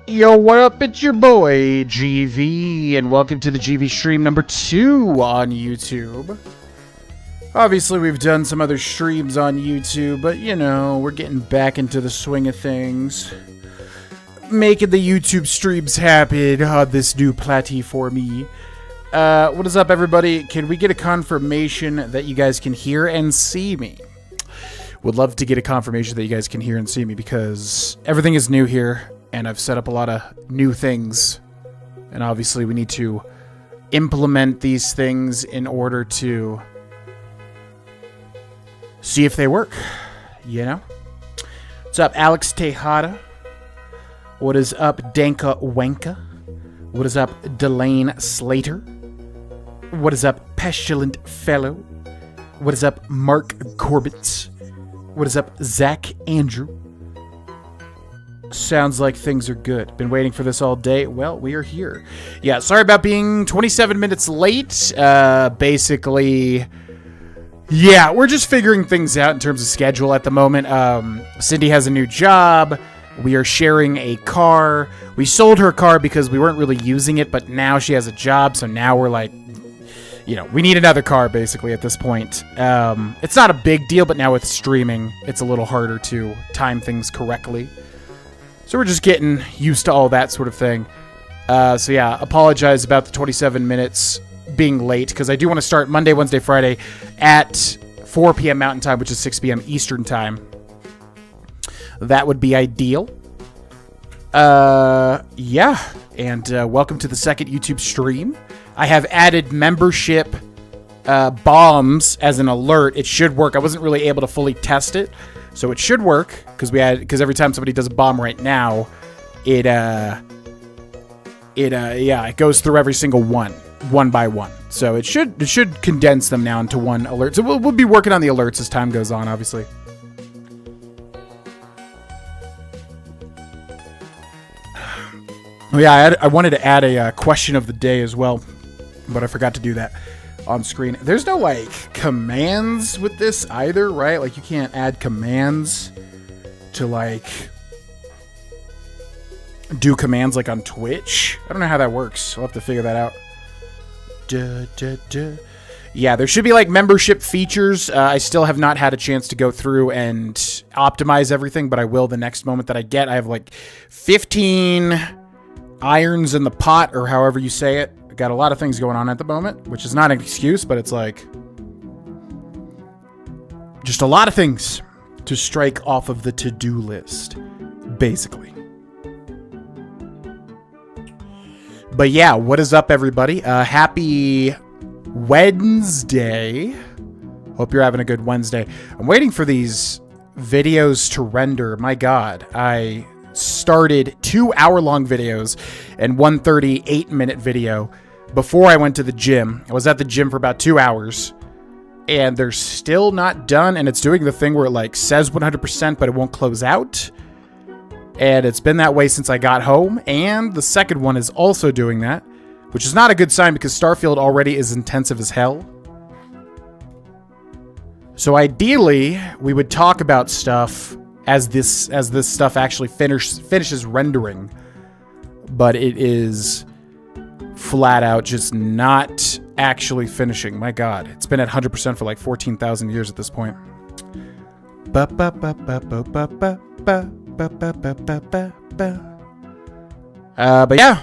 Yo, what up? It's your boy, GV, and welcome to the GV stream number 2 on YouTube. Obviously, we've done some other streams on YouTube, but, you know, we're getting back into the swing of things. Making the YouTube streams happen on this new platty for me. What is up, everybody? Can we get a confirmation that you guys can hear and see me? Would love to get a confirmation that you guys can hear and see me, because everything is new here. And I've set up a lot of new things. And obviously we need to implement these things in order to see if they work. You know? What's up, Alex Tejada? What is up, Danka Wenka? What is up, Delane Slater? What is up, Pestilent Fellow? What is up, Mark Corbett? What is up, Zach Andrew? Sounds like things are good. Been waiting for this all day. Well, we are here. Yeah, sorry about being 27 minutes late. Basically, yeah, we're just figuring things out in terms of schedule at the moment. Cindy has a new job. We are sharing a car. We sold her car because we weren't really using it, but now she has a job, so now we're like, you know, we need another car, basically, at this point. It's not a big deal, but now with streaming, it's a little harder to time things correctly. So we're just getting used to all that sort of thing. So yeah, apologize about the 27 minutes being late, because I do want to start Monday, Wednesday, Friday at 4 p.m. Mountain Time, which is 6 p.m. Eastern Time. That would be ideal. Yeah, and welcome to the second YouTube stream. I have added membership bombs as an alert. It should work. I wasn't really able to fully test it. So it should work, because every time somebody does a bomb right now, it goes through every single one by one. So it should condense them now into one alert. So we'll be working on the alerts as time goes on, obviously. Oh yeah, I wanted to add a question of the day as well, but I forgot to do that on screen. There's no, like, commands with this either, right? Like, you can't add commands to, like, do commands, like, on Twitch. I don't know how that works. I'll have to figure that out. Yeah, there should be, like, membership features. I still have not had a chance to go through and optimize everything, but I will the next moment that I get. I have, like, 15 irons in the pot, or however you say it. Got a lot of things going on at the moment, which is not an excuse, but it's like just a lot of things to strike off of the to-do list, basically. But yeah, what is up, everybody? Happy Wednesday. Hope you're having a good Wednesday. I'm waiting for these videos to render. My God, I started 2-hour-long videos and one 38-minute video before I went to the gym. I was at the gym for about 2 hours, and they're still not done, and it's doing the thing where it, like, says 100%, but it won't close out. And it's been that way since I got home, and the second one is also doing that, which is not a good sign, because Starfield already is intensive as hell. So ideally, we would talk about stuff as this stuff actually finishes rendering, but it is flat out just not actually finishing. My God, it's been at 100% for like 14,000 years at this point. But yeah,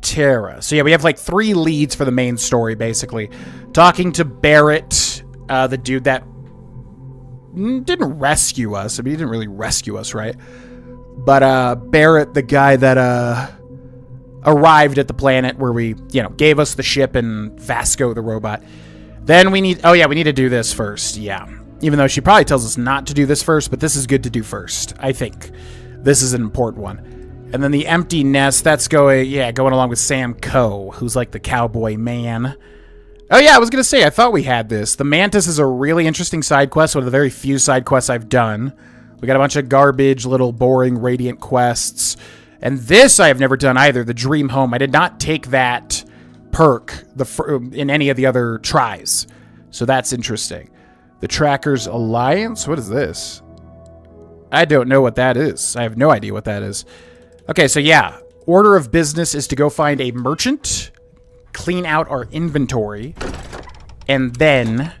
Terra. So yeah, we have like 3 leads for the main story, basically. Talking to Barrett, the dude that didn't rescue us. I mean, he didn't really rescue us, right? But Barrett, the guy that arrived at the planet where we, gave us the ship, and Vasco, the robot. Then we need... Oh, yeah, we need to do this first. Yeah. Even though she probably tells us not to do this first, but this is good to do first, I think. This is an important one. And then the empty nest, that's going along with Sam Coe, who's like the cowboy man. Oh, yeah, I was going to say, I thought we had this. The Mantis is a really interesting side quest, one of the very few side quests I've done. We got a bunch of garbage, little boring Radiant quests. And this I have never done either, the Dream Home. I did not take that perk in any of the other tries. So that's interesting. The Trackers Alliance? What is this? I don't know what that is. I have no idea what that is. Okay, so yeah. Order of business is to go find a merchant, clean out our inventory, and then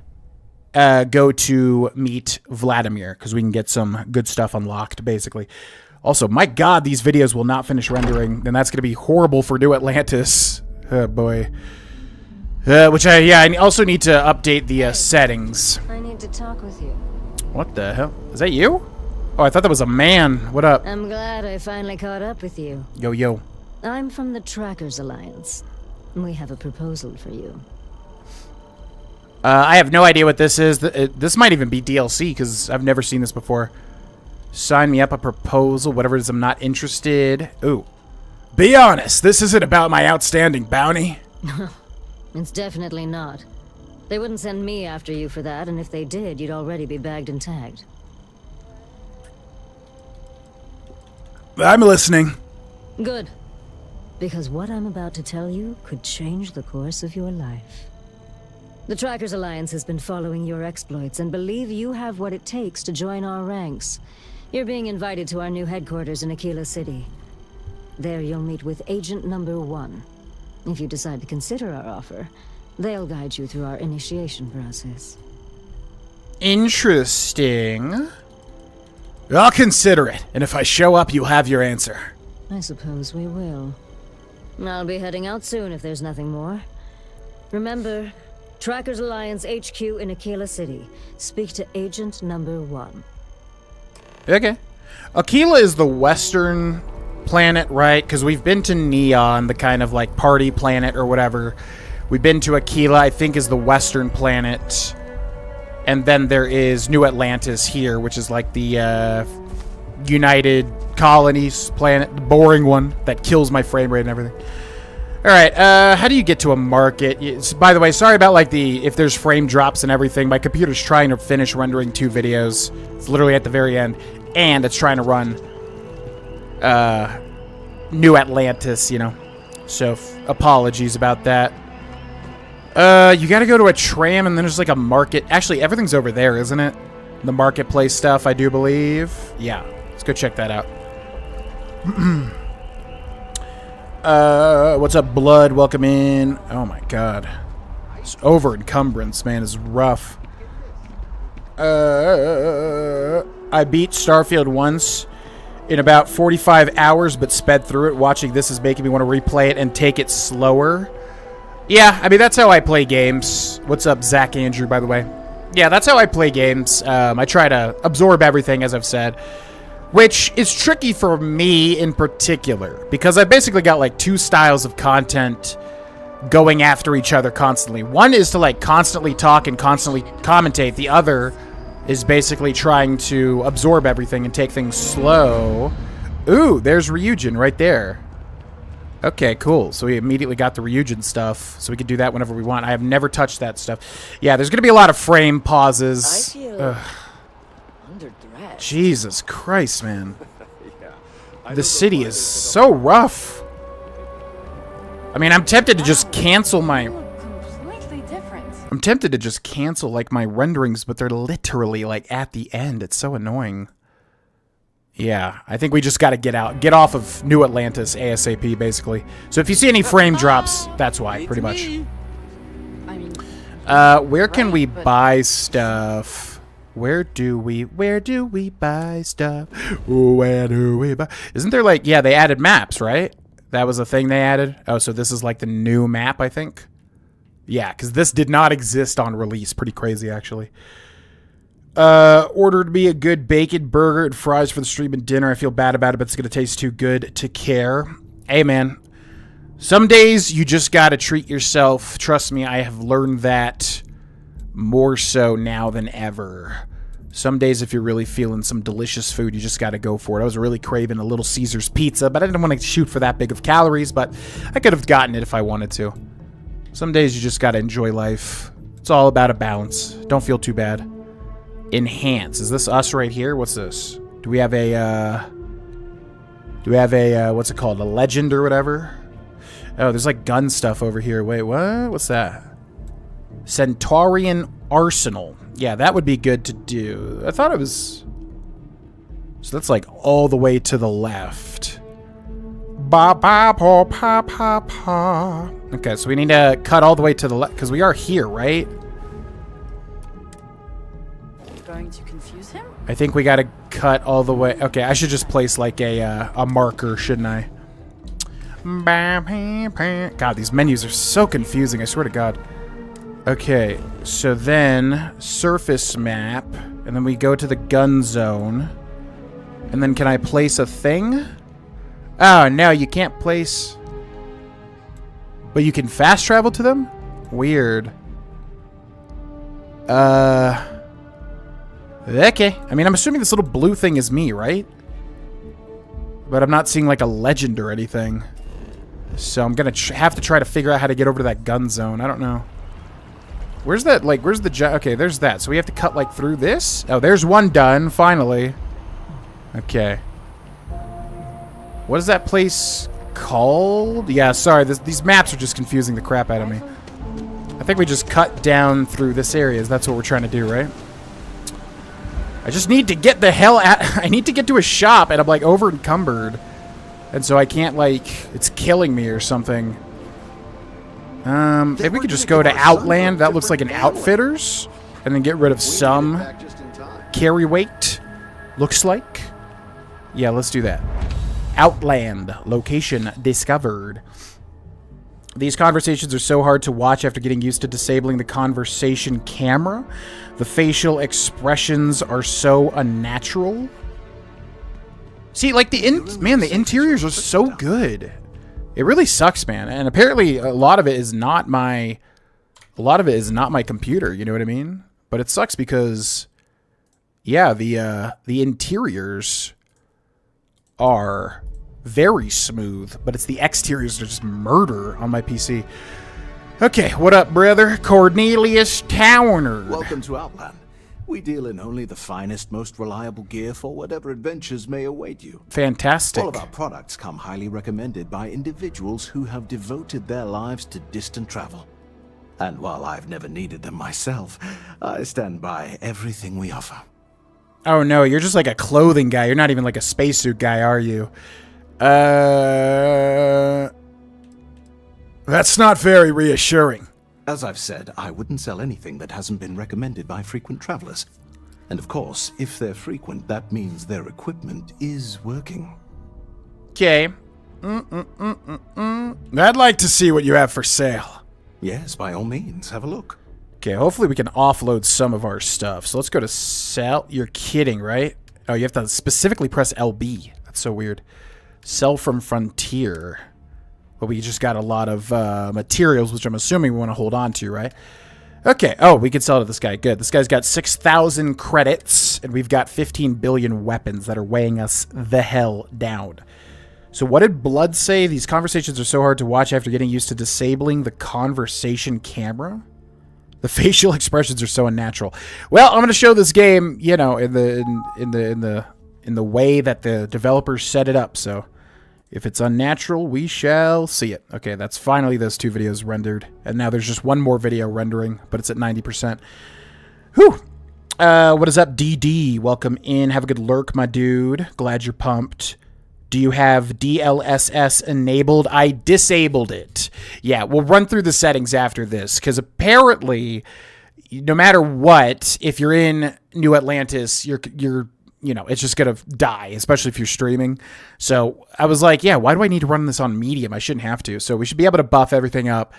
go to meet Vladimir, because we can get some good stuff unlocked, basically. Also, my god, these videos will not finish rendering, and that's going to be horrible for New Atlantis. Oh, boy. I also need to update the settings. I need to talk with you. What the hell? Is that you? Oh, I thought that was a man. What up? I'm glad I finally caught up with you. Yo, yo. I'm from the Trackers Alliance. We have a proposal for you. I have no idea what this is. This might even be DLC, because I've never seen this before. Sign me up a proposal, whatever it is, I'm not interested. Ooh. Be honest, this isn't about my outstanding bounty. It's definitely not. They wouldn't send me after you for that, and if they did, you'd already be bagged and tagged. I'm listening. Good. Because what I'm about to tell you could change the course of your life. The Trackers Alliance has been following your exploits and believe you have what it takes to join our ranks. You're being invited to our new headquarters in Aquila City. There you'll meet with Agent Number 1. If you decide to consider our offer, they'll guide you through our initiation process. Interesting. I'll consider it, and if I show up, you'll have your answer. I suppose we will. I'll be heading out soon if there's nothing more. Remember, Trackers Alliance HQ in Aquila City. Speak to Agent Number 1. Okay. Aquila is the western planet, right? Because we've been to Neon, the kind of like party planet or whatever. We've been to Aquila, I think is the western planet. And then there is New Atlantis here, which is like the United Colonies planet, the boring one that kills my frame rate and everything. All right, how do you get to a market? By the way, sorry about like if there's frame drops and everything. My computer's trying to finish rendering 2 videos. It's literally at the very end, and it's trying to run New Atlantis, So apologies about that. You got to go to a tram, and then there's like a market. Actually, everything's over there, isn't it? The marketplace stuff, I do believe. Yeah, let's go check that out. What's up, Blood? Welcome in. Oh my god. This over encumbrance, man, is rough. I beat Starfield once in about 45 hours, but sped through it. Watching this is making me want to replay it and take it slower. Yeah, I mean, that's how I play games. What's up, Zach Andrew, by the way? Yeah, that's how I play games. I try to absorb everything, as I've said. Which is tricky for me in particular, because I basically got like 2 styles of content going after each other constantly. One is to like constantly talk and constantly commentate. The other is basically trying to absorb everything and take things slow. Ooh, there's Ryujin right there. Okay, cool. So we immediately got the Ryujin stuff, so we can do that whenever we want. I have never touched that stuff. Yeah, there's going to be a lot of frame pauses. I feel under threat. Jesus Christ, man. The city is so rough. I mean, I'm tempted to just cancel my... Completely different. I'm tempted to just cancel, like, my renderings, but they're literally, like, at the end. It's so annoying. Yeah, I think we just got to get off of New Atlantis ASAP, basically. So if you see any frame drops, that's why, pretty much. Where can we buy stuff? Where do we buy stuff? Where do we buy? Isn't there like, yeah, they added maps, right? That was a thing they added? Oh, so this is like the new map, I think? Yeah, because this did not exist on release. Pretty crazy, actually. Ordered me a good bacon burger and fries for the stream and dinner. I feel bad about it, but it's going to taste too good to care. Hey, man. Some days you just got to treat yourself. Trust me, I have learned that more so now than ever. Some days if you're really feeling some delicious food, you just got to go for it. I was really craving a Little Caesars pizza, but I didn't want to shoot for that big of calories, but I could have gotten it if I wanted to. Some days you just got to enjoy life. It's all about a balance. Don't feel too bad. Enhance. Is this us right here? What's this? Do we have a, what's it called? A legend or whatever? Oh, there's like gun stuff over here. Wait, what? What's that? Centaurian Arsenal. Yeah, that would be good to do. I thought it was... So that's like all the way to the left. Ba ba pa pa pa pa. Okay, so we need to cut all the way to the left, because we are here, right? Going to confuse him? I think we gotta cut all the way. Okay, I should just place like a marker, shouldn't I? God, these menus are so confusing, I swear to God. Okay, so then surface map, and then we go to the gun zone. And then can I place a thing? Oh, no, you can't place... But you can fast travel to them? Weird. Okay. I mean, I'm assuming this little blue thing is me, right? But I'm not seeing like a legend or anything. So I'm gonna have to try to figure out how to get over to that gun zone. I don't know. Where's that, like, where's the... Okay, there's that. So we have to cut, like, through this? Oh, there's one done, finally. Okay. What is that place called? Yeah, sorry, these maps are just confusing the crap out of me. I think we just cut down through this area. That's what we're trying to do, right? I just need to get the hell out... I need to get to a shop, and I'm, like, over encumbered. And so I can't, like... It's killing me or something. Maybe we could just go to Outland. That looks like an Outfitters. And then get rid of some carry weight. Looks like. Yeah, let's do that. Outland. Location discovered. These conversations are so hard to watch after getting used to disabling the conversation camera. The facial expressions are so unnatural. See, like the interiors are so good. It really sucks, man. And apparently a lot of it is not my computer, you know what I mean? But it sucks because yeah, the interiors are very smooth, but it's the exteriors that are just murder on my PC. Okay, what up, brother? Cornelius Towner. Welcome to Outland. We deal in only the finest, most reliable gear for whatever adventures may await you. Fantastic. All of our products come highly recommended by individuals who have devoted their lives to distant travel. And while I've never needed them myself, I stand by everything we offer. Oh no, you're just like a clothing guy. You're not even like a spacesuit guy, are you? That's not very reassuring. As I've said, I wouldn't sell anything that hasn't been recommended by frequent travelers. And of course, if they're frequent, that means their equipment is working. Okay. I'd like to see what you have for sale. Yes, by all means, have a look. Okay, hopefully we can offload some of our stuff. So let's go to sell. You're kidding, right? Oh, you have to specifically press LB. That's so weird. Sell from Frontier. But we just got a lot of materials, which I'm assuming we want to hold on to, right? Okay. Oh, we can sell to this guy. Good. This guy's got 6,000 credits, and we've got 15 billion weapons that are weighing us the hell down. So what did Blood say? These conversations are so hard to watch after getting used to disabling the conversation camera. The facial expressions are so unnatural. Well, I'm going to show this game, you know, in the way that the developers set it up. So if it's unnatural, we shall see it. Okay, that's finally those two videos rendered. And now there's just one more video rendering, but it's at 90%. Whew. What is up, DD? Welcome in. Have a good lurk, my dude. Glad you're pumped. Do you have DLSS enabled? I disabled it. Yeah, we'll run through the settings after this, because apparently, no matter what, if you're in New Atlantis, your you know, it's just going to die, especially if you're streaming. So I was like, yeah, why do I need to run this on medium? I shouldn't have to. So we should be able to buff everything up.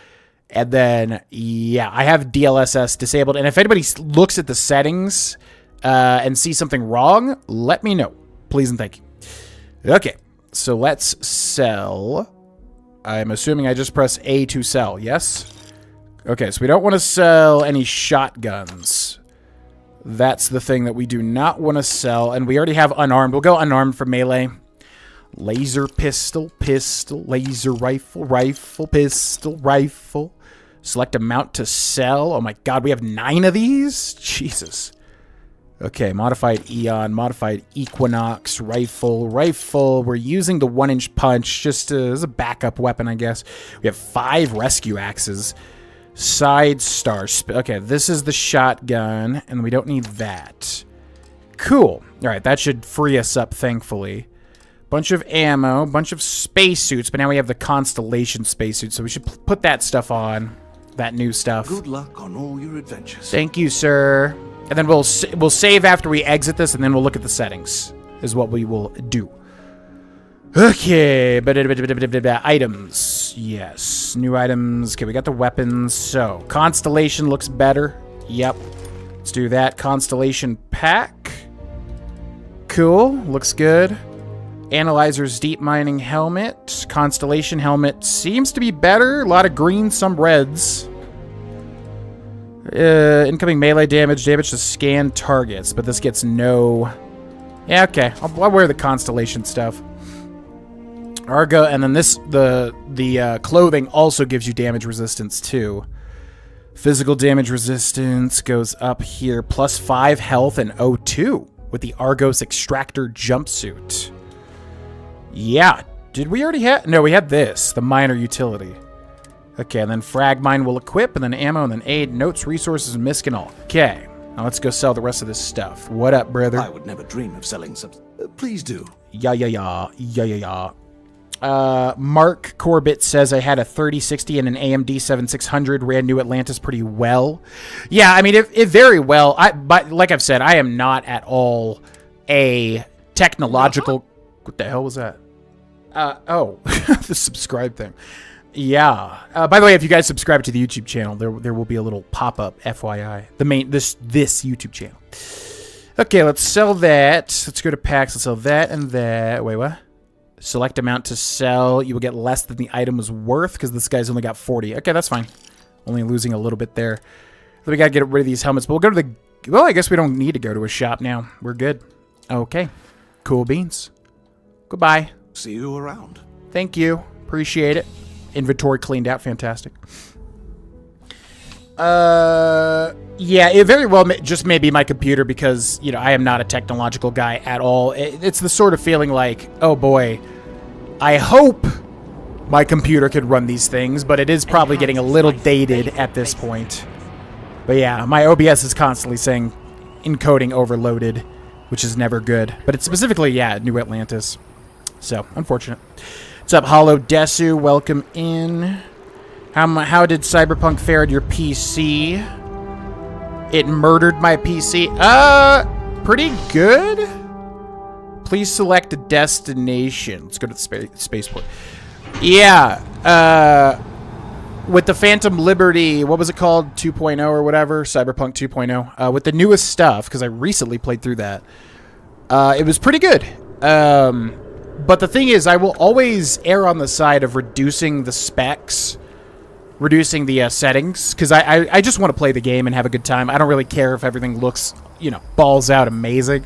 And then, yeah, I have DLSS disabled. And if anybody looks at the settings and sees something wrong, let me know. Please and thank you. Okay, so let's sell. I'm assuming I just press A to sell, yes? Okay, so we don't want to sell any shotguns. That's the thing that we do not want to sell. And we already have unarmed. We'll go unarmed for melee. Laser pistol, pistol, laser rifle, rifle, pistol, rifle. Select a mount to sell. Oh my god, we have 9 of these? Jesus. Okay, modified Eon, modified Equinox, rifle, rifle. We're using the 1-inch punch just as a backup weapon, I guess. We have 5 rescue axes. Side star. Okay, this is the shotgun, and we don't need that. Cool. All right, that should free us up, thankfully. Bunch of ammo, bunch of spacesuits, but now we have the Constellation spacesuit, so we should put that stuff on. That new stuff. Good luck on all your adventures. Thank you, sir. And then we'll save after we exit this, and then we'll look at the settings, is what we will do. Okay, items. Yes, new items. Okay, we got the weapons. So, Constellation looks better. Yep. Let's do that. Constellation pack. Cool. Looks good. Analyzer's deep mining helmet. Constellation helmet seems to be better. A lot of green, some reds. Incoming melee damage. Damage to scan targets, but this gets no... Yeah, okay. I'll wear the Constellation stuff. Argo, and then this, the clothing also gives you damage resistance too. Physical damage resistance goes up here. Plus 5 health and O2 with the Argos Extractor jumpsuit. Yeah. Did we already have... No, we had this. The minor utility. Okay, and then frag mine will equip, and then ammo, and then aid, notes, resources, and misc and all. Okay. Now let's go sell the rest of this stuff. What up, brother? I would never dream of selling some... please do. Yeah. Mark Corbett says I had a 3060 and an AMD 7600, ran New Atlantis pretty well. Yeah, I mean, it very well. But like I've said, I am not at all a technological... What the hell was that? Oh, the subscribe thing. Yeah. By the way, if you guys subscribe to the YouTube channel, there will be a little pop-up, FYI. This YouTube channel. Okay, let's sell that. Let's go to packs. Let's sell that and that. Wait, what? Select amount to sell. You will get less than the item was worth because this guy's only got 40. Okay, that's fine. Only losing a little bit there. So we got to get rid of these helmets. But we'll go to the... Well, I guess we don't need to go to a shop now. We're good. Okay. Cool beans. Goodbye. See you around. Thank you. Appreciate it. Inventory cleaned out. Fantastic. Yeah, it very well just may be my computer because, you know, I am not a technological guy at all. It's the sort of feeling like, oh boy, I hope my computer could run these things, but it is probably getting a little dated at this point. But yeah, my OBS is constantly saying encoding overloaded, which is never good. But it's specifically, yeah, New Atlantis. So, unfortunate. What's up, Hollow Desu? Welcome in. How did Cyberpunk fare on your PC? It murdered my PC. Pretty good. Please select a destination. Let's go to the spaceport. Yeah. With the Phantom Liberty, what was it called? 2.0 or whatever? Cyberpunk 2.0. With the newest stuff, because I recently played through that. It was pretty good. But the thing is, I will always err on the side of reducing the specs, reducing the settings, because I just want to play the game and have a good time. I don't really care if everything looks, you know, balls out amazing.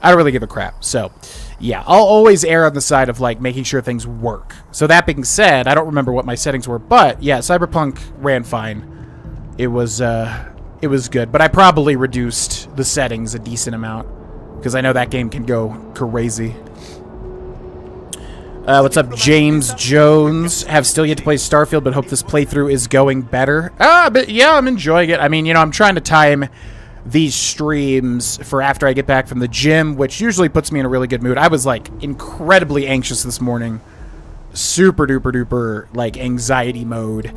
I don't really give a crap. So, yeah, I'll always err on the side of, like, making sure things work. So that being said, I don't remember what my settings were, but, yeah, Cyberpunk ran fine. It was good, but I probably reduced the settings a decent amount, because I know that game can go crazy. What's up, James Jones? Have still yet to play Starfield, but hope this playthrough is going better. But yeah, I'm enjoying it. I mean, you know, I'm trying to time these streams for after I get back from the gym, which usually puts me in a really good mood. I was, like, incredibly anxious this morning. Super duper duper, like, anxiety mode.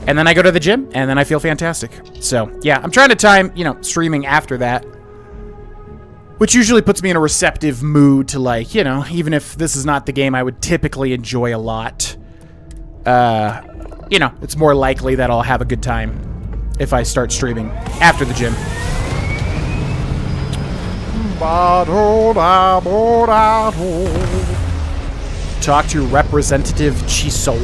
And then I go to the gym, and then I feel fantastic. So, yeah, I'm trying to time, you know, streaming after that. which usually puts me in a receptive mood to, like, you know, even if this is not the game I would typically enjoy a lot, you know, it's more likely that I'll have a good time if I start streaming after the gym. Talk to Representative Chisom.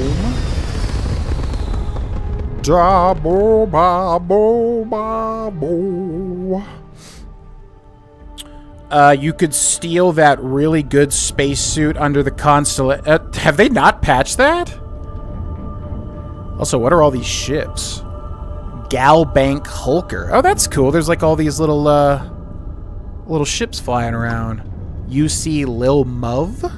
You could steal that really good spacesuit under the constellation. Have they not patched that? Also, what are all these ships? Galbank Hulker. Oh, that's cool. There's like all these little ships flying around. UC Lil Muv?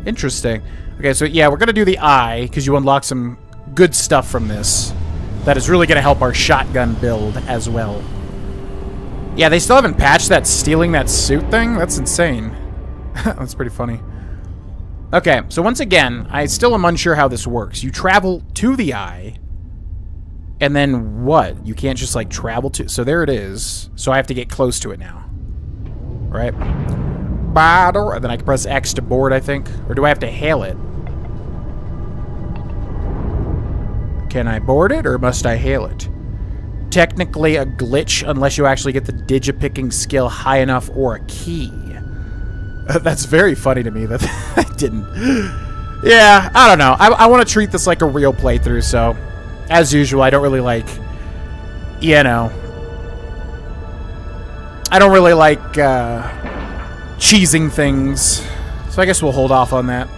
Interesting. Okay, so yeah, we're gonna do the eye, because you unlock some good stuff from this. That is really gonna help our shotgun build as well. Yeah, they still haven't patched that stealing that suit thing? That's insane. That's pretty funny. Okay, so once again, I still am unsure how this works. You travel to the eye, and then what? You can't just, like, travel to... So there it is. So I have to get close to it now. Right? And then I can press X to board, I think. Or do I have to hail it? Can I board it, or must I hail it? Technically a glitch unless you actually get the digipicking skill high enough or a key. That's very funny to me that I didn't. Yeah, I don't know. I want to treat this like a real playthrough, so as usual, I don't really like, you know, I don't really like cheesing things, so I guess we'll hold off on that.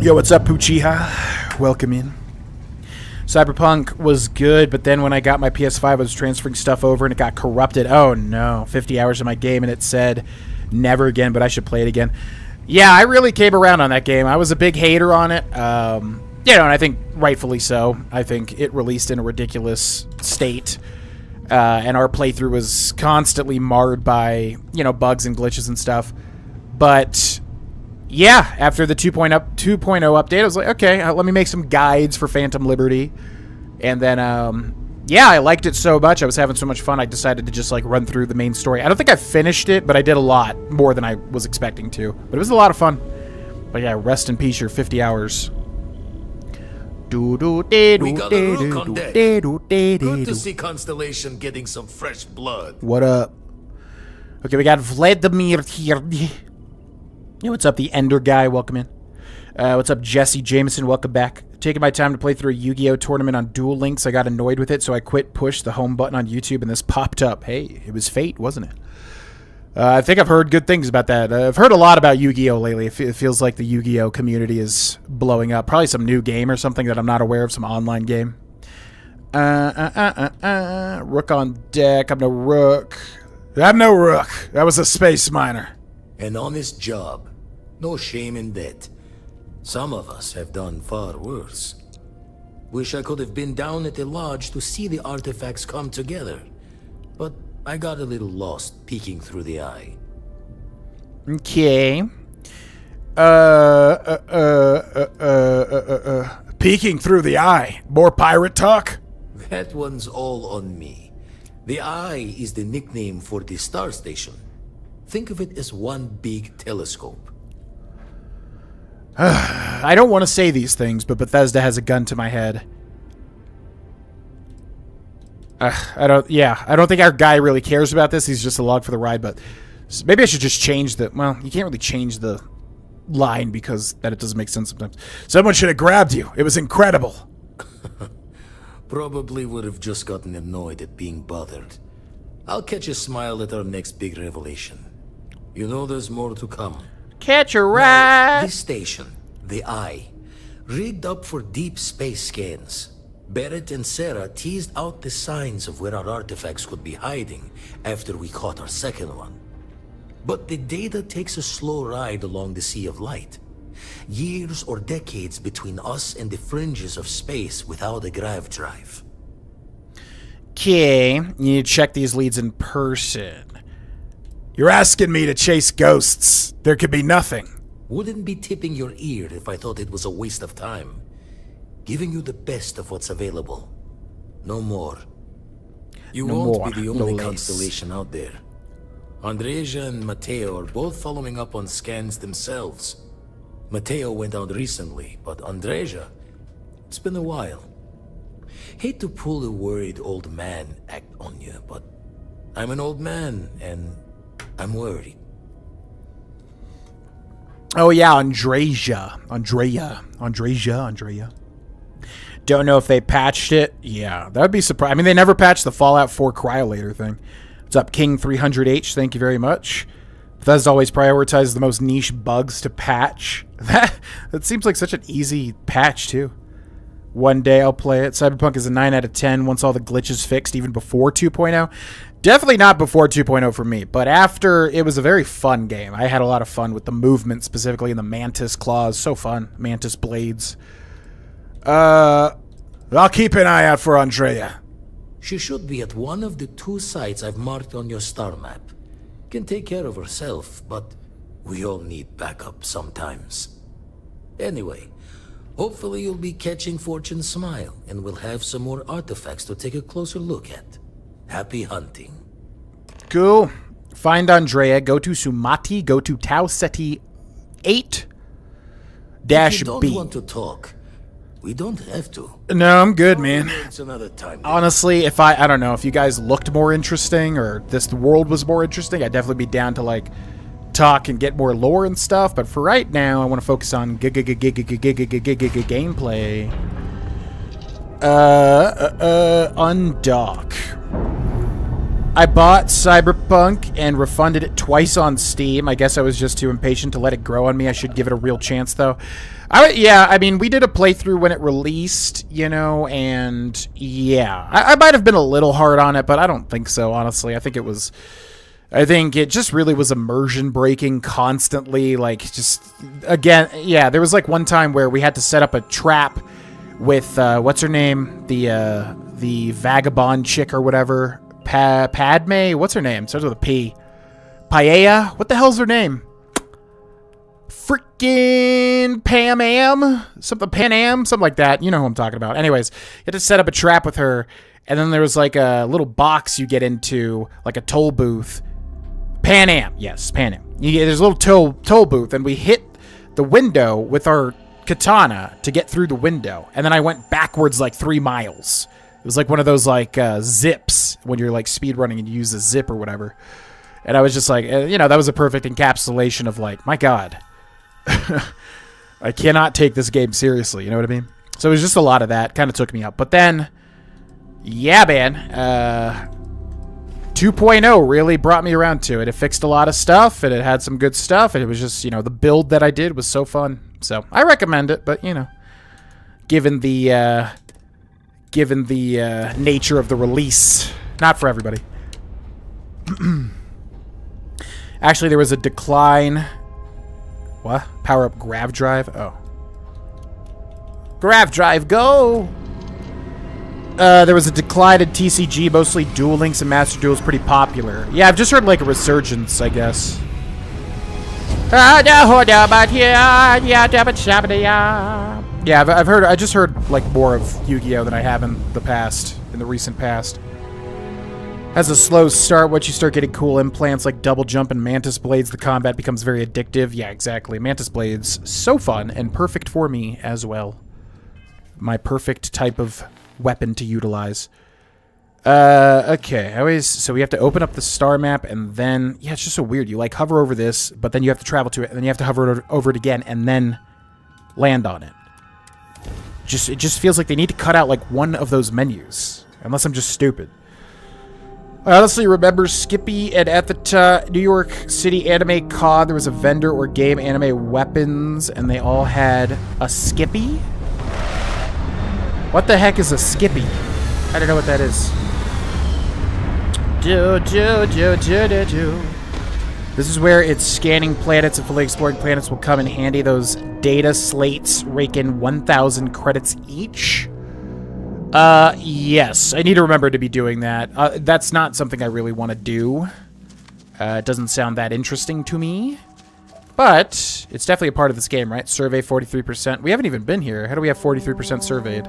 Yo, what's up, Puchiha? Welcome in. Cyberpunk was good, but then when I got my PS5, I was transferring stuff over and it got corrupted. Oh no, 50 hours of my game and it said never again, but I should play it again. Yeah, I really came around on that game. I was a big hater on it. You know, and I think rightfully so. I think it released in a ridiculous state. And our playthrough was constantly marred by, you know, bugs and glitches and stuff. But yeah, after the 2.0 update, I was like, okay, let me make some guides for Phantom Liberty. And then, yeah, I liked it so much. I was having so much fun. I decided to just, like, run through the main story. I don't think I finished it, but I did a lot more than I was expecting to. But it was a lot of fun. But yeah, rest in peace, your 50 hours. We got a rook on deck. Good to see Constellation getting some fresh blood. What up? Okay, we got Vladimir here. Yo, what's up, the Ender guy? Welcome in. What's up, Jesse Jameson? Welcome back. Taking my time to play through a Yu-Gi-Oh! Tournament on Duel Links. I got annoyed with it, so I pushed the home button on YouTube, and this popped up. Hey, it was fate, wasn't it? I think I've heard good things about that. I've heard a lot about Yu-Gi-Oh! Lately. It feels like the Yu-Gi-Oh! Community is blowing up. Probably some new game or something that I'm not aware of, some online game. Rook on deck. I'm no rook. I'm no rook. That was a space miner. An honest job. No shame in that. Some of us have done far worse. Wish I could have been down at the lodge to see the artifacts come together. But I got a little lost peeking through the eye. Okay. Peeking through the eye. More pirate talk? That one's all on me. The eye is the nickname for the star station. Think of it as one big telescope. I don't want to say these things, but Bethesda has a gun to my head. I don't think our guy really cares about this. He's just along for the ride, but maybe I should just change the... Well, you can't really change the line because that it doesn't make sense sometimes. Someone should have grabbed you. It was incredible. Probably would have just gotten annoyed at being bothered. I'll catch a smile at our next big revelation. You know there's more to come. Catch a ride. This station, the Eye, rigged up for deep space scans. Barrett and Sarah teased out the signs of where our artifacts could be hiding after we caught our second one. But the data takes a slow ride along the Sea of Light. Years or decades between us and the fringes of space without a grav drive. Okay, you need to check these leads in person. You're asking me to chase ghosts. There could be nothing. Wouldn't be tipping your ear if I thought it was a waste of time. Giving you the best of what's available. No more. You No won't more, be the no only less. constellation out there. Andreja and Matteo are both following up on scans themselves. Matteo went out recently, but Andreja, it's been a while. Hate to pull a worried old man act on you, but I'm an old man, and I'm worried. Oh yeah, Andreja. Don't know if they patched it. Yeah, that would be surprising. I mean, they never patched the Fallout 4 Cryolator thing. What's up, King 300H? Thank you very much. Bethesda always prioritizes the most niche bugs to patch. That seems like such an easy patch, too. One day I'll play it. Cyberpunk is a 9 out of 10 once all the glitches fixed, even before 2.0. Definitely not before 2.0 for me, but after, it was a very fun game. I had a lot of fun with the movement, specifically in the Mantis claws. So fun. Mantis blades. I'll keep an eye out for Andreja. She should be at one of the 2 sites I've marked on your star map. Can take care of herself, but we all need backup sometimes. Anyway, hopefully you'll be catching Fortune's smile, and we'll have some more artifacts to take a closer look at. Happy hunting. Cool. Find Andrea, go to Sumati, go to Tau Ceti 8 If you -B. don't want to talk, we don't have to. No, I'm good, man. It's another time. Honestly, if I don't know, if you guys looked more interesting or the world was more interesting, I'd definitely be down to like talk and get more lore and stuff, but for right now, I want to focus on gameplay. Undock. I bought Cyberpunk and refunded it twice on Steam. I guess I was just too impatient to let it grow on me. I should give it a real chance, though. I mean, we did a playthrough when it released, you know, and yeah. I might have been a little hard on it, but I don't think so, honestly. I think it just really was immersion breaking constantly. Like, just, again, yeah, there was like one time where we had to set up a trap with, what's her name? The vagabond chick or whatever. Padme? What's her name? Starts with a P. Paella? What the hell's her name? Frickin' Pam Am? Something Pan-Am? Something like that. You know who I'm talking about. Anyways, you had to set up a trap with her, and then there was like a little box you get into, like a toll booth. Pan Am. Yes, Pan Am. There's a little toll booth, and we hit the window with our katana to get through the window, and then I went backwards like 3 miles. It was like one of those like zips when you're like speedrunning and you use a zip or whatever. And I was just like, that was a perfect encapsulation of like, my God, I cannot take this game seriously. You know what I mean? So it was just a lot of that. Kind of took me out. But then, yeah, man, 2.0 really brought me around to it. It fixed a lot of stuff, and it had some good stuff. And it was just, the build that I did was so fun. So I recommend it, but, given the nature of the release, not for everybody. Actually, there was a decline. What? Power up grav drive? Oh. Grav drive, go! There was a decline in TCG, mostly Duel Links and Master Duel is pretty popular. Yeah, I've just heard like a resurgence, I guess. Yeah, I just heard like more of Yu-Gi-Oh than I have in the recent past. Has a slow start. Once you start getting cool implants like double jump and mantis blades, the combat becomes very addictive. Yeah, exactly. Mantis blades, so fun and perfect for me as well. My perfect type of weapon to utilize. Okay. So we have to open up the star map, and then, yeah, it's just so weird. You like hover over this, but then you have to travel to it, and then you have to hover over it again, and then land on it. It just feels like they need to cut out like one of those menus, unless I'm just stupid. I honestly remember Skippy and at the New York City Anime Con, there was a vendor or game anime weapons, and they all had a Skippy? What the heck is a Skippy? I don't know what that is. This is where it's scanning planets and fully exploring planets will come in handy. Those data slates rake in 1,000 credits each. Yes. I need to remember to be doing that. That's not something I really want to do. It doesn't sound that interesting to me. But it's definitely a part of this game, right? Survey 43%. We haven't even been here. How do we have 43% surveyed?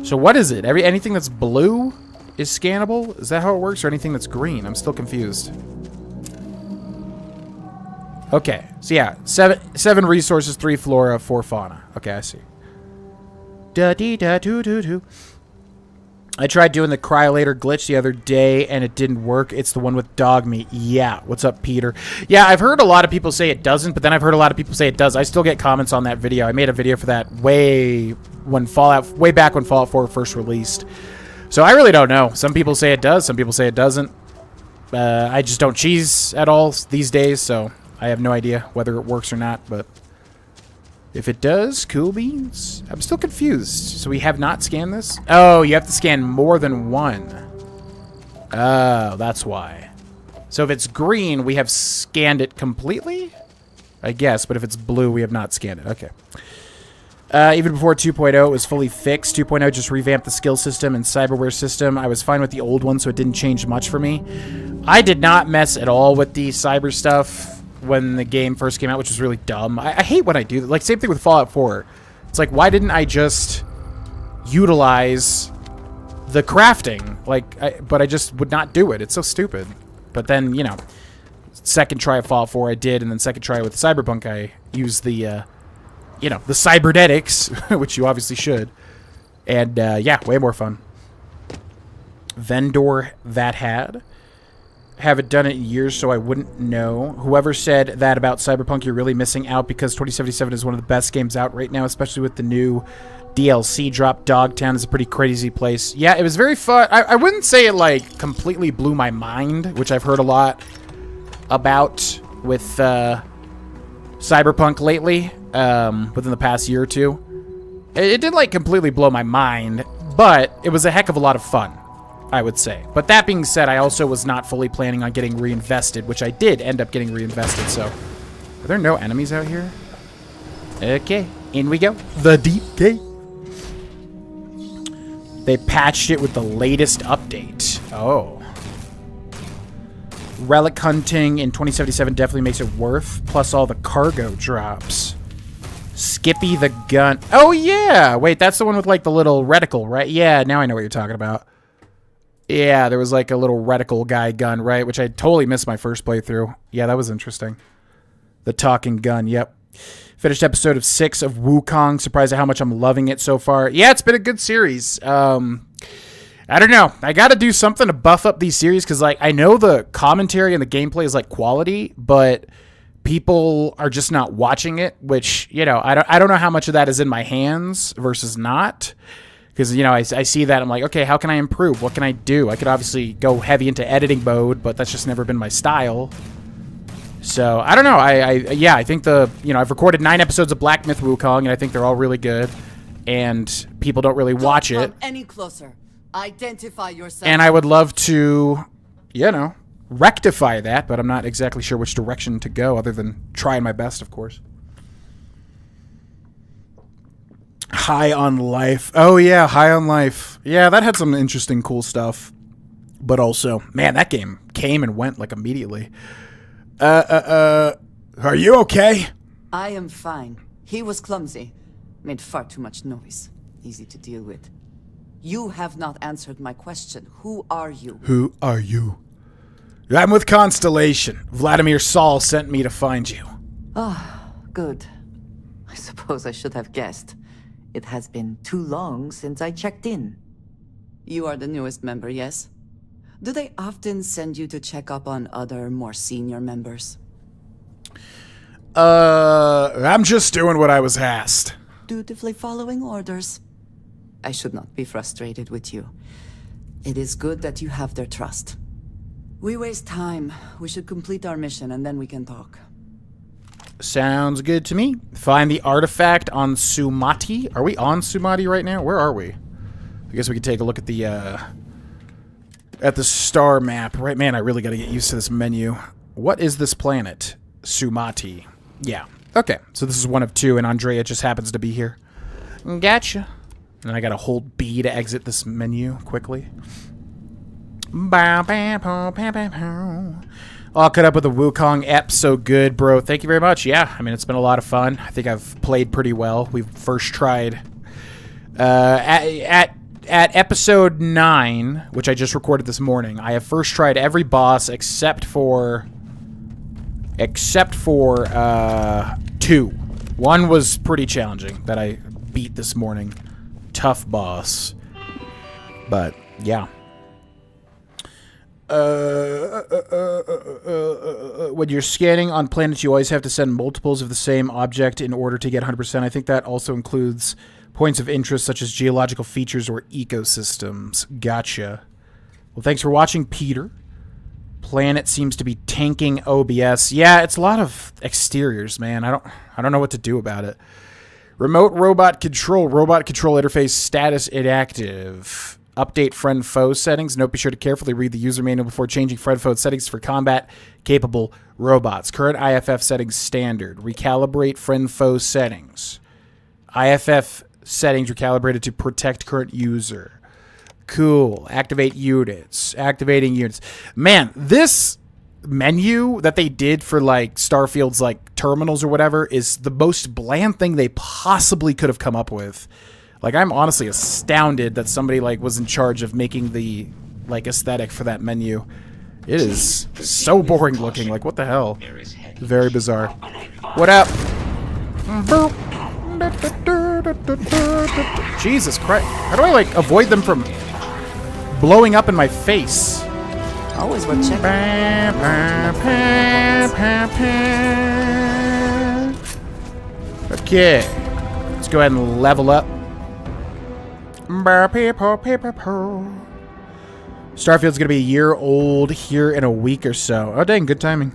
So what is it? Anything that's blue? is scannable? Is that how it works, or anything that's green? I'm still confused. Okay, so yeah, seven resources, 3 flora, 4 fauna. Okay, I see. Da-dee-da-doo-doo-doo. I tried doing the cryolator glitch the other day, and it didn't work. It's the one with dog meat. Yeah, what's up, Peter? Yeah, I've heard a lot of people say it doesn't, but then I've heard a lot of people say it does. I still get comments on that video. I made a video for that way back when Fallout 4 first released. So I really don't know. Some people say it does, some people say it doesn't. I just don't cheese at all these days, so I have no idea whether it works or not, but if it does, cool beans. I'm still confused. So we have not scanned this? Oh, you have to scan more than one. Oh, that's why. So if it's green, we have scanned it completely? I guess, but if it's blue, we have not scanned it. Okay. Even before 2.0, it was fully fixed. 2.0 just revamped the skill system and cyberware system. I was fine with the old one, so it didn't change much for me. I did not mess at all with the cyber stuff when the game first came out, which was really dumb. I hate when I do that. Like, same thing with Fallout 4. It's like, why didn't I just utilize the crafting? Like, but I just would not do it. It's so stupid. But then, you know, second try of Fallout 4 I did, and then second try with Cyberpunk I used the, you know, the cybernetics, which you obviously should. And, yeah, way more fun. Vendor that had. Haven't done it in years, so I wouldn't know. Whoever said that about Cyberpunk, you're really missing out, because 2077 is one of the best games out right now, especially with the new DLC drop. Dogtown is a pretty crazy place. Yeah, it was very fun. I wouldn't say it, like, completely blew my mind, which I've heard a lot about with Cyberpunk lately, within the past year or two. It didn't, like, completely blow my mind, but it was a heck of a lot of fun, I would say. But that being said, I also was not fully planning on getting reinvested, which I did end up getting reinvested, so... Are there no enemies out here? Okay, in we go. The deep gate. They patched it with the latest update. Oh. Relic hunting in 2077 definitely makes it worth, plus all the cargo drops. Skippy the gun. Oh, yeah! Wait, that's the one with, like, the little reticle, right? Yeah, now I know what you're talking about. Yeah, there was like a little reticle guy gun, right? Which I totally missed my first playthrough. Yeah, that was interesting. The talking gun, yep. Finished episode of 6 of Wukong. Surprised at how much I'm loving it so far. Yeah, it's been a good series. I don't know. I got to do something to buff up these series, because, like, I know the commentary and the gameplay is, like, quality, but people are just not watching it, which, you know, I don't know how much of that is in my hands versus not. Because, you know, I see that, I'm like, okay, how can I improve? What can I do? I could obviously go heavy into editing mode, but that's just never been my style. So, I don't know. Yeah, I think I've recorded 9 episodes of Black Myth Wukong, and I think they're all really good. And people don't really watch it. Any closer. Identify yourself. And I would love to, you know, rectify that, but I'm not exactly sure which direction to go, other than trying my best, of course. High on Life. Oh, yeah, High on Life. Yeah, that had some interesting, cool stuff. But also, man, that game came and went, like, immediately. Are you okay? I am fine. He was clumsy. Made far too much noise. Easy to deal with. You have not answered my question. Who are you? Who are you? I'm with Constellation. Vladimir Saul sent me to find you. Ah, good. I suppose I should have guessed. It has been too long since I checked in. You are the newest member, yes? Do they often send you to check up on other, more senior members? I'm just doing what I was asked. Dutifully following orders. I should not be frustrated with you. It is good that you have their trust. We waste time. We should complete our mission and then we can talk. Sounds good to me. Find the artifact on Sumati. Are we on Sumati right now? Where are we? I guess we could take a look at the star map. Right, man, I really got to get used to this menu. What is this planet? Sumati. Yeah. Okay, so this is one of 2, and Andreja just happens to be here. Gotcha. And I got to hold B to exit this menu quickly. All caught up with the Wukong ep, so good, bro. Thank you very much. Yeah, I mean, it's been a lot of fun. I think I've played pretty well. We first tried at at episode 9, which I just recorded this morning, I have first tried every boss except for 2. One was pretty challenging that I beat this morning. Tough boss. But, yeah. When you're scanning on planets, you always have to send multiples of the same object in order to get 100%. I think that also includes points of interest such as geological features or ecosystems. Gotcha. Well, thanks for watching, Peter. Planet seems to be tanking OBS. Yeah, it's a lot of exteriors, man. I don't know what to do about it. Remote robot control interface status inactive. Update friend-foe settings. Note, be sure to carefully read the user manual before changing friend-foe settings for combat-capable robots. Current IFF settings standard. Recalibrate friend-foe settings. IFF settings recalibrated to protect current user. Cool. Activate units. Activating units. Man, this menu that they did for, like, Starfield's, like, terminals or whatever is the most bland thing they possibly could have come up with. Like, I'm honestly astounded that somebody, like, was in charge of making the, like, aesthetic for that menu. It is so boring looking. Like, what the hell? Very bizarre. What up? Jesus Christ. How do I, like, avoid them from blowing up in my face? Always worth checking. Okay. Let's go ahead and level up. Starfield's gonna be a year old here in a week or so. Oh dang, good timing.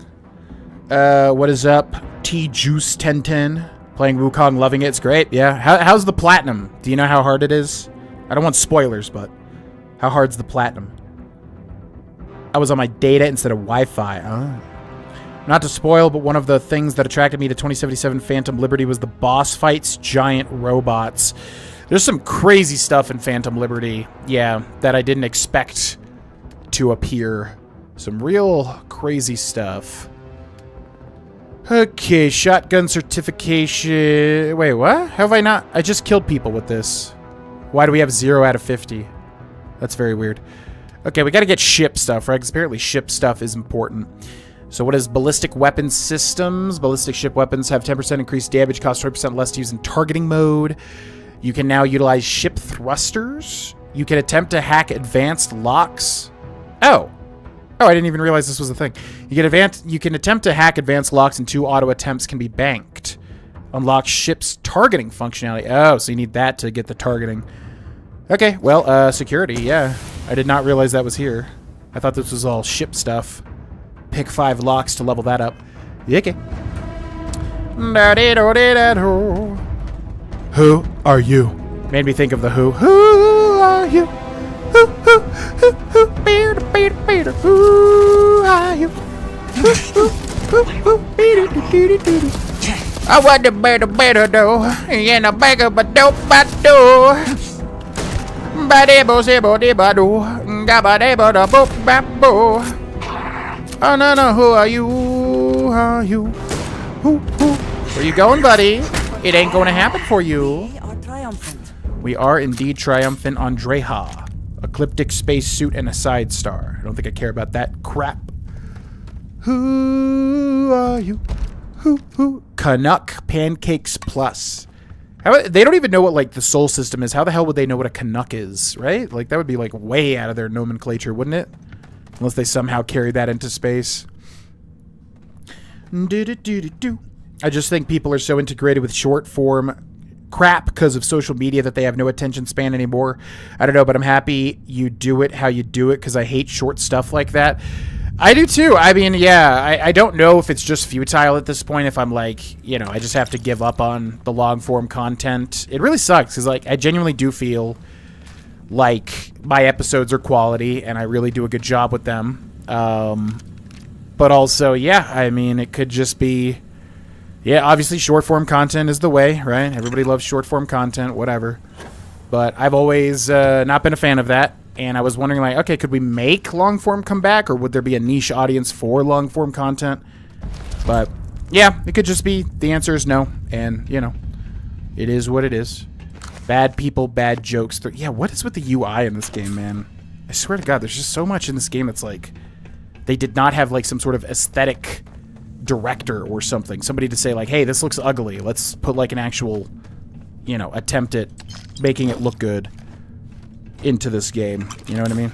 What is up? T-Juice 1010. Playing Wukong, loving it. It's great. Yeah. How's the platinum? Do you know how hard it is? I don't want spoilers, but how hard's the platinum? I was on my data instead of Wi-Fi. Oh. Not to spoil, but one of the things that attracted me to 2077 Phantom Liberty was the boss fights, giant robots. There's some crazy stuff in Phantom Liberty, yeah, that I didn't expect to appear. Some real crazy stuff. Okay, shotgun certification. Wait, what? How have I not? I just killed people with this. Why do we have 0 out of 50? That's very weird. Okay, we gotta get ship stuff, right? Because apparently ship stuff is important. So what is ballistic weapon systems? Ballistic ship weapons have 10% increased damage, cost 20% less to use in targeting mode. You can now utilize ship thrusters. You can attempt to hack advanced locks. Oh, I didn't even realize this was a thing. You can attempt to hack advanced locks, and 2 auto attempts can be banked. Unlock ship's targeting functionality. Oh, so you need that to get the targeting. Okay, well, security, yeah. I did not realize that was here. I thought this was all ship stuff. Pick 5 locks to level that up. Okay. Who are you? Made me think of the Who. Who are you? Who are you? I want the better do. In a bag of a dope do. Badebo sebo debado. Gabadebo da boop babo. Oh no, who are you? Who are you? Who? Where you going, buddy? It ain't gonna happen for you. We are triumphant. We are indeed triumphant, Andreja. Ecliptic spacesuit and a side star. I don't think I care about that crap. Who are you? Who? Canuck Pancakes Plus. They don't even know what, like, the soul system is. How the hell would they know what a Canuck is, right? Like, that would be, like, way out of their nomenclature, wouldn't it? Unless they somehow carry that into space. I just think people are so integrated with short form crap because of social media that they have no attention span anymore. I don't know, but I'm happy you do it how you do it because I hate short stuff like that. I do too. I mean, yeah, I don't know if it's just futile at this point, if I'm like, you know, I just have to give up on the long form content. It really sucks because, like, I genuinely do feel like my episodes are quality and I really do a good job with them. But also, yeah, I mean, it could just be, yeah, obviously short form content is the way, right? Everybody loves short form content, whatever. But I've always not been a fan of that. And I was wondering, like, okay, could we make long form come back, or would there be a niche audience for long form content? But yeah, it could just be the answer is no, and you know, it is what it is. Bad people, bad jokes. Yeah, what is with the UI in this game, man? I swear to God, there's just so much in this game that's like... They did not have, like, some sort of aesthetic director or something. Somebody to say, like, hey, this looks ugly. Let's put, like, an actual, you know, attempt at making it look good into this game. You know what I mean?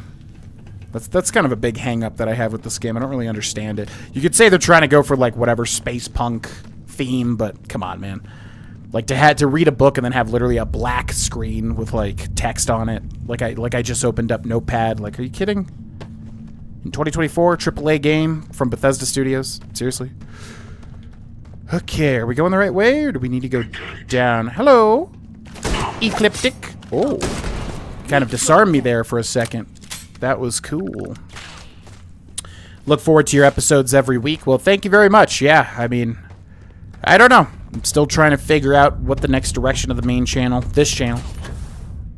That's kind of a big hang-up that I have with this game. I don't really understand it. You could say they're trying to go for, like, whatever space punk theme, but come on, man. Like, to read a book and then have literally a black screen with, like, text on it. Like I just opened up Notepad. Like, are you kidding? In 2024, AAA game from Bethesda Studios. Seriously? Okay, are we going the right way, or do we need to go down? Hello? Ecliptic. Oh. Kind of disarmed me there for a second. That was cool. Look forward to your episodes every week. Well, thank you very much. Yeah, I mean, I don't know. I'm still trying to figure out what the next direction of the main channel, this channel,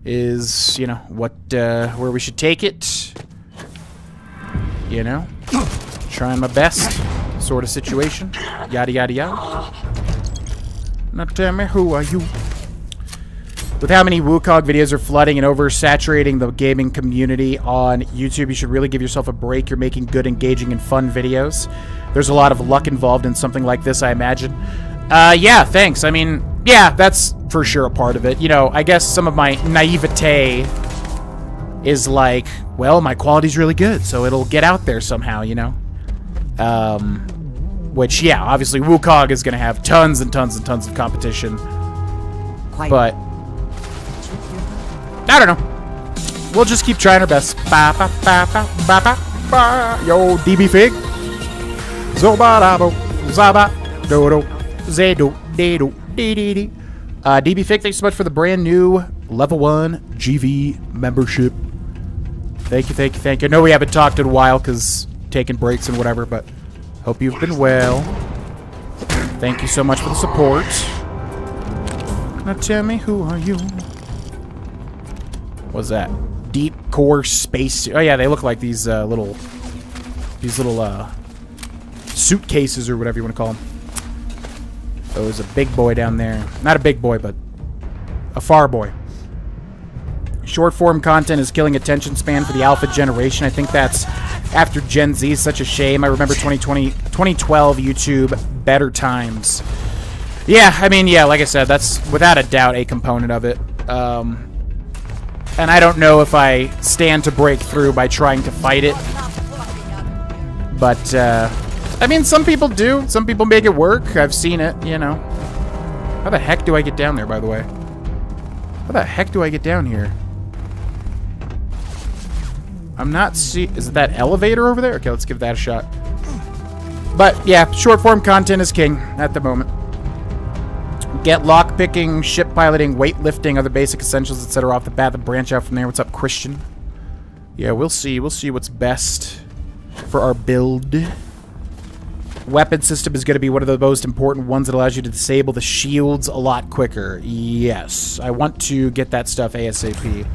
is, you know, what, where we should take it. You know? Trying my best sort of situation. Yada, yada, yada. Now tell me, who are you? With how many Wukong videos are flooding and oversaturating the gaming community on YouTube, you should really give yourself a break. You're making good, engaging, and fun videos. There's a lot of luck involved in something like this, I imagine. Yeah, thanks. I mean, yeah, that's for sure a part of it. You know, I guess some of my naivete is like, well, my quality's really good, so it'll get out there somehow, you know? Which, yeah, obviously Wukong is going to have tons and tons and tons of competition. But I don't know. We'll just keep trying our best. Ba, ba, ba, ba, ba, ba, ba. Yo, DB Fig. Zobarabo. Zaba. Dodo. Zedo. Dedo. Dee. DB Fig, thanks so much for the brand new level 1 GV membership. Thank you, thank you, thank you. I know we haven't talked in a while because taking breaks and whatever, but hope you've been well. Thank you so much for the support. Now tell me, who are you? What's that? Deep core space. Oh yeah, they look like these little suitcases or whatever you want to call them. Oh, there's a big boy down there. Not a big boy, but a far boy. Short form content is killing attention span for the alpha generation. I think that's after Gen Z. Such a shame. I remember 2012 YouTube, better times. Yeah, I mean, yeah, like I said, that's without a doubt a component of it. And I don't know if I stand to break through by trying to fight it. But, I mean, some people do. Some people make it work. I've seen it, you know. How the heck do I get down there, by the way? How the heck do I get down here? I'm not is it that elevator over there? Okay, let's give that a shot. But, yeah, short form content is king at the moment. Get lockpicking, ship piloting, weightlifting, other basic essentials, etc. off the bat, and branch out from there. What's up, Christian? Yeah, we'll see. We'll see what's best for our build. Weapon system is going to be one of the most important ones that allows you to disable the shields a lot quicker. Yes, I want to get that stuff ASAP.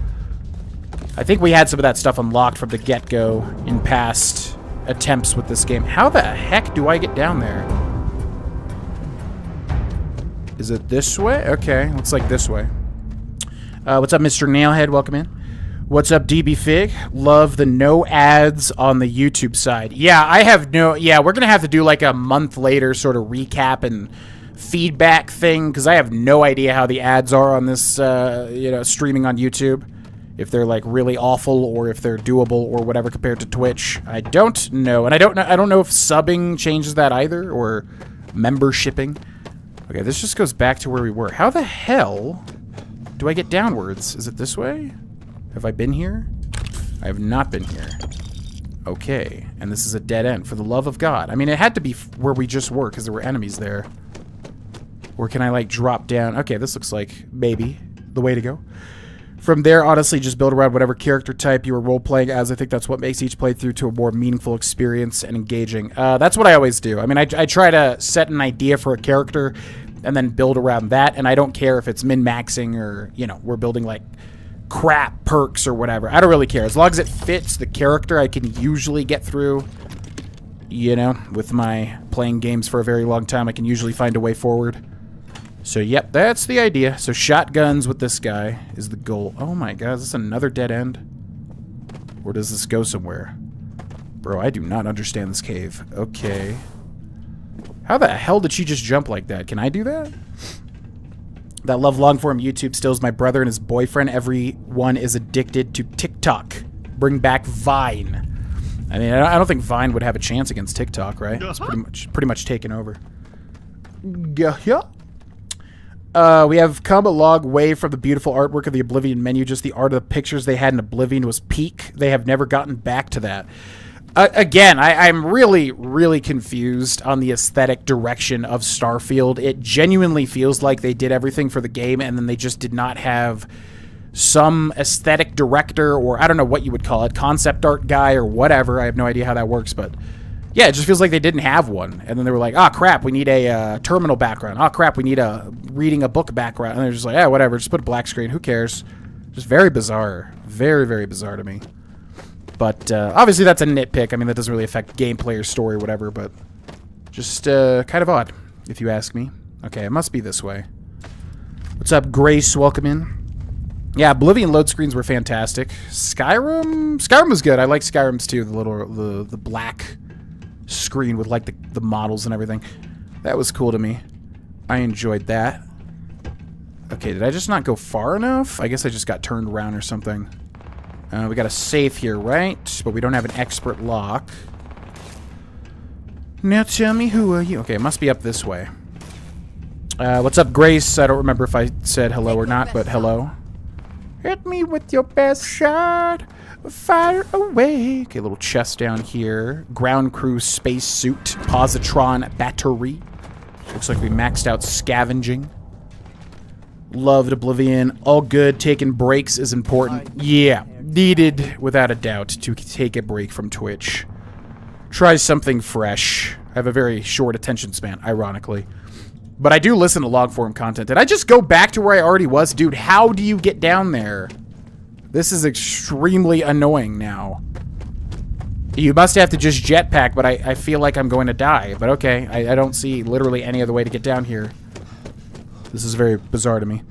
I think we had some of that stuff unlocked from the get-go in past attempts with this game. How the heck do I get down there? Is it this way? Okay, looks like this way. What's up, Mr. Nailhead? Welcome in. What's up, DB Fig? Love the no ads on the YouTube side. Yeah, I have no... Yeah, we're going to have to do like a month later sort of recap and feedback thing, because I have no idea how the ads are on this, you know, streaming on YouTube. If they're like really awful or if they're doable or whatever compared to Twitch. I don't know. And I don't know if subbing changes that either or membershipping. Okay, this just goes back to where we were. How the hell do I get downwards? Is it this way? Have I been here? I have not been here. Okay, and this is a dead end, for the love of God. I mean, it had to be where we just were, because there were enemies there. Or can I, like, drop down? Okay, this looks like maybe the way to go. From there, honestly, just build around whatever character type you are role-playing as. I think that's what makes each playthrough to a more meaningful experience and engaging. That's what I always do. I mean, I try to set an idea for a character and then build around that, and I don't care if it's min-maxing or, you know, we're building, like, crap perks or whatever. I don't really care. As long as it fits the character, I can usually get through, you know, with my playing games for a very long time. I can usually find a way forward. So, yep, that's the idea. So, shotguns with this guy is the goal. Oh my god, is this another dead end? Or does this go somewhere? Bro, I do not understand this cave. Okay. How the hell did she just jump like that? Can I do that? That love long form YouTube stills my brother and his boyfriend. Everyone is addicted to TikTok. Bring back Vine. I mean, I don't think Vine would have a chance against TikTok, right? It's pretty much taken over. Yeah. We have come a long way from the beautiful artwork of the Oblivion menu. Just the art of the pictures they had in Oblivion was peak. They have never gotten back to that. Again, I'm really, really confused on the aesthetic direction of Starfield. It genuinely feels like they did everything for the game and then they just did not have some aesthetic director, or I don't know what you would call it, concept art guy or whatever. I have no idea how that works, but yeah, it just feels like they didn't have one. And then they were like, oh crap, we need a terminal background. Oh crap, we need a reading a book background. And they're just like, yeah, whatever, just put a black screen. Who cares? Just very bizarre. Very, very bizarre to me. But obviously that's a nitpick. I mean, that doesn't really affect gameplay or story or whatever, but just kind of odd, if you ask me. Okay, it must be this way. What's up, Grace? Welcome in. Yeah, Oblivion load screens were fantastic. Skyrim was good. I like Skyrim's too. The black screen with like the models and everything. That was cool to me. I enjoyed that. Okay, did I just not go far enough? I guess I just got turned around or something. We got a safe here, right? But we don't have an expert lock. Now tell me, who are you? Okay, it must be up this way. What's up, Grace? I don't remember if I said hello or not, but hello. Hit me with your best shot. Fire away. Okay, little chest down here. Ground crew space suit. Positron battery. Looks like we maxed out scavenging. Loved Oblivion. All good. Taking breaks is important. Yeah. Needed, without a doubt, to take a break from Twitch. Try something fresh. I have a very short attention span, ironically. But I do listen to long form content. Did I just go back to where I already was? Dude, how do you get down there? This is extremely annoying now. You must have to just jetpack, but I feel like I'm going to die. But okay, I don't see literally any other way to get down here. This is very bizarre to me.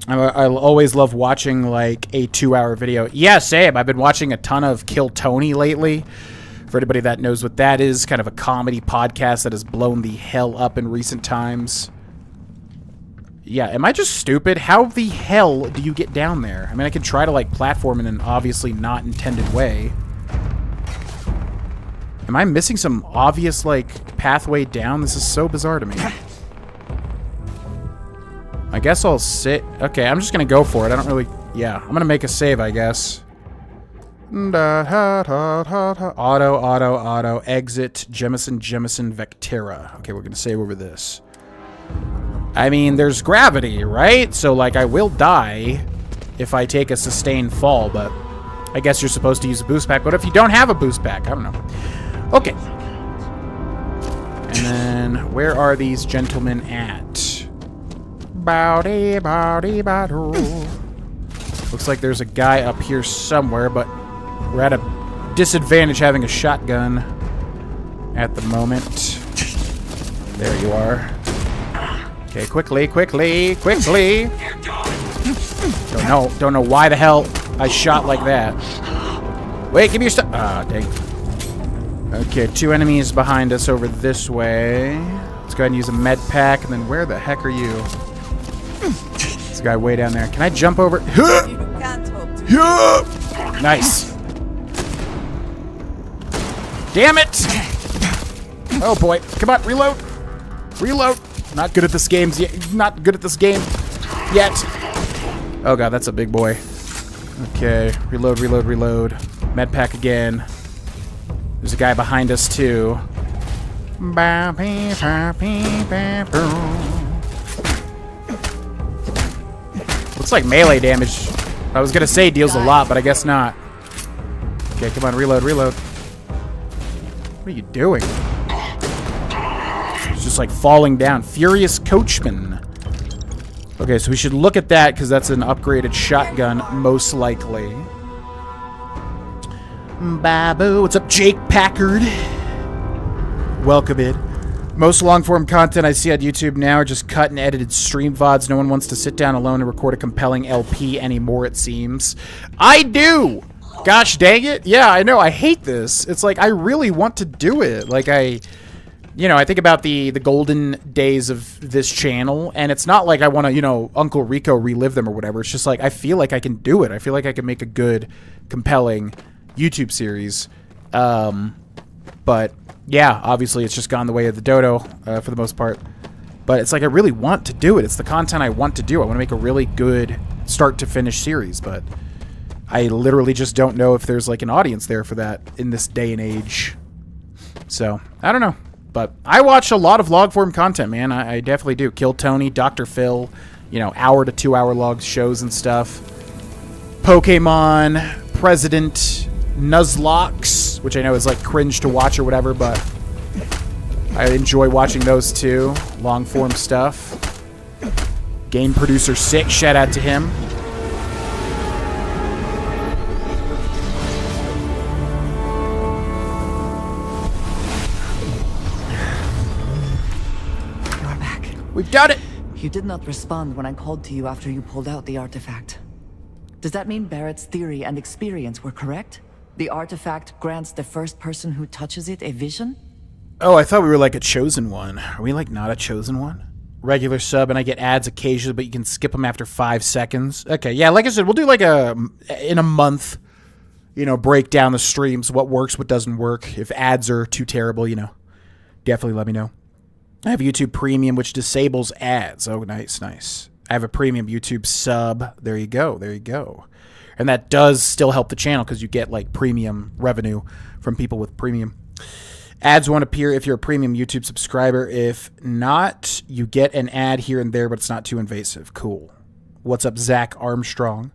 I always love watching like a 2-hour video. Yeah, same. I've been watching a ton of Kill Tony lately. For anybody that knows what that is, kind of a comedy podcast that has blown the hell up in recent times. Yeah, am I just stupid? How the hell do you get down there? I mean, I could try to like platform in an obviously not intended way. Am I missing some obvious like pathway down? This is so bizarre to me. I guess I'll sit. Okay, I'm just gonna go for it. I don't really. Yeah, I'm gonna make a save, I guess. Auto, exit, Jemison, Vectera. Okay, we're gonna save over this. I mean, there's gravity, right? So, like, I will die if I take a sustained fall, but I guess you're supposed to use a boost pack. But if you don't have a boost pack, I don't know. Okay. And then, where are these gentlemen at? Bowdy, bowdy, bowdy. Looks like there's a guy up here somewhere, but we're at a disadvantage having a shotgun at the moment. There you are. Okay, quickly. Don't know why the hell I shot like that. Wait, give me your stuff. Ah, dang. Okay, 2 enemies behind us over this way. Let's go ahead and use a med pack, and then where the heck are you? This guy way down there. Can I jump over? Nice. Damn it! Oh boy. Come on, reload. Reload. Not good at this game yet. Not good at this game yet. Oh god, that's a big boy. Okay, reload. Med pack again. There's a guy behind us too. Looks like melee damage. I was gonna say deals a lot, but I guess not. Okay, come on, reload. What are you doing? It's just like falling down. Furious Coachman. Okay, so we should look at that because that's an upgraded shotgun, most likely. Babu, what's up, Jake Packard? Welcome in. Most long-form content I see on YouTube now are just cut and edited stream VODs. No one wants to sit down alone and record a compelling LP anymore, it seems. I do! Gosh dang it. Yeah, I know. I hate this. It's like, I really want to do it. Like, I think about the golden days of this channel, and it's not like I want to, Uncle Rico relive them or whatever. It's just like, I feel like I can do it. I feel like I can make a good, compelling YouTube series. But yeah, obviously it's just gone the way of the dodo for the most part. But it's like I really want to do it. It's the content I want to do. I want to make a really good start to finish series, but I literally just don't know if there's like an audience there for that in this day and age. So, I don't know. But I watch a lot of log form content, man. I definitely do. Kill Tony, Dr. Phil, hour to 2 hour log shows and stuff. Pokemon, President, Nuzlocke, which I know is like cringe to watch or whatever, but I enjoy watching those too. Long form stuff. Game Producer 6, shout out to him. You're back. We've done it! You did not respond when I called to you after you pulled out the artifact. Does that mean Barrett's theory and experience were correct? The artifact grants the first person who touches it a vision? Oh, I thought we were like a chosen one. Are we like not a chosen one? Regular sub, and I get ads occasionally, but you can skip them after 5 seconds. Okay, yeah, like I said, we'll do like in a month, break down the streams, what works, what doesn't work. If ads are too terrible, definitely let me know. I have YouTube Premium, which disables ads. Oh, nice, nice. I have a Premium YouTube sub. There you go, there you go. And that does still help the channel because you get like premium revenue from people with premium. Ads won't appear if you're a premium YouTube subscriber. If not, you get an ad here and there, but it's not too invasive. Cool. What's up, Zach Armstrong?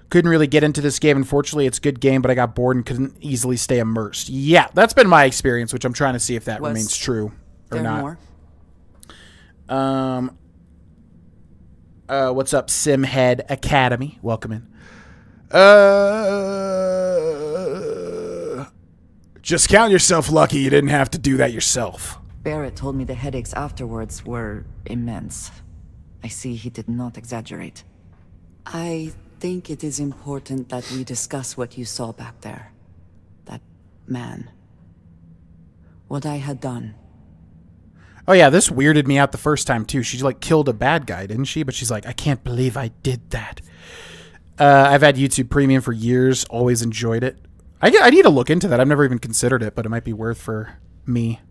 Couldn't really get into this game. Unfortunately, it's a good game, but I got bored and couldn't easily stay immersed. Yeah, that's been my experience, which I'm trying to see if that remains true or not. More? What's up, Simhead Academy? Welcome in. Just count yourself lucky you didn't have to do that yourself. Barrett told me the headaches afterwards were immense. I see he did not exaggerate. I think it is important that we discuss what you saw back there. That man. What I had done. Oh yeah, this weirded me out the first time too. She like killed a bad guy, didn't she? But she's like, I can't believe I did that. I've had YouTube Premium for years. Always enjoyed it. I need to look into that. I've never even considered it, but it might be worth for me.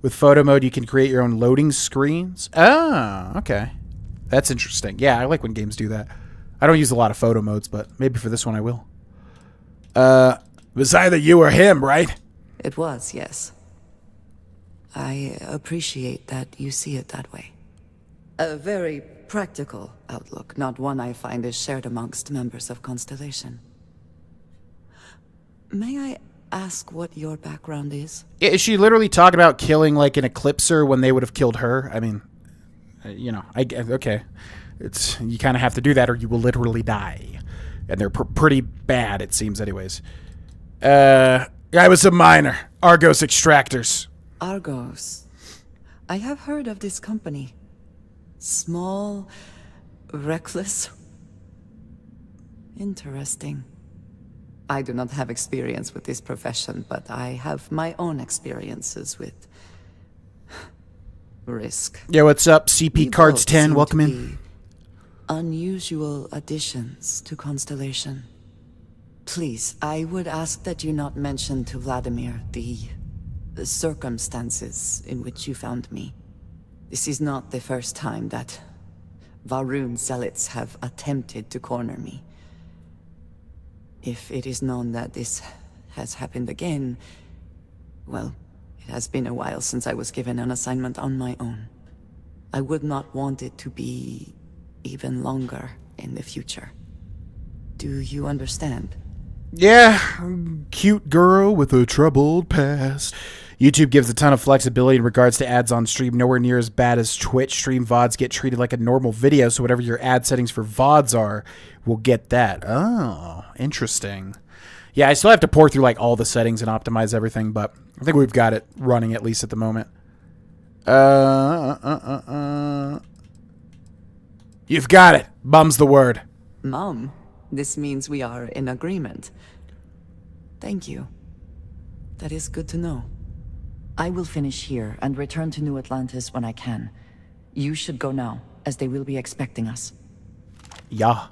With photo mode, you can create your own loading screens. Oh, okay. That's interesting. Yeah, I like when games do that. I don't use a lot of photo modes, but maybe for this one I will. It was either you or him, right? It was, yes. I appreciate that you see it that way. A very practical outlook, not one I find is shared amongst members of Constellation. May I ask what your background is? Is she literally talking about killing like an Eclipser when they would have killed her? I mean, okay. You kind of have to do that or you will literally die. And they're pretty bad, it seems anyways. I was a miner. Argos Extractors. Argos. I have heard of this company. Small, reckless. Interesting. I do not have experience with this profession, but I have my own experiences with risk. Yeah, what's up? CP Cards 10, welcome in. Unusual additions to Constellation. Please, I would ask that you not mention to Vladimir the circumstances in which you found me. This is not the first time that Varun zealots have attempted to corner me. If it is known that this has happened again, well, it has been a while since I was given an assignment on my own. I would not want it to be even longer in the future. Do you understand? Yeah, cute girl with a troubled past. YouTube gives a ton of flexibility in regards to ads on stream, nowhere near as bad as Twitch. Stream VODs get treated like a normal video, so whatever your ad settings for VODs are, we'll get that. Oh, interesting. Yeah, I still have to pour through like all the settings and optimize everything, but I think we've got it running at least at the moment. You've got it. Mum's the word. Mom, this means we are in agreement. Thank you. That is good to know. I will finish here and return to New Atlantis when I can. You should go now, as they will be expecting us. Yeah.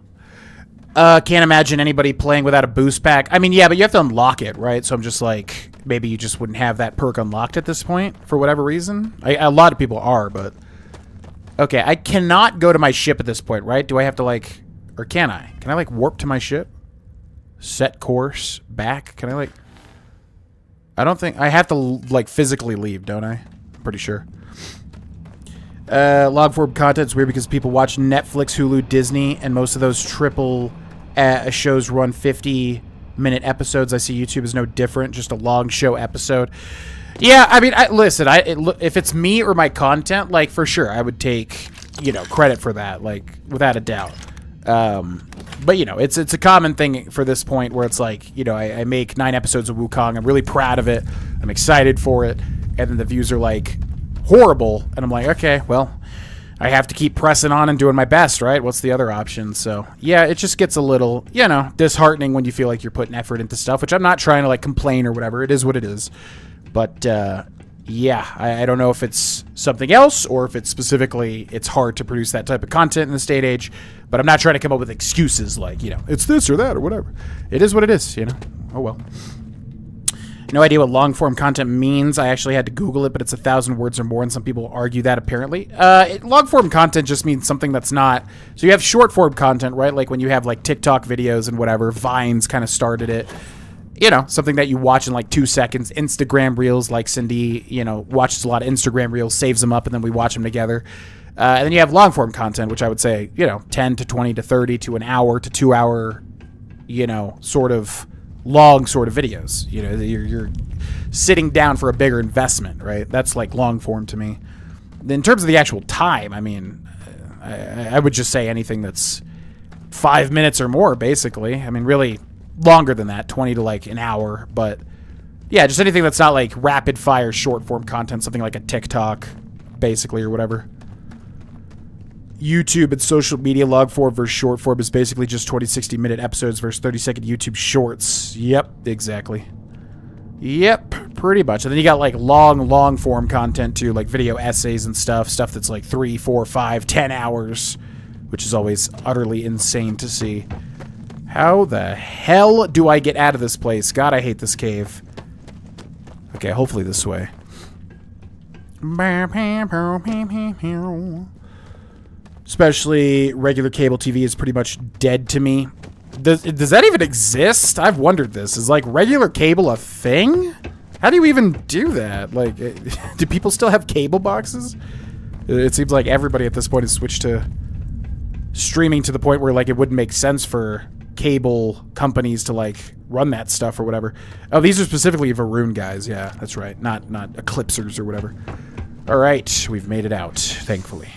Can't imagine anybody playing without a boost pack. I mean, yeah, but you have to unlock it, right? So I'm just like, maybe you just wouldn't have that perk unlocked at this point for whatever reason. A lot of people are, but... Okay, I cannot go to my ship at this point, right? Do I have to, like... Or can I? Can I, like, warp to my ship? Set course back? Can I, like... I don't think... I have to, like, physically leave, don't I? I'm pretty sure. Log form content's weird because people watch Netflix, Hulu, Disney, and most of those triple shows run 50-minute episodes. I see YouTube is no different, just a long show episode. Yeah, I mean, listen, if it's me or my content, like, for sure, I would take, you know, credit for that, like, without a doubt. But, you know, it's a common thing for this point where it's like, you know, I make 9 episodes of Wukong. I'm really proud of it. I'm excited for it. And then the views are, like, horrible. And I'm like, okay, well, I have to keep pressing on and doing my best, right? What's the other option? So, yeah, it just gets a little, you know, disheartening when you feel like you're putting effort into stuff, which I'm not trying to, like, complain or whatever. It is what it is. But, yeah, I don't know if it's something else or if it's specifically it's hard to produce that type of content in this day and age. But I'm not trying to come up with excuses like, you know, it's this or that or whatever. It is what it is, you know. Oh, well. No idea what long-form content means. I actually had to Google it, but it's 1,000 words or more, and some people argue that, apparently. Long-form content just means something that's not... So you have short-form content, right? Like when you have, like, TikTok videos and whatever. Vines kind of started it. You know, something that you watch in, like, 2 seconds. Instagram Reels, like Cindy, you know, watches a lot of Instagram Reels, saves them up, and then we watch them together. And then you have long-form content, which I would say, you know, 10 to 20 to 30 to an hour to 2 hour, you know, sort of... long sort of videos. You know, you're sitting down for a bigger investment, right? That's like long form to me. In terms of the actual time, I mean, I would just say anything that's 5 minutes or more, basically. I mean, really longer than that, 20 to like an hour. But yeah, just anything that's not like rapid fire short form content, something like a TikTok, basically, or whatever. YouTube and social media log form versus short form is basically just 20-60-minute episodes versus 30-second YouTube shorts. Yep, exactly. Yep, pretty much. And then you got like long form content too, like video essays and stuff that's like 3, 4, 5, 10 hours, which is always utterly insane to see. How the hell do I get out of this place? God, I hate this cave. Okay, hopefully this way. Especially regular cable TV is pretty much dead to me. Does that even exist? I've wondered this. Is like regular cable a thing? How do you even do that? Like, do people still have cable boxes? It seems like everybody at this point has switched to streaming to the point where like it wouldn't make sense for cable companies to like run that stuff or whatever. Oh, these are specifically Varun guys. Yeah, that's right. Not Eclipsers or whatever. All right, we've made it out, thankfully.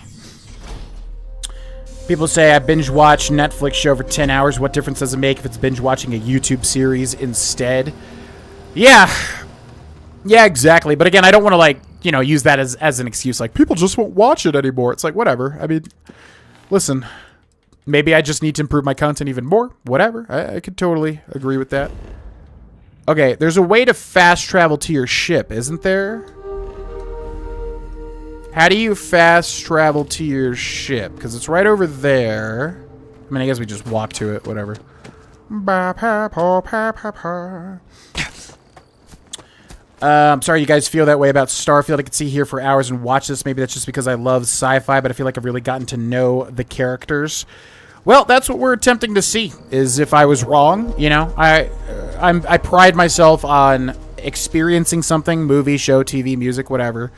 People say I binge watch Netflix show for 10 hours. What difference does it make if it's binge watching a YouTube series instead? Yeah, exactly. But again, I don't want to like, you know, use that as an excuse. Like people just won't watch it anymore. It's like, whatever. I mean, listen, maybe I just need to improve my content even more. Whatever. I could totally agree with that. Okay, there's a way to fast travel to your ship, isn't there? How do you fast travel to your ship? Because it's right over there. I mean, I guess we just walk to it, whatever. I'm sorry you guys feel that way about Starfield. I could see here for hours and watch this. Maybe that's just because I love sci-fi, but I feel like I've really gotten to know the characters. Well, that's what we're attempting to see, is if I was wrong. You know, I pride myself on experiencing something, movie, show, TV, music, whatever,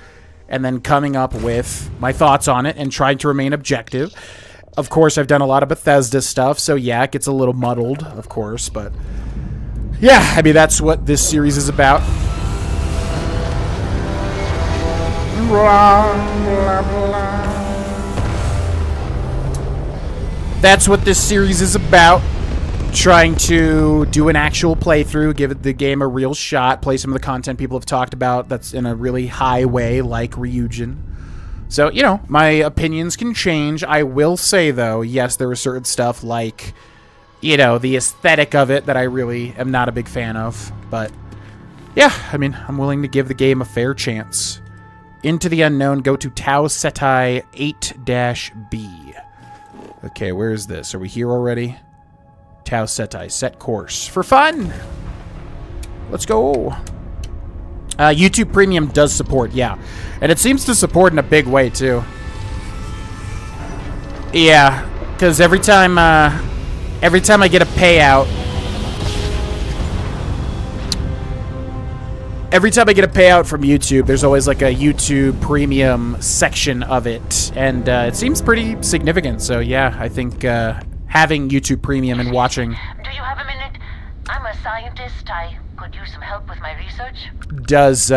and then coming up with my thoughts on it and trying to remain objective. Of course, I've done a lot of Bethesda stuff, so yeah, it gets a little muddled, of course, but yeah, I mean, that's what this series is about. That's what this series is about. Trying to do an actual playthrough, give the game a real shot, play some of the content people have talked about that's in a really high way, like Ryujin. So, you know, my opinions can change. I will say, though, yes, there was certain stuff like, you know, the aesthetic of it that I really am not a big fan of. But, yeah, I mean, I'm willing to give the game a fair chance. Into the Unknown, go to Tau Ceti 8-B. Okay, where is this? Are we here already? Tau Ceti, set course. For fun! Let's go! YouTube Premium does support, yeah. And it seems to support in a big way, too. Yeah, because every time I get a payout... Every time I get a payout from YouTube, there's always like a YouTube Premium section of it. And it seems pretty significant, so yeah, I think having YouTube Premium and watching... Do you have a minute? I'm a scientist. I could use some help with my research. Does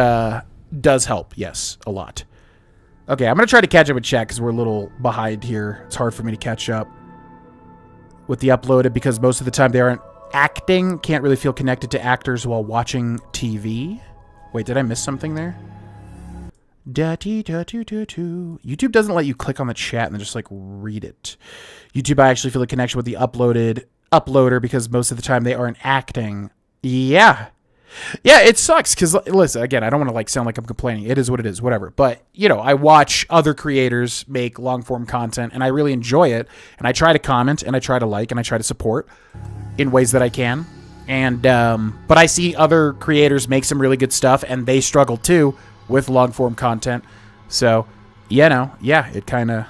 help, yes, a lot. Okay, I'm going to try to catch up with chat because we're a little behind here. It's hard for me to catch up with the uploaded because most of the time they aren't acting. Can't really feel connected to actors while watching TV. Wait, did I miss something there? YouTube doesn't let you click on the chat and then just like read it. YouTube, I actually feel a connection with the uploader because most of the time they aren't acting. Yeah. Yeah, it sucks because, listen, again, I don't want to like sound like I'm complaining. It is what it is, whatever. But, you know, I watch other creators make long-form content and I really enjoy it. And I try to comment and I try to like and I try to support in ways that I can. And, but I see other creators make some really good stuff and they struggle too with long-form content. So, you know, yeah, it kind of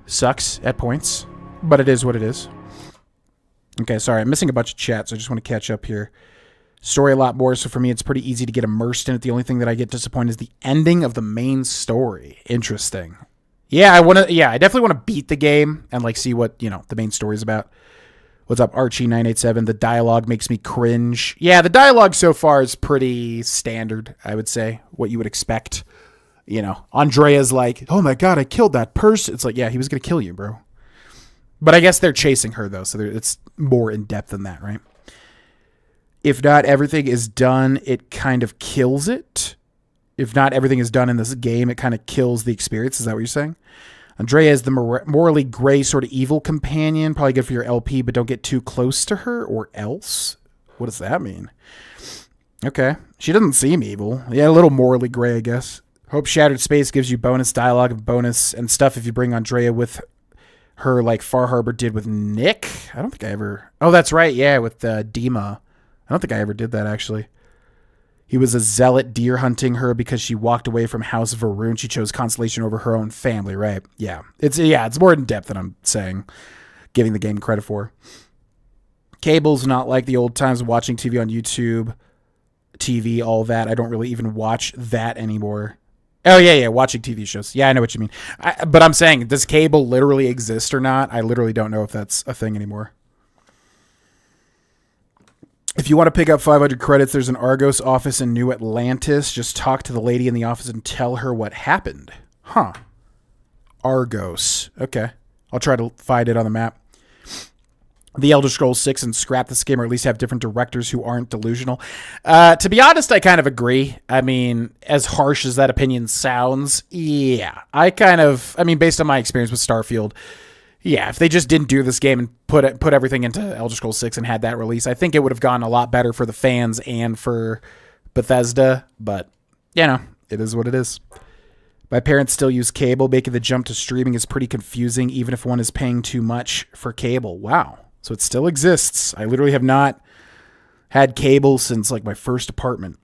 sucks at points, but it is what it is. Okay, sorry, I'm missing a bunch of chat, so I just want to catch up here. Story a lot more, so for me, it's pretty easy to get immersed in it. The only thing that I get disappointed is the ending of the main story. Interesting. Yeah, I definitely want to beat the game and like see what, you know, the main story is about. What's up, Archie987? The dialogue makes me cringe. Yeah, the dialogue so far is pretty standard, I would say. What you would expect. You know, Andreja's like, oh my god, I killed that person. It's like, yeah, he was going to kill you, bro. But I guess they're chasing her, though, so it's more in-depth than that, right? If not everything is done, it kind of kills it. If not everything is done in this game, it kind of kills the experience. Is that what you're saying? Andreja is the morally gray sort of evil companion. Probably good for your LP, but don't get too close to her or else. What does that mean? Okay. She doesn't seem evil. Yeah, a little morally gray, I guess. Hope Shattered Space gives you bonus dialogue and bonus and stuff if you bring Andreja with her like Far Harbor did with Nick. I don't think I ever... Oh, that's right. Yeah, with Dima. I don't think I ever did that, actually. He was a zealot deer hunting her because she walked away from House Varun. She chose Constellation over her own family, right? Yeah. It's more in depth than I'm saying, giving the game credit for. Cable's not like the old times of watching TV on YouTube, TV, all that. I don't really even watch that anymore. Oh, yeah, watching TV shows. Yeah, I know what you mean. But I'm saying, does cable literally exist or not? I literally don't know if that's a thing anymore. If you want to pick up 500 credits, there's an Argos office in New Atlantis. Just talk to the lady in the office and tell her what happened. Huh. Argos. Okay. I'll try to find it on the map. The Elder Scrolls 6 and scrap this game, or at least have different directors who aren't delusional. To be honest, I kind of agree. I mean, as harsh as that opinion sounds, yeah. Based on my experience with Starfield, yeah, if they just didn't do this game and put everything into Elder Scrolls 6 and had that release, I think it would have gone a lot better for the fans and for Bethesda. But, you know, it is what it is. My parents still use cable. Making the jump to streaming is pretty confusing, even if one is paying too much for cable. Wow. So it still exists. I literally have not had cable since like my first apartment.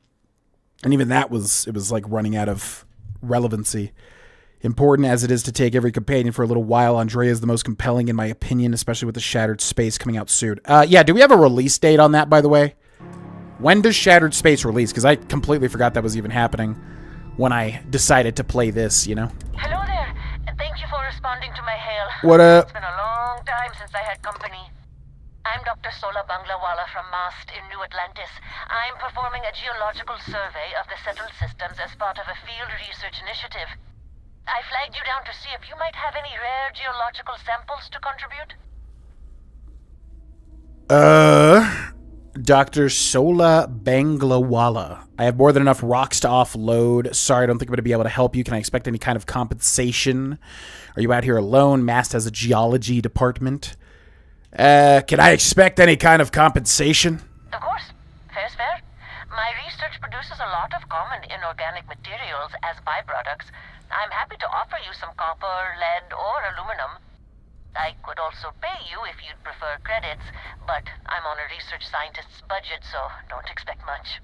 And even that was like running out of relevancy. Important as it is to take every companion for a little while, Andreja is the most compelling in my opinion, especially with the Shattered Space coming out soon. Yeah, do we have a release date on that, by the way? When does Shattered Space release? Because I completely forgot that was even happening when I decided to play this, you know? Hello there. Thank you for responding to my hail. What up? It's been a long time since I had company. I'm Dr. Sola Banglawala from MAST in New Atlantis. I'm performing a geological survey of the settled systems as part of a field research initiative. I flagged you down to see if you might have any rare geological samples to contribute. Dr. Sola Banglawala. I have more than enough rocks to offload. Sorry, I don't think I'm going to be able to help you. Can I expect any kind of compensation? Are you out here alone? Mast has a geology department. Can I expect any kind of compensation? Of course. Fair's fair. My research produces a lot of common inorganic materials as byproducts. I'm happy to offer you some copper, lead, or aluminum. I could also pay you if you'd prefer credits, but I'm on a research scientist's budget, so don't expect much.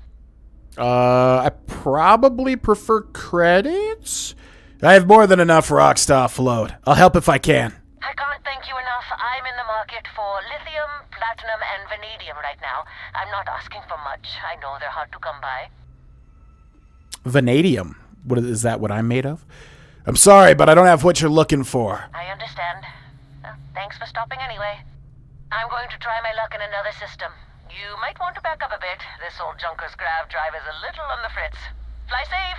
I probably prefer credits. I have more than enough rocks to offload. I'll help if I can. I can't thank you enough. I'm in the market for lithium, platinum, and vanadium right now. I'm not asking for much. I know they're hard to come by. Vanadium? Is that what I'm made of? I'm sorry, but I don't have what you're looking for. I understand. Well, thanks for stopping anyway. I'm going to try my luck in another system. You might want to back up a bit. This old junker's grav drive is a little on the fritz. Fly safe!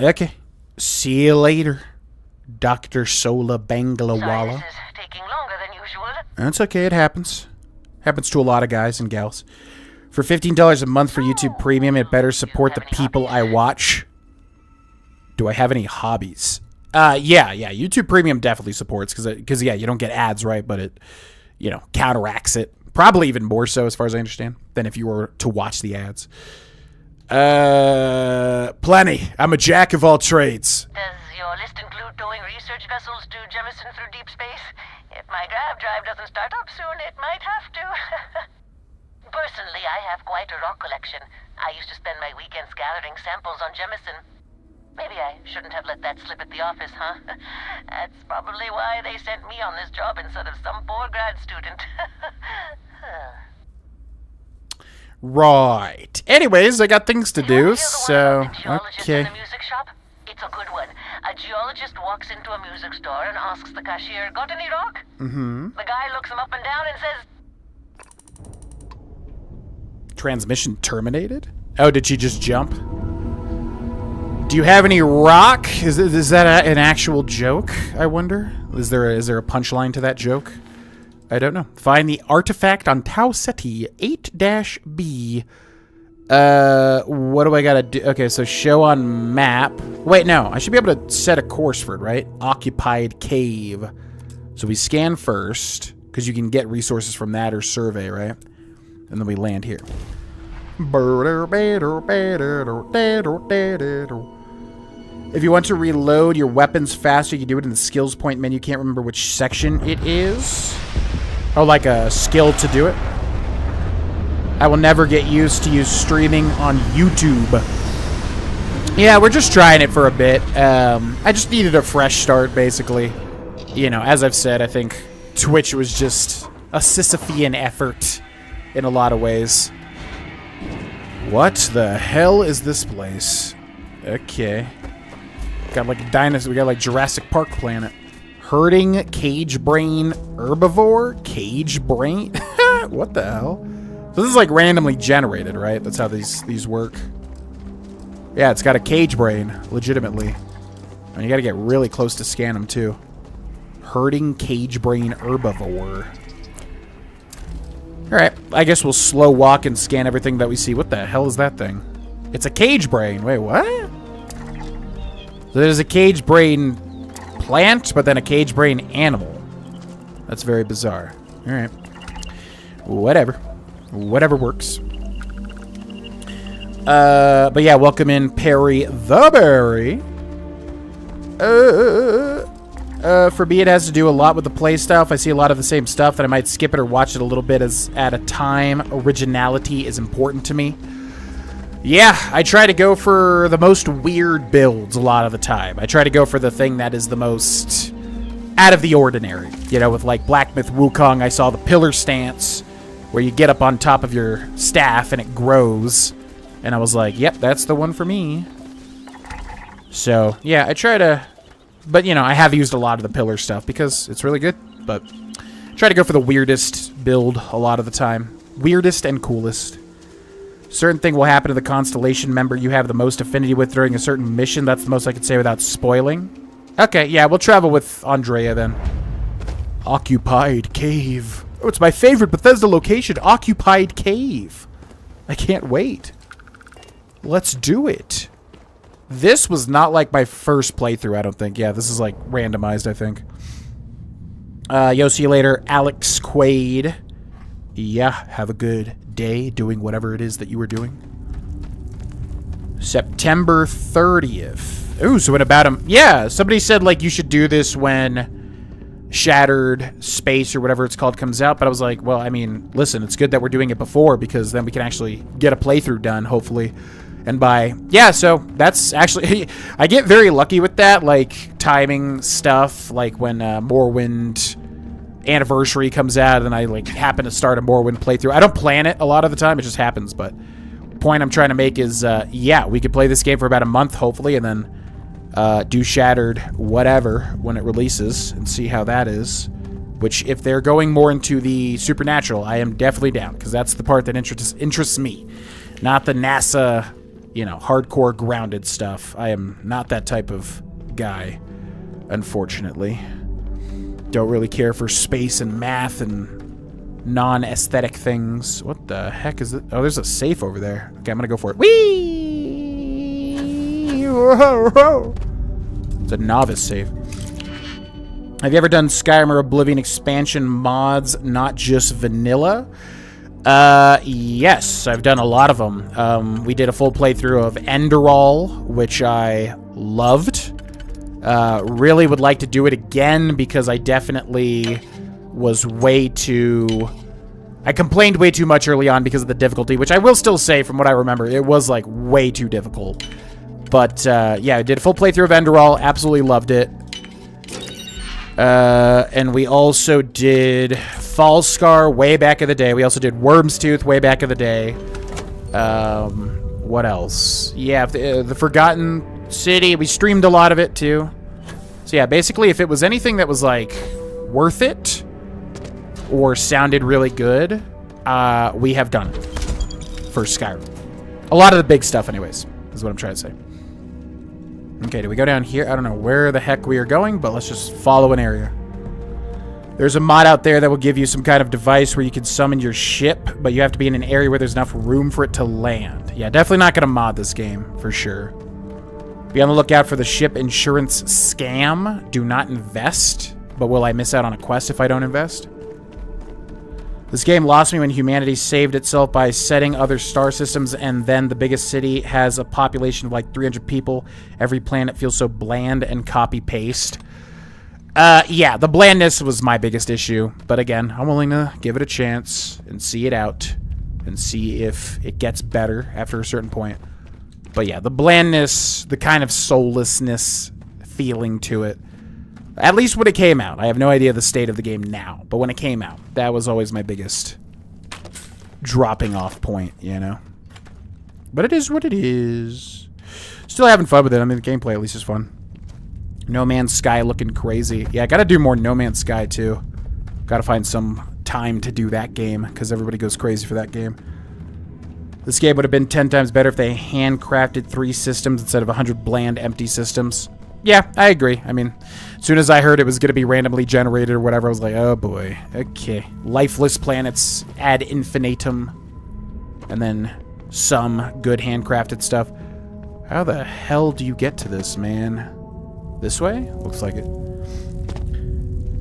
Okay. See you later, Dr. Sola Sorry, Banglawala. this is taking longer than usual. That's okay, it happens. Happens to a lot of guys and gals. For $15 a month for YouTube Premium, it better support the people I watch. Do I have any hobbies? Yeah, YouTube Premium definitely supports, because yeah, you don't get ads, right? But it, counteracts it. Probably even more so, as far as I understand, than if you were to watch the ads. Plenty. I'm a jack of all trades. Does your list include towing research vessels to Jemison through deep space? If my grav drive doesn't start up soon, it might have to. Personally, I have quite a rock collection. I used to spend my weekends gathering samples on Jemison. Maybe I shouldn't have let that slip at the office, huh? That's probably why they sent me on this job instead of some poor grad student. Right. Anyways, I got things to do, so okay. In the music shop? It's a good one. A geologist walks into a music store and asks the cashier, "Got any rock?" Mm-hmm. The guy looks him up and down and says, Transmission terminated? Oh, did she just jump? Do you have any rock? Is that an actual joke, I wonder? Is there a punchline to that joke? I don't know. Find the artifact on Tau Ceti 8-B. What do I gotta do? Okay, so show on map. Wait, no. I should be able to set a course for it, right? Occupied cave. So we scan first, because you can get resources from that or survey, right? And then we land here. If you want to reload your weapons faster, you can do it in the skills point menu. Can't remember which section it is. Oh, like a skill to do it. I will never get used to you streaming on YouTube. Yeah, we're just trying it for a bit. I just needed a fresh start, basically. As I've said, I think Twitch was just a Sisyphean effort in a lot of ways. What the hell is this place? Okay. Got like a dinosaur. We got like Jurassic Park planet. Herding cage brain herbivore? Cage brain? What the hell? So this is like randomly generated, right? That's how these work. Yeah, it's got a cage brain, legitimately. And you gotta get really close to scan them too. Herding cage brain herbivore. Alright, I guess we'll slow walk and scan everything that we see. What the hell is that thing? It's a cage brain. Wait, what? So there's a cage brain plant, but then a cage brain animal. That's very bizarre. Alright. Whatever. Whatever works. But yeah, welcome in Perry the Berry. For me, it has to do a lot with the play stuff. I see a lot of the same stuff that I might skip it or watch it a little bit as at a time. Originality is important to me. Yeah, I try to go for the most weird builds a lot of the time. I try to go for the thing that is the most out of the ordinary. With like Black Myth Wukong, I saw the pillar stance, where you get up on top of your staff and it grows. And I was like, yep, that's the one for me. So, yeah, I try to... But, I have used a lot of the pillar stuff because it's really good. But try to go for the weirdest build a lot of the time. Weirdest and coolest. Certain thing will happen to the constellation member you have the most affinity with during a certain mission. That's the most I could say without spoiling. Okay, yeah, we'll travel with Andreja then. Occupied cave. Oh, it's my favorite Bethesda location. Occupied cave. I can't wait. Let's do it. This was not like my first playthrough, I don't think. Yeah, this is like randomized, I think. Yo, see you later, Alex Quaid. Yeah, have a good day doing whatever it is that you were doing. September 30th. Ooh, so in about a... Yeah, somebody said, like, you should do this when Shattered Space or whatever it's called comes out. But I was like, well, I mean, listen, it's good that we're doing it before because then we can actually get a playthrough done, hopefully. And yeah, so that's actually... I get very lucky with that, like, timing stuff, like when Morrowind Anniversary comes out and I, like, happen to start a Morrowind playthrough. I don't plan it a lot of the time, it just happens, but... point I'm trying to make is, yeah, we could play this game for about a month, hopefully, and then do Shattered whatever when it releases and see how that is. Which, if they're going more into the supernatural, I am definitely down, because that's the part that interests me. Not the NASA, you know, hardcore grounded stuff. I am not that type of guy, unfortunately. Don't really care for space and math and non-aesthetic things. What the heck is it? Oh, there's a safe over there. Okay, I'm gonna go for it. Whee! Whoa, whoa. It's a novice save. Have you ever done Skyrim or Oblivion expansion mods, not just vanilla? Yes, I've done a lot of them. We did a full playthrough of Enderall, which I loved. Really would like to do it again because I definitely was way too... I complained way too much early on because of the difficulty, which I will still say from what I remember, it was like way too difficult. But yeah, I did a full playthrough of Enderall, absolutely loved it. And we also did Fallscar way back in the day. We also did Worm's Tooth way back in the day. What else? Yeah, the Forgotten City, we streamed a lot of it too. So yeah, basically if it was anything that was like worth it or sounded really good, we have done it for Skyrim. A lot of the big stuff anyways, is what I'm trying to say. Okay, do we go down here? I don't know where the heck we are going, but let's just follow an area. There's a mod out there that will give you some kind of device where you can summon your ship, but you have to be in an area where there's enough room for it to land. Yeah, definitely not going to mod this game, for sure. Be on the lookout for the ship insurance scam. Do not invest. But will I miss out on a quest if I don't invest? This game lost me when humanity saved itself by setting other star systems, and then the biggest city has a population of like 300 people. Every planet feels so bland and copy-paste. Yeah, the blandness was my biggest issue. But again, I'm willing to give it a chance and see it out and see if it gets better after a certain point. But yeah, the blandness, the kind of soullessness feeling to it. At least when it came out. I have no idea the state of the game now. But when it came out, that was always my biggest dropping off point, you know? But it is what it is. Still having fun with it. I mean, the gameplay at least is fun. No Man's Sky looking crazy. Yeah, I gotta do more No Man's Sky, too. Gotta find some time to do that game, because everybody goes crazy for that game. This game would have been 10 times better if they handcrafted 3 systems instead of 100 bland, empty systems. Yeah, I agree. I mean, as soon as I heard it was going to be randomly generated or whatever, I was like, oh boy. Okay. Lifeless planets ad infinitum. And then some good handcrafted stuff. How the hell do you get to this, man? This way? Looks like it.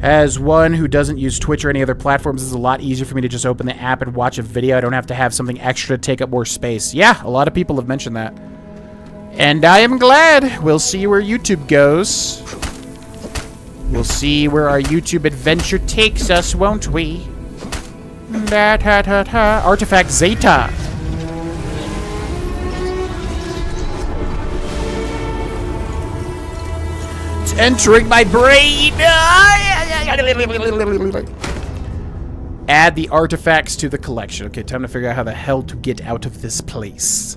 As one who doesn't use Twitch or any other platforms, it's a lot easier for me to just open the app and watch a video. I don't have to have something extra to take up more space. Yeah, a lot of people have mentioned that. And I am glad. We'll see where YouTube goes. We'll see where our YouTube adventure takes us, won't we? Artifact Zeta. It's entering my brain. Add the artifacts to the collection. Okay, time to figure out how the hell to get out of this place.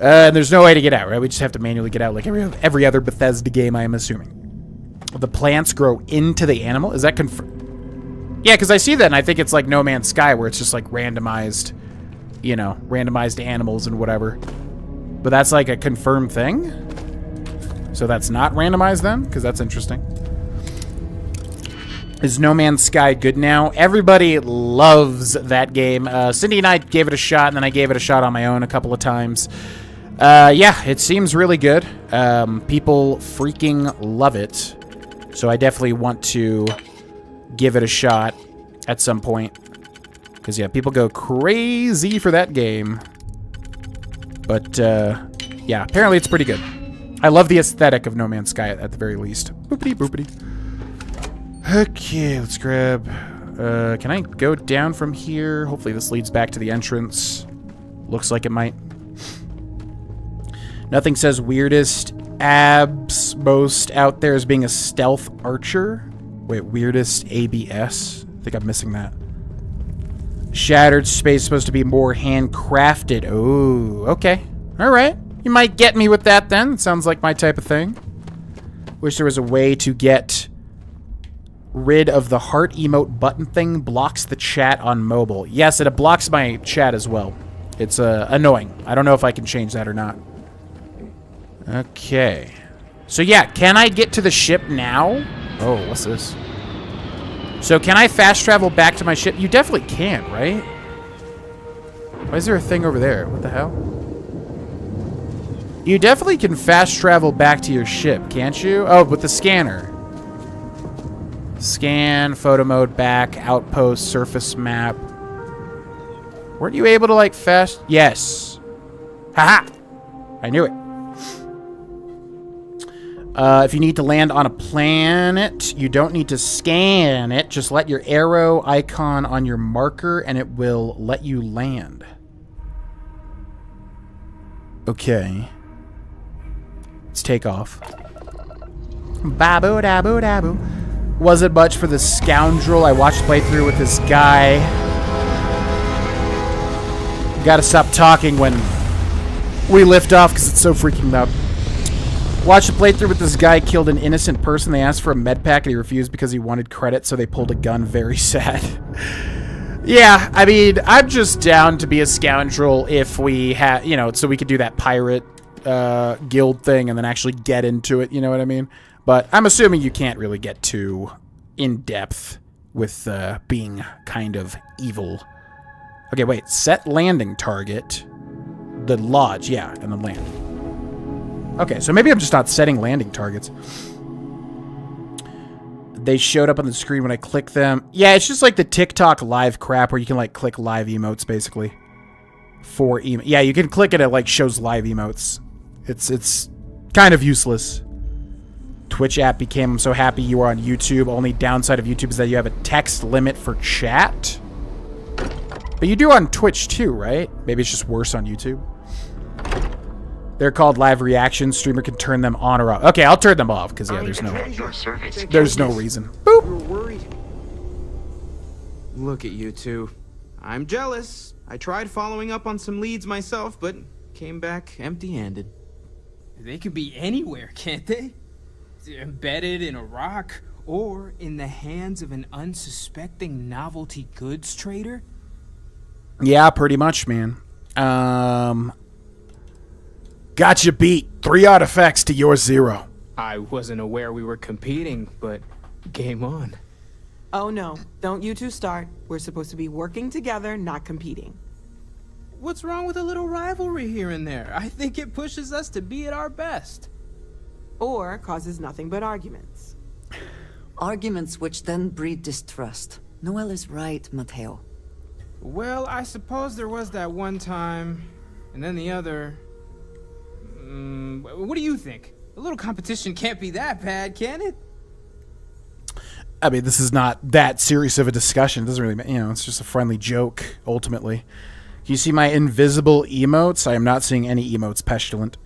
And there's no way to get out, right? We just have to manually get out like every other Bethesda game, I am assuming. The plants grow into the animal? Is that confirmed? Yeah, because I see that and I think it's like No Man's Sky where it's just like randomized, you know, randomized animals and whatever. But that's like a confirmed thing? So that's not randomized then? Because that's interesting. Is No Man's Sky good now? Everybody loves that game. Cindy and I gave it a shot, and then I gave it a shot on my own a couple of times. Yeah, it seems really good. People freaking love it. So I definitely want to give it a shot at some point. Because, yeah, people go crazy for that game. But, yeah, apparently it's pretty good. I love the aesthetic of No Man's Sky at the very least. Boopity boopity. Okay, let's grab... can I go down from here? Hopefully this leads back to the entrance. Looks like it might. Nothing says weirdest abs most out there as being a stealth archer. Wait, weirdest ABS? I think I'm missing that. Shattered space supposed to be more handcrafted. Oh, okay. All right. You might get me with that then. Sounds like my type of thing. Wish there was a way to get rid of the heart emote button thing. Blocks the chat on mobile. Yes, it blocks my chat as well. It's annoying. I don't know if I can change that or not. Okay. So yeah, can I get to the ship now? Oh, what's this? So can I fast travel back to my ship? You definitely can, right? Why is there a thing over there? What the hell? You definitely can fast travel back to your ship, can't you? Oh, with the scanner. Scan, photo mode, back, outpost, surface map. Weren't you able to, like, fast... Yes. Haha! I knew it. If you need to land on a planet, you don't need to scan it. Just let your arrow icon on your marker, and it will let you land. Okay. Let's take off. Babu-dabu-dabu. Wasn't much for the scoundrel. I watched the playthrough with this guy. Gotta stop talking when we lift off because it's so freaking loud. Watched a playthrough with this guy killed an innocent person. They asked for a med pack and he refused because he wanted credit, so they pulled a gun. Very sad. Yeah, I mean, I'm just down to be a scoundrel if we have, you know, so we could do that pirate guild thing and then actually get into it, you know what I mean? But I'm assuming you can't really get too in-depth with being kind of evil. Okay, wait. Set landing target. The lodge, yeah, and then land. Okay, so maybe I'm just not setting landing targets. They showed up on the screen when I click them. Yeah, it's just like the TikTok live crap where you can, like, click live emotes, basically. Yeah, you can click it, it, like, shows live emotes. It's kind of useless. Twitch app became, I'm so happy you are on YouTube. Only downside of YouTube is that you have a text limit for chat. But you do on Twitch too, right? Maybe it's just worse on YouTube. They're called live reactions. Streamer can turn them on or off. Okay, I'll turn them off because yeah, there's no reason. Boop. Look at you two. I'm jealous. I tried following up on some leads myself, but came back empty-handed. They could be anywhere, can't they? Embedded in a rock or in the hands of an unsuspecting novelty goods trader? Yeah, pretty much, man. Got you beat. 3 artifacts to your 0. I wasn't aware we were competing, but game on. Oh no, don't you two start. We're supposed to be working together, not competing. What's wrong with a little rivalry here and there? I think it pushes us to be at our best. Or causes nothing but arguments. Arguments which then breed distrust. Noel is right, Mateo. Well, I suppose there was that one time, and then the other. What do you think? A little competition can't be that bad, can it? I mean, this is not that serious of a discussion. It doesn't really, you know, it's just a friendly joke, ultimately. Can you see my invisible emotes? I am not seeing any emotes, Pestilent.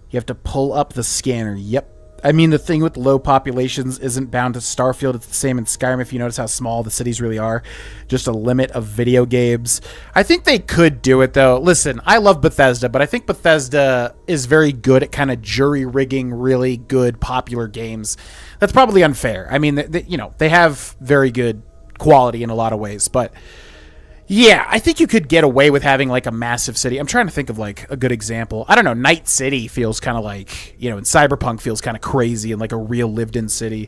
You have to pull up the scanner. Yep. I mean, the thing with low populations isn't bound to Starfield. It's the same in Skyrim if you notice how small the cities really are. Just a limit of video games. I think they could do it, though. Listen, I love Bethesda, but I think Bethesda is very good at kind of jury-rigging really good, popular games. That's probably unfair. I mean, you know, they have very good quality in a lot of ways, but... yeah, I think you could get away with having, like, a massive city. I'm trying to think of, like, a good example. I don't know, Night City feels kind of like, you know, and Cyberpunk feels kind of crazy and like a real lived-in city.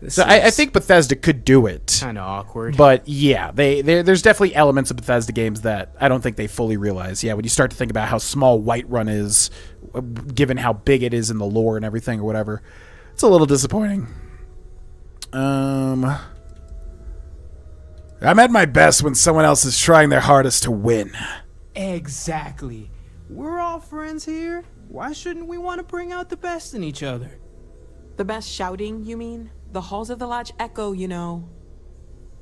So I think Bethesda could do it. Kind of awkward. But yeah, there's definitely elements of Bethesda games that I don't think they fully realize. Yeah, when you start to think about how small Whiterun is, given how big it is in the lore and everything or whatever, it's a little disappointing. I'm at my best when someone else is trying their hardest to win. Exactly. We're all friends here. Why shouldn't we want to bring out the best in each other? The best shouting, you mean? The halls of the lodge echo, you know.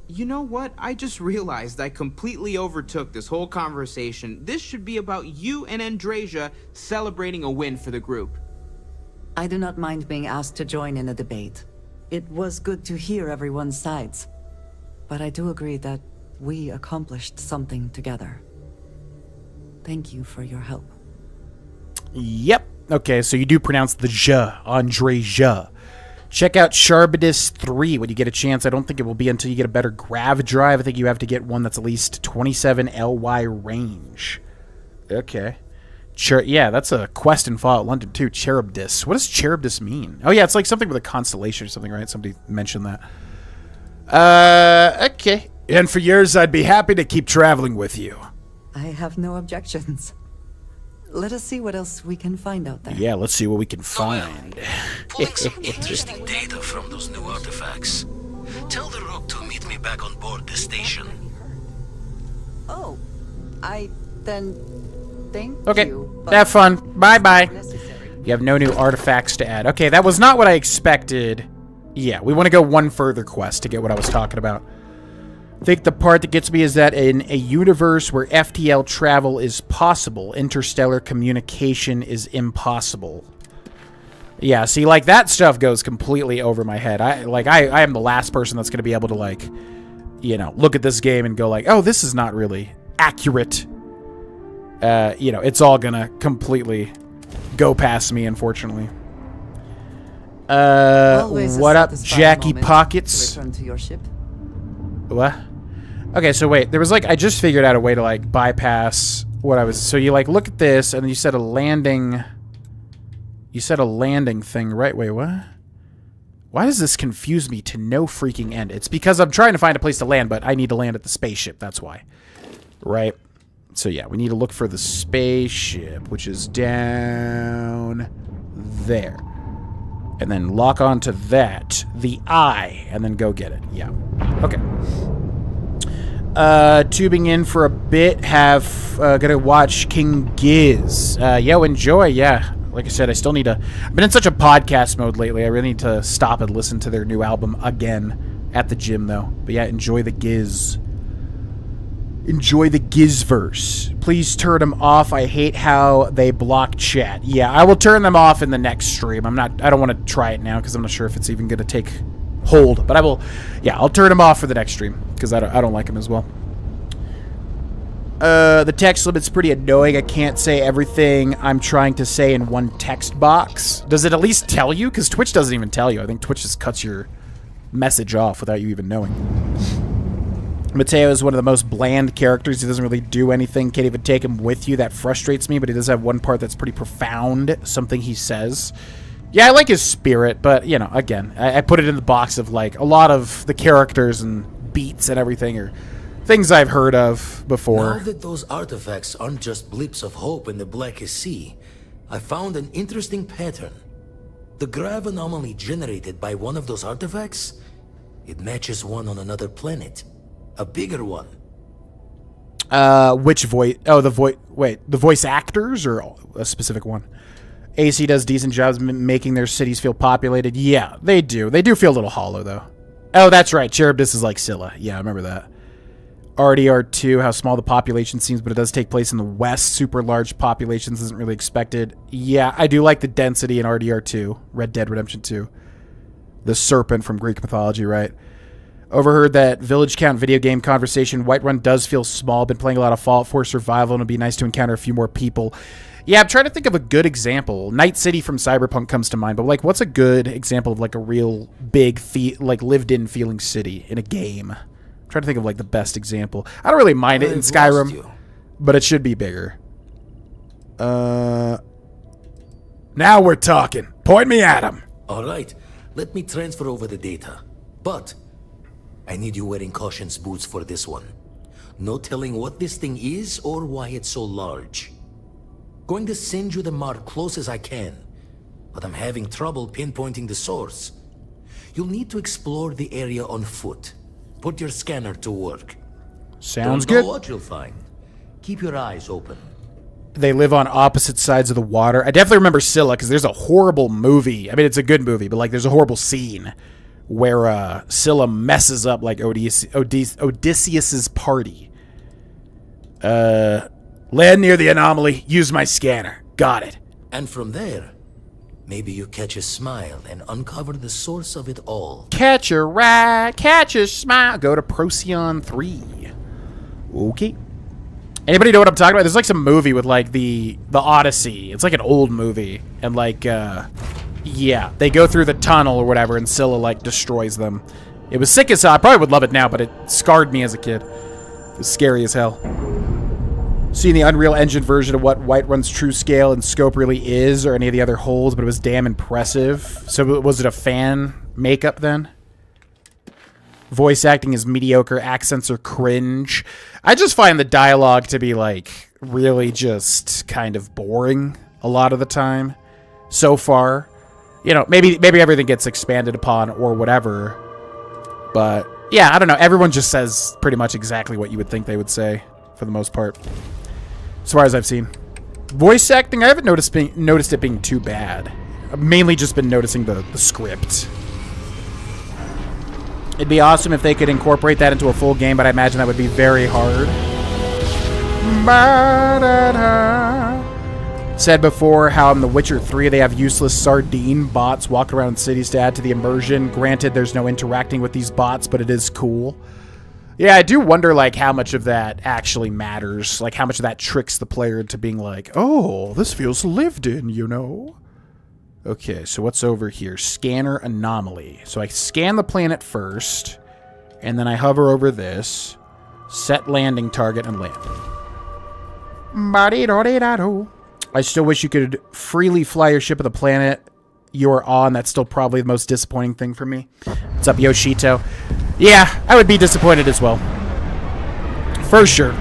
You know what? I just realized I completely overtook this whole conversation. This should be about you and Andreja celebrating a win for the group. I do not mind being asked to join in a debate. It was good to hear everyone's sides. But I do agree that we accomplished something together. Thank you for your help. Yep. Okay, so you do pronounce the J, Andreja. Check out Sharbidus 3 when you get a chance. I don't think it will be until you get a better grav drive. I think you have to get one that's at least 27 LY range. Okay. Yeah, that's a quest in Fallout London too. Charybdis. What does Charybdis mean? Oh yeah, it's like something with a constellation or something, right? Somebody mentioned that. Okay. And for yours, I'd be happy to keep traveling with you. I have no objections. Let us see what else we can find out there. Yeah, let's see what we can find. Pulling some interesting data from those new artifacts. Tell the Rook to meet me back on board the station. Oh, I then thank Okay, you. But have fun. Bye-bye. necessary. You have no new artifacts to add. Okay, that was not what I expected. Yeah, we want to go one further quest to get what I was talking about. I think the part that gets me is that in a universe where FTL travel is possible, interstellar communication is impossible. Yeah, see, like, that stuff goes completely over my head. I am the last person that's going to be able to, like, you know, look at this game and go like, oh, this is not really accurate. You know, it's all going to completely go past me, unfortunately. Always a What up, satisfying Jackie moment Pockets? to return to your ship. What? Okay, so wait, there was like, I just figured out a way to like bypass what I was, so you like look at this and you said a landing thing, right? Wait, what? Why does this confuse me to no freaking end? It's because I'm trying to find a place to land, but I need to land at the spaceship, that's why. Right? So yeah, we need to look for the spaceship, which is down there. And then lock onto that, the eye, and then go get it. Yeah. Okay. Tubing in for a bit. Gonna watch King Giz. Yo, enjoy. Yeah. Like I said, I still need to... I've been in such a podcast mode lately. I really need to stop and listen to their new album again at the gym, though. But yeah, enjoy the Giz. Enjoy the Gizverse. Please turn them off. I hate how they block chat. Yeah, I will turn them off in the next stream. I don't want to try it now because I'm not sure if it's even going to take hold. But I will, yeah, I'll turn them off for the next stream because I don't like them as well. The text limit's pretty annoying. I can't say everything I'm trying to say in one text box. Does it at least tell you? Because Twitch doesn't even tell you. I think Twitch just cuts your message off without you even knowing. Mateo is one of the most bland characters. He doesn't really do anything. Can't even take him with you. That frustrates me, but he does have one part that's pretty profound. Something he says. Yeah, I like his spirit, but, you know, again, I put it in the box of, like, a lot of the characters and beats and everything are things I've heard of before. Now that those artifacts aren't just blips of hope in the blackest sea, I found an interesting pattern. The grav anomaly generated by one of those artifacts, it matches one on another planet. A bigger one. Which voice? Oh, wait, the voice actors or a specific one? AC does decent jobs making their cities feel populated. Yeah, they do. They do feel a little hollow, though. Oh, that's right. Charybdis is like Scylla. Yeah, I remember that. RDR2, how small the population seems, but it does take place in the west. Super large populations isn't really expected. Yeah, I do like the density in RDR2. Red Dead Redemption 2. The serpent from Greek mythology, right? Overheard that village count video game conversation. Whiterun does feel small. Been playing a lot of Fallout 4 Survival, and it'd be nice to encounter a few more people. Yeah, I'm trying to think of a good example. Night City from Cyberpunk comes to mind, but like, what's a good example of like a real big, like lived-in feeling city in a game? I'm trying to think of like the best example. I don't really mind it in Skyrim, but it should be bigger. Now we're talking. Point me at him. All right, let me transfer over the data. But I need you wearing caution's boots for this one. No telling what this thing is or why it's so large. Going to send you the mark close as I can, but I'm having trouble pinpointing the source. You'll need to explore the area on foot. Put your scanner to work. Sounds Don't know good. what you'll find. Keep your eyes open. They live on opposite sides of the water. I definitely remember Scylla because there's a horrible movie. I mean, it's a good movie, but like there's a horrible scene where Scylla messes up like Odysseus's party. Land near the anomaly. Use my scanner. Got it. And from there, maybe you catch a smile and uncover the source of it all. Catch a ride. Catch a smile. Go to Procyon 3. Okay. Anybody know what I'm talking about? There's like some movie with like the Odyssey. It's like an old movie. And like, yeah, they go through the tunnel or whatever and Scylla like destroys them. It was sick as hell. I probably would love it now, but it scarred me as a kid. It was scary as hell. Seeing the Unreal Engine version of what Whiterun's true scale and scope really is, or any of the other holds, but it was damn impressive. So was it a fan makeup then? Voice acting is mediocre, accents are cringe. I just find the dialogue to be like really just kind of boring a lot of the time so far. You know, maybe everything gets expanded upon or whatever. But yeah, I don't know. Everyone just says pretty much exactly what you would think they would say for the most part. As far as I've seen. Voice acting, I haven't noticed it being too bad. I've mainly just been noticing the script. It'd be awesome if they could incorporate that into a full game, but I imagine that would be very hard. Said before how in The Witcher 3 they have useless sardine bots walking around cities to add to the immersion. Granted, there's no interacting with these bots, but it is cool. Yeah, I do wonder like how much of that actually matters. Like how much of that tricks the player into being like, oh, this feels lived in, you know? Okay, so what's over here? Scanner anomaly. So I scan the planet first, and then I hover over this, set landing target, and land. I still wish you could freely fly your ship of the planet you're on. That's still probably the most disappointing thing for me. What's up, Yoshito? Yeah, I would be disappointed as well. For sure.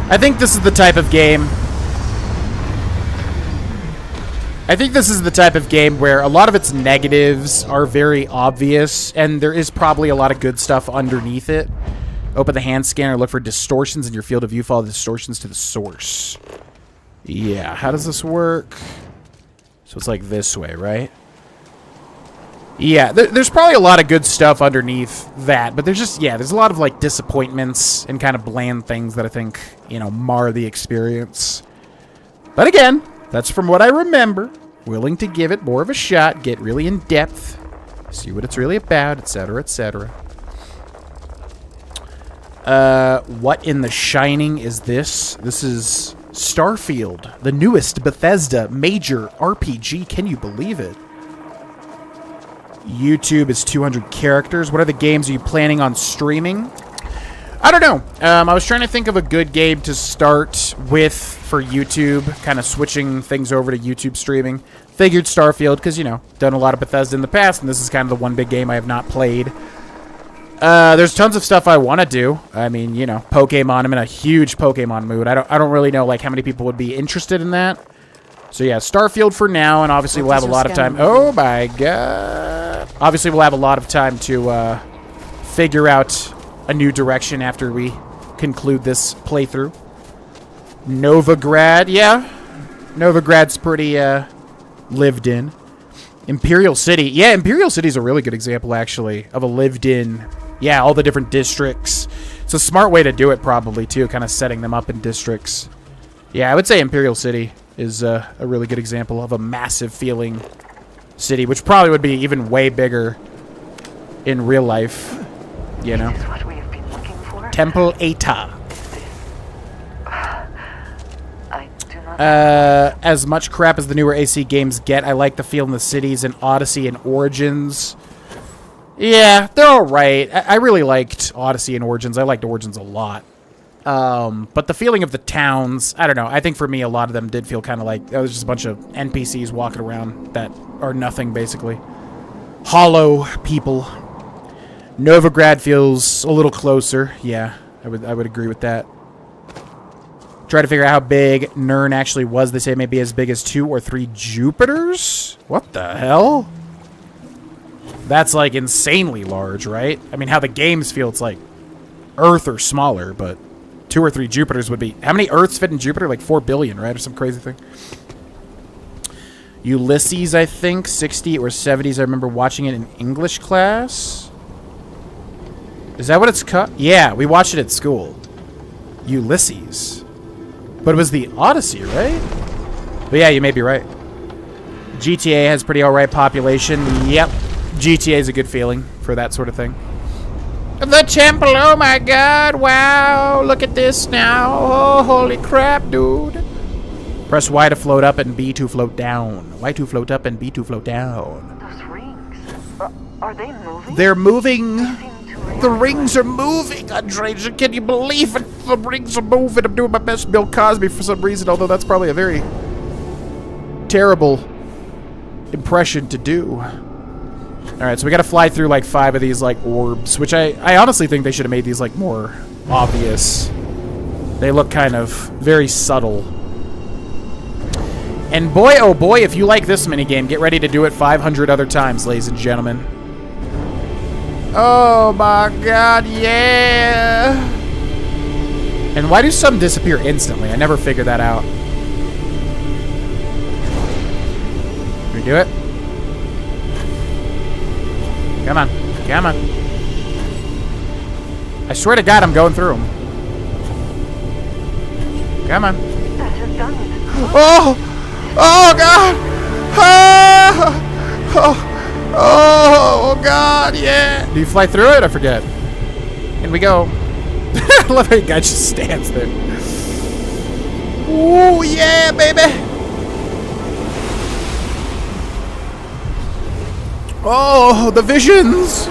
I think this is the type of game... where a lot of its negatives are very obvious, and there is probably a lot of good stuff underneath it. Open the hand scanner, look for distortions in your field of view, follow the distortions to the source. Yeah, how does this work? So it's like this way, right? Yeah, there's probably a lot of good stuff underneath that, but there's just, yeah, there's a lot of, like, disappointments and kind of bland things that I think, you know, mar the experience. But again, that's from what I remember. Willing to give it more of a shot, get really in depth, see what it's really about, etc., etc. What in the shining is this? This is Starfield, the newest Bethesda major RPG. Can you believe it? YouTube is 200 characters. What are the games are you planning on streaming? I don't know. I was trying to think of a good game to start with for YouTube, kind of switching things over to YouTube streaming. Figured Starfield, because, you know, done a lot of Bethesda in the past, and this is kind of the one big game I have not played. There's tons of stuff I want to do. I mean, you know, Pokemon. I'm in a huge Pokemon mood. I don't really know, like, how many people would be interested in that. So, yeah, Starfield for now, and obviously we'll have a lot of time. Oh, my God. Obviously, we'll have a lot of time to figure out a new direction after we conclude this playthrough. Novigrad, yeah. Novigrad's pretty lived in. Imperial City. Yeah, Imperial City's a really good example, actually, of a lived in. Yeah, all the different districts. It's a smart way to do it, probably, too, kind of setting them up in districts. Yeah, I would say Imperial City is a really good example of a massive feeling city, which probably would be even way bigger in real life, you know. Temple Eta. As much crap as the newer AC games get, I like the feel in the cities in Odyssey and Origins. Yeah, they're alright. I really liked Odyssey and Origins. I liked Origins a lot. But the feeling of the towns, I don't know. I think for me, a lot of them did feel kind of like, there was just a bunch of NPCs walking around that are nothing, basically. Hollow people. Novigrad feels a little closer. Yeah, I would agree with that. Try to figure out how big Nern actually was. They say maybe as big as 2 or 3 Jupiters? What the hell? That's like insanely large, right? I mean, how the games feel, it's like Earth or smaller, but 2 or 3 Jupiters would be... How many Earths fit in Jupiter? Like 4 billion, right? Or some crazy thing. Ulysses, I think. 60 or 70s. I remember watching it in English class. Is that what it's called? Yeah, we watched it at school. Ulysses. But it was the Odyssey, right? But yeah, you may be right. GTA has pretty alright population. Yep. GTA is a good feeling for that sort of thing. The temple, oh my god, wow, look at this now. Oh, holy crap, dude. Press Y to float up and B to float down. Y to float up and B to float down. Those rings, are they moving? They're moving. The rings are moving, Andreja. Can you believe it? The rings are moving. I'm doing my best Bill Cosby for some reason, although that's probably a very terrible impression to do. Alright, so we gotta fly through like 5 of these like orbs, which I honestly think they should have made these like more obvious. They look kind of very subtle. And boy, oh boy, if you like this minigame, get ready to do it 500 other times, ladies and gentlemen. Oh my god, yeah! And why do some disappear instantly? I never figured that out. Can we do it? Come on. Come on. I swear to God, I'm going through them. Come on. That has done it. Oh! Oh, God! Ah! Oh! Oh, God, yeah! Do you fly through it? I forget. In we go. I love how the guy just stands there. Ooh, yeah, baby! Oh, the visions!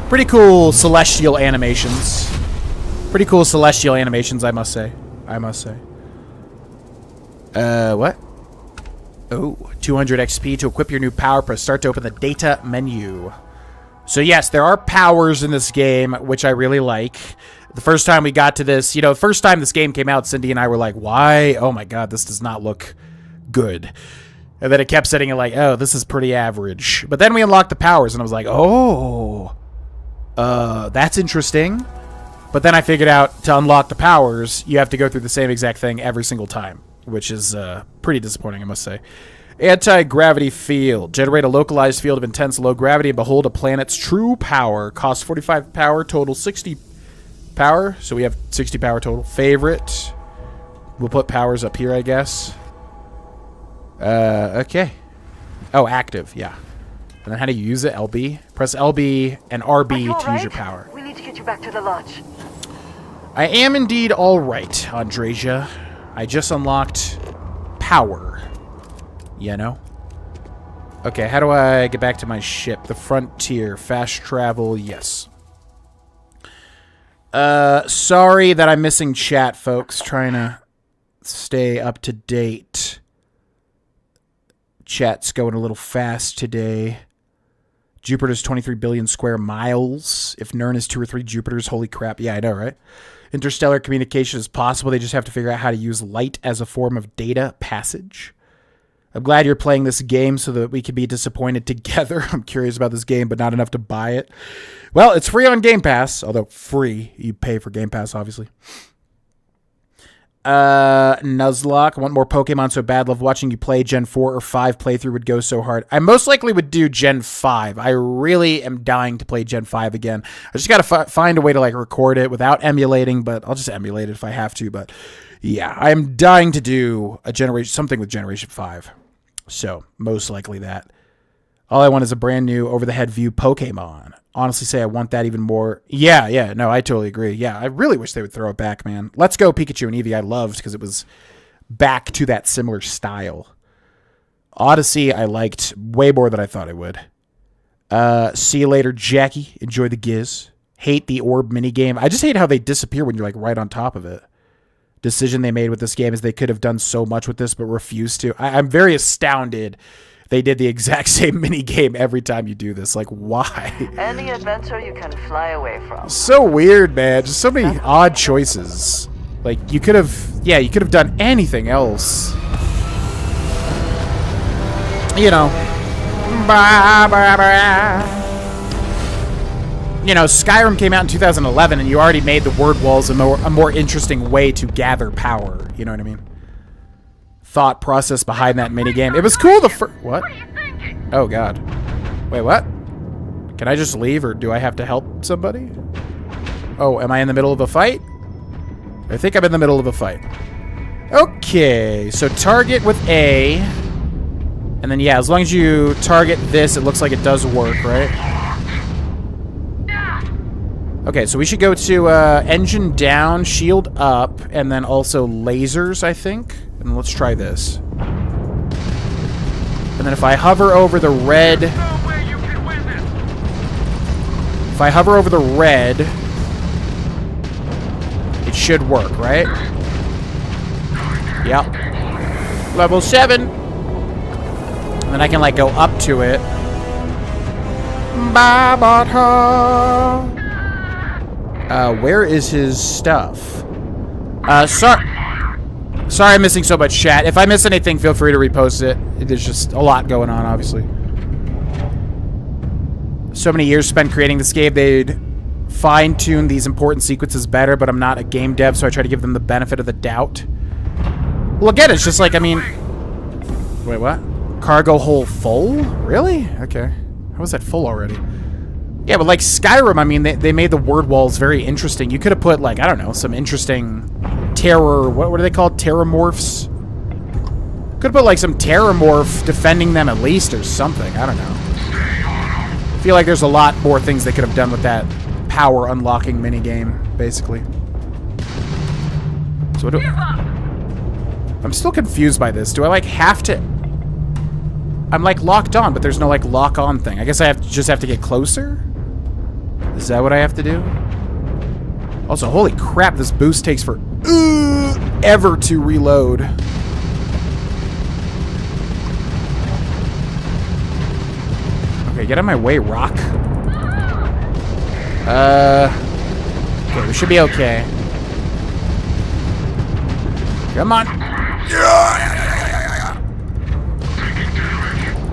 Pretty cool celestial animations. Pretty cool celestial animations, I must say. I must say. What? Oh, 200 XP to equip your new power. Press start to open the data menu. So yes, there are powers in this game, which I really like. The first time we got to this, you know, the first time this game came out, Cindy and I were like, why? Oh my god, this does not look good. And then it kept setting it like, oh, this is pretty average. But then we unlocked the powers, and I was like, oh, that's interesting. But then I figured out to unlock the powers, you have to go through the same exact thing every single time, which is pretty disappointing, I must say. Anti-gravity field. Generate a localized field of intense low gravity and behold a planet's true power. Costs 45 power, total 60 power. So we have 60 power total. Favorite. We'll put powers up here, I guess. Okay. Oh, active, yeah. And then how do you use it? LB? Press LB and RB to use your power. We need to get you back to the lodge. I am indeed alright, Andreja. I just unlocked power. You know? Okay, how do I get back to my ship? The Frontier. Fast travel, yes. Sorry that I'm missing chat, folks. Trying to stay up to date. Chat's going a little fast today. Jupiter's 23 billion square miles. If Nern is 2 or 3 Jupiters, holy crap. Yeah, I know, right? Interstellar communication is possible. They just have to figure out how to use light as a form of data passage. I'm glad you're playing this game so that we can be disappointed together. I'm curious about this game, but not enough to buy it. Well, it's free on Game Pass, although free. You pay for Game Pass, obviously. Nuzlocke. I want more Pokemon so bad. Love watching you play. Gen 4 or 5 playthrough would go so hard. I most likely would do Gen 5. I really am dying to play Gen 5 again. I just got to find a way to like record it without emulating, but I'll just emulate it if I have to. But yeah, I'm dying to do something with Generation 5. So most likely that. All I want is a brand new over-the-head view Pokemon. Honestly say I want that even more. Yeah, no, I totally agree. Yeah, I really wish they would throw it back, man. Let's Go Pikachu and Eevee I loved because it was back to that similar style. Odyssey I liked way more than I thought I would. See you later, Jackie. Enjoy the giz. Hate the orb minigame. I just hate how they disappear when you're like right on top of it. Decision they made with this game is they could have done so much with this but refused to. I'm very astounded they did the exact same mini game every time you do this. Like, why? Any adventure you can fly away from. So weird, man. Just so many odd choices. Like, you could have, yeah, you could have done anything else. You know. You know, Skyrim came out in 2011, and you already made the word walls a more interesting way to gather power. You know what I mean? Thought process behind that minigame. It was cool what? Oh, God. Wait, what? Can I just leave, or do I have to help somebody? Oh, am I in the middle of a fight? I think I'm in the middle of a fight. Okay, so target with A. And then, yeah, as long as you target this, it looks like it does work, right? Okay, so we should go to engine down, shield up, and then also lasers, I think. And let's try this. And then if I hover over the red... If I hover over the red, it should work, right? Yep. Level 7. And then I can, like, go up to it. Where is his stuff? Sorry I'm missing so much chat. If I miss anything, feel free to repost it. There's just a lot going on, obviously. So many years spent creating this game, they'd fine-tune these important sequences better, but I'm not a game dev, so I try to give them the benefit of the doubt. Well, again, it's just like, I mean... Wait, what? Cargo hold full? Really? Okay. How was that full already? Yeah, but like Skyrim, I mean, they made the word walls very interesting. You could have put, like, I don't know, some interesting terror... What are they called? Terramorphs? Could have put, like, some terramorph defending them at least or something. I don't know. I feel like there's a lot more things they could have done with that power unlocking minigame, basically. So what do... I'm still confused by this. Do I, like, have to... I'm, like, locked on, but there's no, like, lock-on thing. I guess I just have to get closer? Is that what I have to do? Also, holy crap, this boost takes for ever to reload. Okay, get out of my way, rock. Okay, we should be okay. Come on.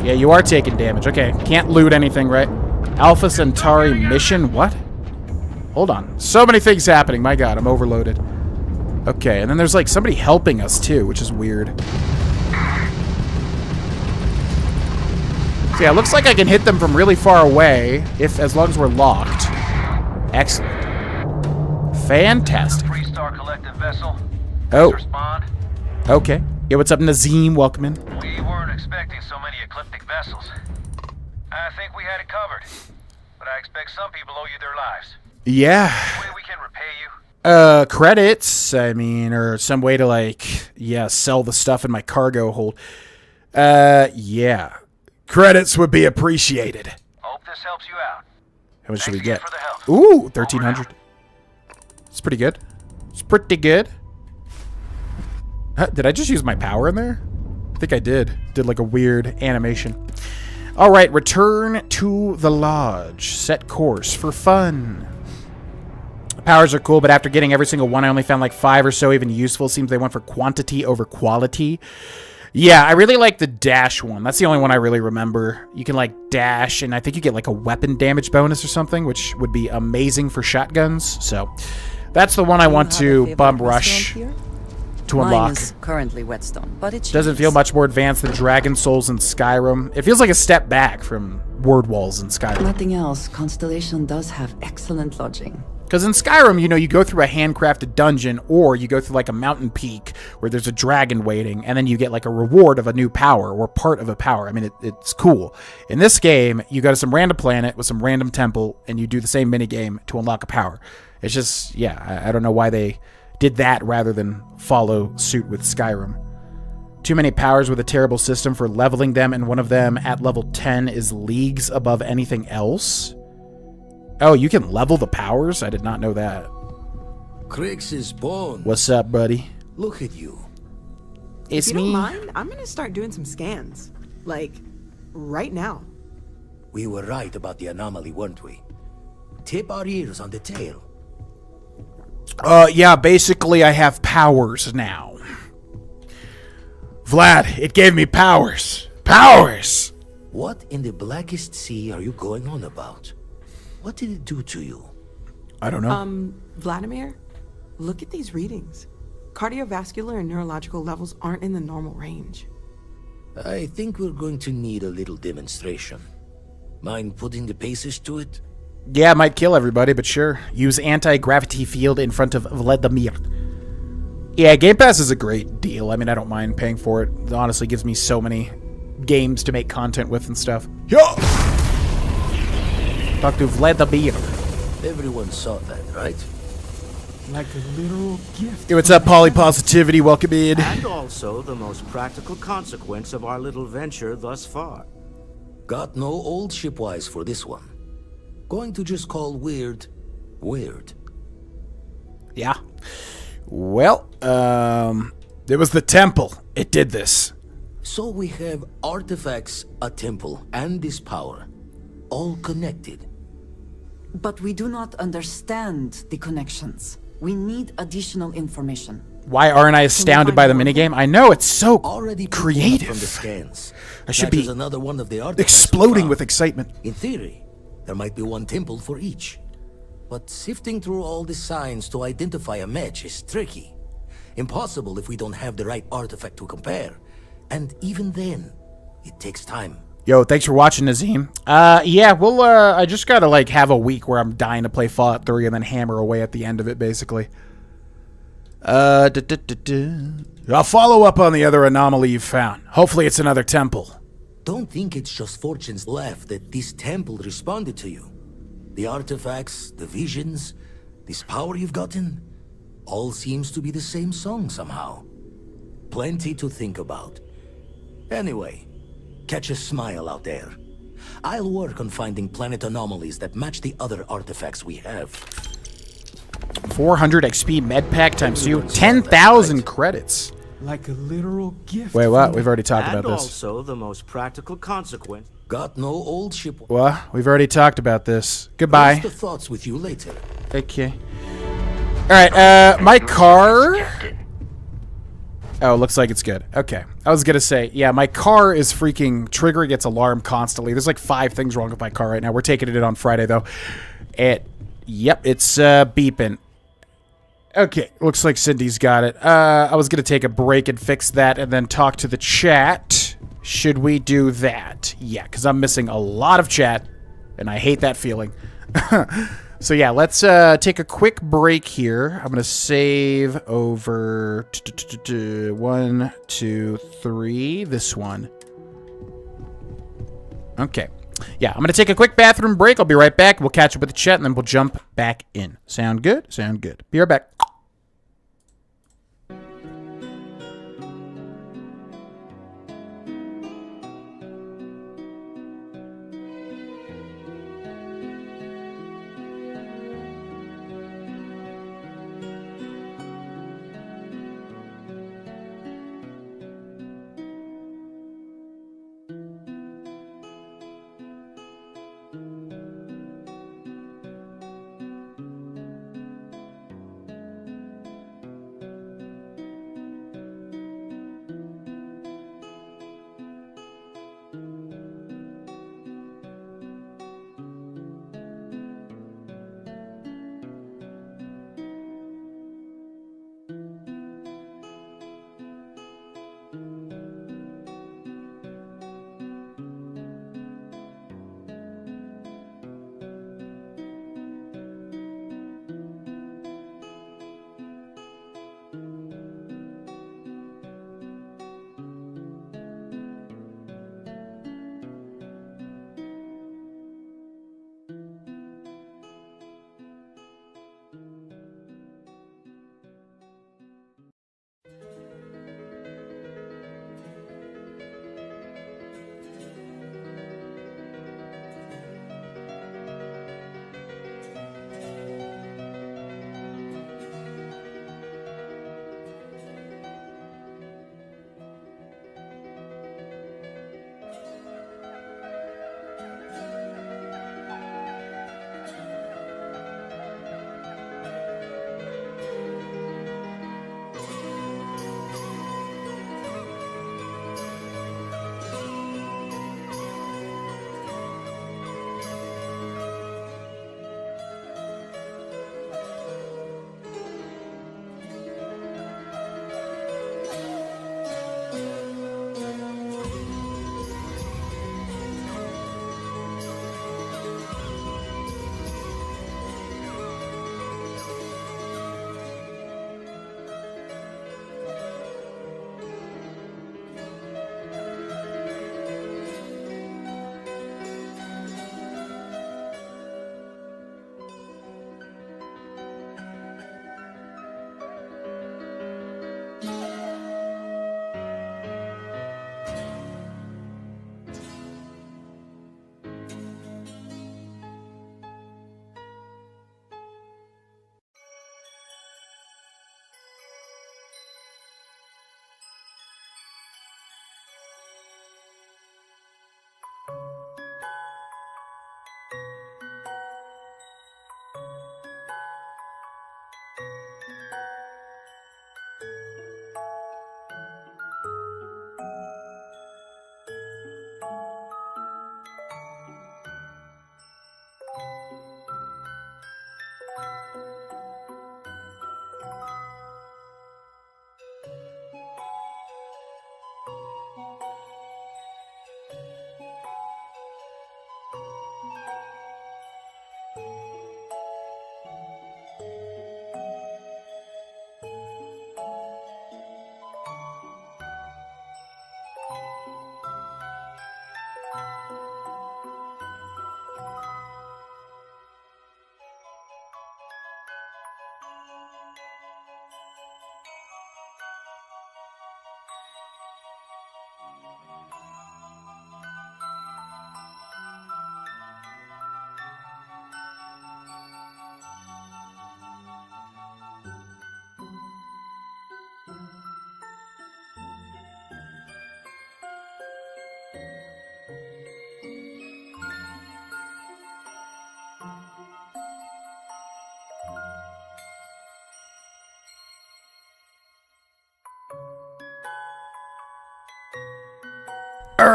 Yeah, you are taking damage. Okay, can't loot anything, right? Alpha Centauri mission? What? Hold on. So many things happening. My God, I'm overloaded. Okay, and then there's like somebody helping us too, which is weird. So yeah, it looks like I can hit them from really far away, as long as we're locked. Excellent. Fantastic. Three-star collective vessel. Oh. Respond. Okay. Yeah, what's up, Nazim? Welcome in. We weren't expecting so many ecliptic vessels. I think we had it covered, but I expect some people owe you their lives. Yeah. Any way we can repay you? Credits, I mean, or some way to, like, yeah, sell the stuff in my cargo hold. Yeah. Credits would be appreciated. Hope this helps you out. How much should we Thanks again get? for the help. Ooh, 1,300. It's pretty good. It's pretty good. Did I just use my power in there? I think I did. Did like a weird animation. All right, return to the lodge. Set course for fun. Powers are cool, but after getting every single one, I only found like 5 or so even useful. Seems they went for quantity over quality. Yeah, I really like the dash one. That's the only one I really remember. You can like dash, and I think you get like a weapon damage bonus or something, which would be amazing for shotguns. So that's the one I want to bum rush to unlock. Mine is currently Whetstone, but it Doesn't feel much more advanced than Dragon Souls and Skyrim. It feels like a step back from Word Walls and Skyrim. Nothing else. Constellation does have excellent lodging. Because in Skyrim, you know, you go through a handcrafted dungeon, or you go through like a mountain peak where there's a dragon waiting, and then you get like a reward of a new power or part of a power. I mean, it's cool. In this game, you go to some random planet with some random temple, and you do the same minigame to unlock a power. It's just, yeah, I don't know why they did that rather than follow suit with Skyrim. Too many powers with a terrible system for leveling them, and one of them at level 10 is leagues above anything else. Oh, you can level the powers? I did not know that. Crix is born. What's up, buddy? Look at you. It's if you me. don't mind, I'm gonna start doing some scans. Like, right now. We were right about the anomaly, weren't we? Tip our ears on the tale. Yeah, basically I have powers now. Vlad, it gave me powers. Powers! What in the blackest sea are you going on about? What did it do to you? I don't know. Vladimir, look at these readings. Cardiovascular and neurological levels aren't in the normal range. I think we're going to need a little demonstration. Mind putting the paces to it? Yeah, it might kill everybody, but sure. Use anti-gravity field in front of Vladimir. Yeah, Game Pass is a great deal. I mean, I don't mind paying for it. It honestly gives me so many games to make content with and stuff. Yo! Talk to Vladimir. Everyone saw that, right? Like a literal gift. Hey, what's up, Polypositivity? Welcome in. And also the most practical consequence of our little venture thus far. Got no old shipwise for this one. Going to just call weird, weird. Yeah. Well, it was the temple. It did this. So we have artifacts, a temple, and this power. All connected. But we do not understand the connections. We need additional information. Why aren't I astounded by the minigame? I know, it's so Already creative. from the scans. I should That be is another one of the artifacts exploding we with found. excitement. In theory, there might be one temple for each. But sifting through all the signs to identify a match is tricky. Impossible if we don't have the right artifact to compare. And even then, it takes time. Yo, thanks for watching, Nazim. Yeah, well, I just gotta, like, have a week where I'm dying to play Fallout 3 and then hammer away at the end of it, basically. I'll follow up on the other anomaly you found. Hopefully it's another temple. Don't think it's just Fortune's laugh that this temple responded to you. The artifacts, the visions, this power you've gotten, all seems to be the same song somehow. Plenty to think about. Anyway, catch a smile out there. I'll work on finding planet anomalies that match the other artifacts we have. 400 XP med pack times 2. 10,000 credits. Like a literal gift. Wait, what? We've already talked And about this. also the most practical consequence. Got no old ship. What? We've already talked about this. Goodbye. Rest the thoughts with you later. Okay. Alright, my car... Oh, looks like it's good. Okay. I was gonna say, yeah, my car is freaking triggering its alarm constantly. There's like 5 things wrong with my car right now. We're taking it in on Friday, though. Yep, it's beeping. Okay, looks like Cindy's got it. I was gonna take a break and fix that and then talk to the chat. Should we do that? Yeah, because I'm missing a lot of chat, and I hate that feeling. So yeah, let's take a quick break here. I'm gonna save over 1, 2, 3. This one. Okay. Yeah, I'm gonna take a quick bathroom break. I'll be right back. We'll catch up with the chat, and then we'll jump back in. Sound good? Sound good. Be right back.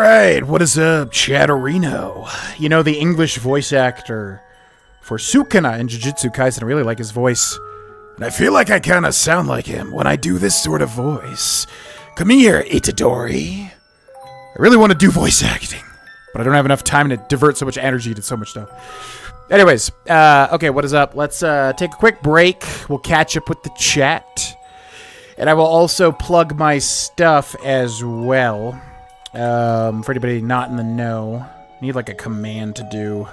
right, what is up, Chatterino? You know, the English voice actor for Sukuna in Jujutsu Kaisen. I really like his voice. And I feel like I kind of sound like him when I do this sort of voice. Come here, Itadori. I really want to do voice acting, but I don't have enough time to divert so much energy to so much stuff. Anyways, okay, what is up? Let's take a quick break. We'll catch up with the chat. And I will also plug my stuff as well. For anybody not in the know. Need like a command to do.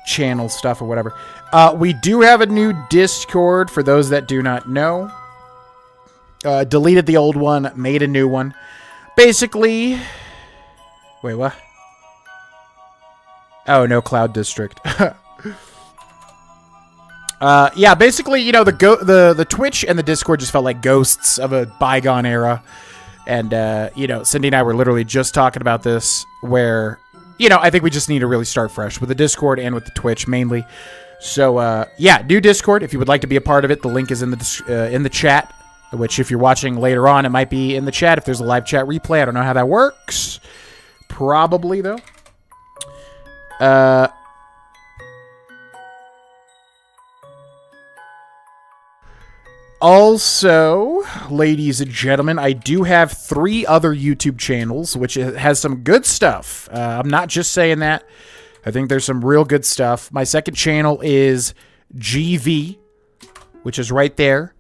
Channel stuff or whatever. We do have a new Discord for those that do not know. Deleted the old one, made a new one. Basically... Wait, what? Oh, no Cloud District. Yeah, basically, you know, the Twitch and the Discord just felt like ghosts of a bygone era. And, you know, Cindy and I were literally just talking about this, where, you know, I think we just need to really start fresh with the Discord and with the Twitch mainly. So, yeah, new Discord. If you would like to be a part of it, the link is in the chat, which if you're watching later on, it might be in the chat if there's a live chat replay. I don't know how that works. Probably, though. Also, ladies and gentlemen, I do have 3 other YouTube channels, which has some good stuff. I'm not just saying that. I think there's some real good stuff. My second channel is GV, which is right there.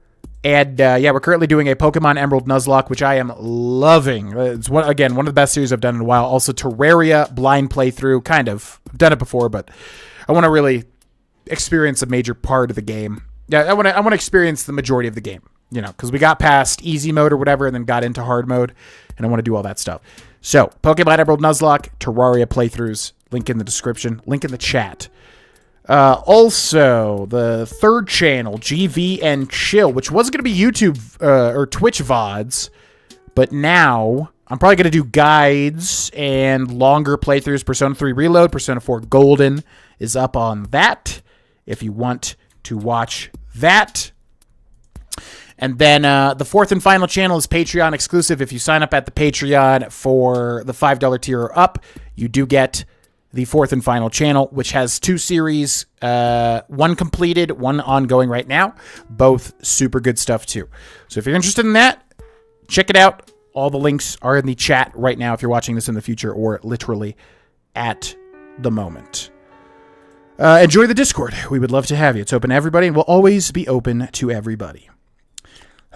And, yeah, we're currently doing a Pokemon Emerald Nuzlocke, which I am loving. It's, one of the best series I've done in a while. Also, Terraria blind playthrough, kind of. I've done it before, but I want to really experience a major part of the game. Yeah, I want to experience the majority of the game, you know, because we got past easy mode or whatever and then got into hard mode, and I want to do all that stuff. So, Pokemon Emerald Nuzlocke, Terraria playthroughs, link in the description, link in the chat. Also, the third channel, GV and Chill, which was going to be YouTube or Twitch VODs, but now I'm probably going to do guides and longer playthroughs. Persona 3 Reload, Persona 4 Golden is up on that if you want to watch that. And then the fourth and final channel is Patreon exclusive. If you sign up at the Patreon for the $5 tier or up, you do get the fourth and final channel, which has 2 series, one completed, one ongoing right now. Both super good stuff too. So if you're interested in that, check it out. All the links are in the chat right now if you're watching this in the future or literally at the moment. Enjoy the Discord. We would love to have you. It's open to everybody and will always be open to everybody.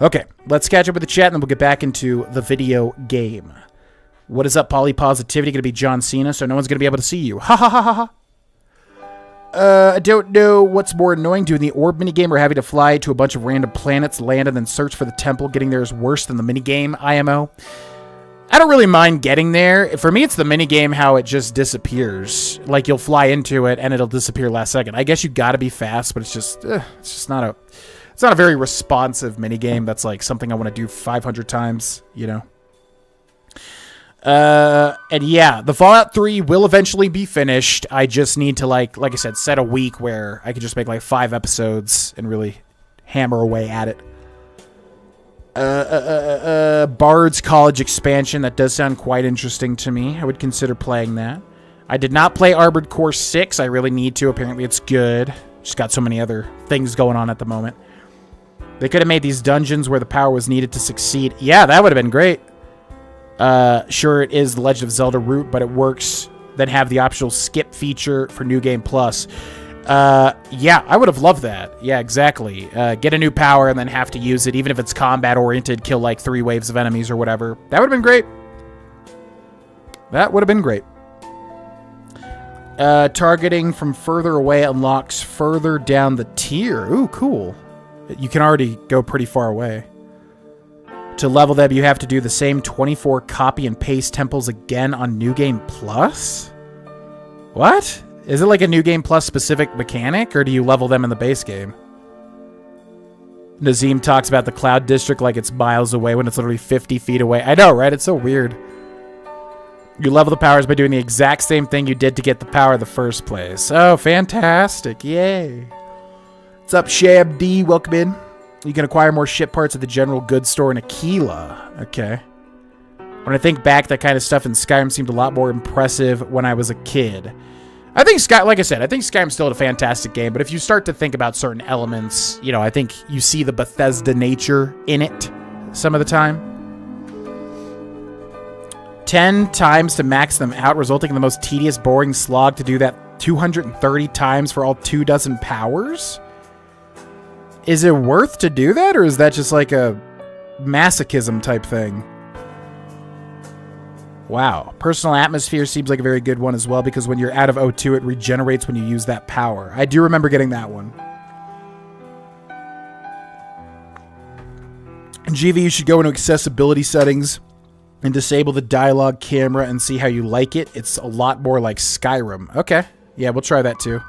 Okay, let's catch up with the chat and then we'll get back into the video game. What is up, Polypositivity? Going to be John Cena, so no one's going to be able to see you. Ha ha ha ha ha. I don't know what's more annoying, doing the orb minigame or having to fly to a bunch of random planets, land, and then search for the temple. Getting there is worse than the minigame, IMO. I don't really mind getting there. For me, it's the minigame how it just disappears. Like, you'll fly into it, and it'll disappear last second. I guess you got to be fast, but it's just not a... It's not a very responsive minigame that's, like, something I want to do 500 times, you know? And yeah, the Fallout 3 will eventually be finished. I just need to, like I said, set a week where I could just make like 5 episodes and really hammer away at it. Bard's College expansion, that does sound quite interesting to me. I would consider playing that. I did not play Armored Core 6. I really need to. Apparently it's good. Just got so many other things going on at the moment. They could have made these dungeons where the power was needed to succeed. Yeah, that would have been great. Sure, it is the Legend of Zelda route, but it works. Then have the optional skip feature for New Game Plus. Yeah, I would have loved that. Yeah, exactly. Get a new power and then have to use it, even if it's combat-oriented, kill like 3 waves of enemies or whatever. That would have been great. That would have been great. Targeting from further away unlocks further down the tier. Ooh, cool. You can already go pretty far away. To level them, you have to do the same 24 copy and paste temples again on New Game Plus? What? Is it like a New Game Plus specific mechanic, or do you level them in the base game? Nazim talks about the Cloud District like it's miles away when it's literally 50 feet away. I know, right? It's so weird. You level the powers by doing the exact same thing you did to get the power in the first place. Oh, fantastic. Yay. What's up, Shab D? Welcome in. You can acquire more ship parts at the general goods store in Aquila. Okay. When I think back, that kind of stuff in Skyrim seemed a lot more impressive when I was a kid. I think like I said, I think Skyrim's still a fantastic game, but if you start to think about certain elements, you know, I think you see the Bethesda nature in it some of the time. 10 times to max them out, resulting in the most tedious, boring slog to do that 230 times for all 24 powers? Is it worth to do that, or is that just like a masochism type thing? Wow. Personal atmosphere seems like a very good one as well, because when you're out of O2, it regenerates when you use that power. I do remember getting that one. GV, you should go into accessibility settings and disable the dialogue camera and see how you like it. It's a lot more like Skyrim. Okay. Yeah, we'll try that too.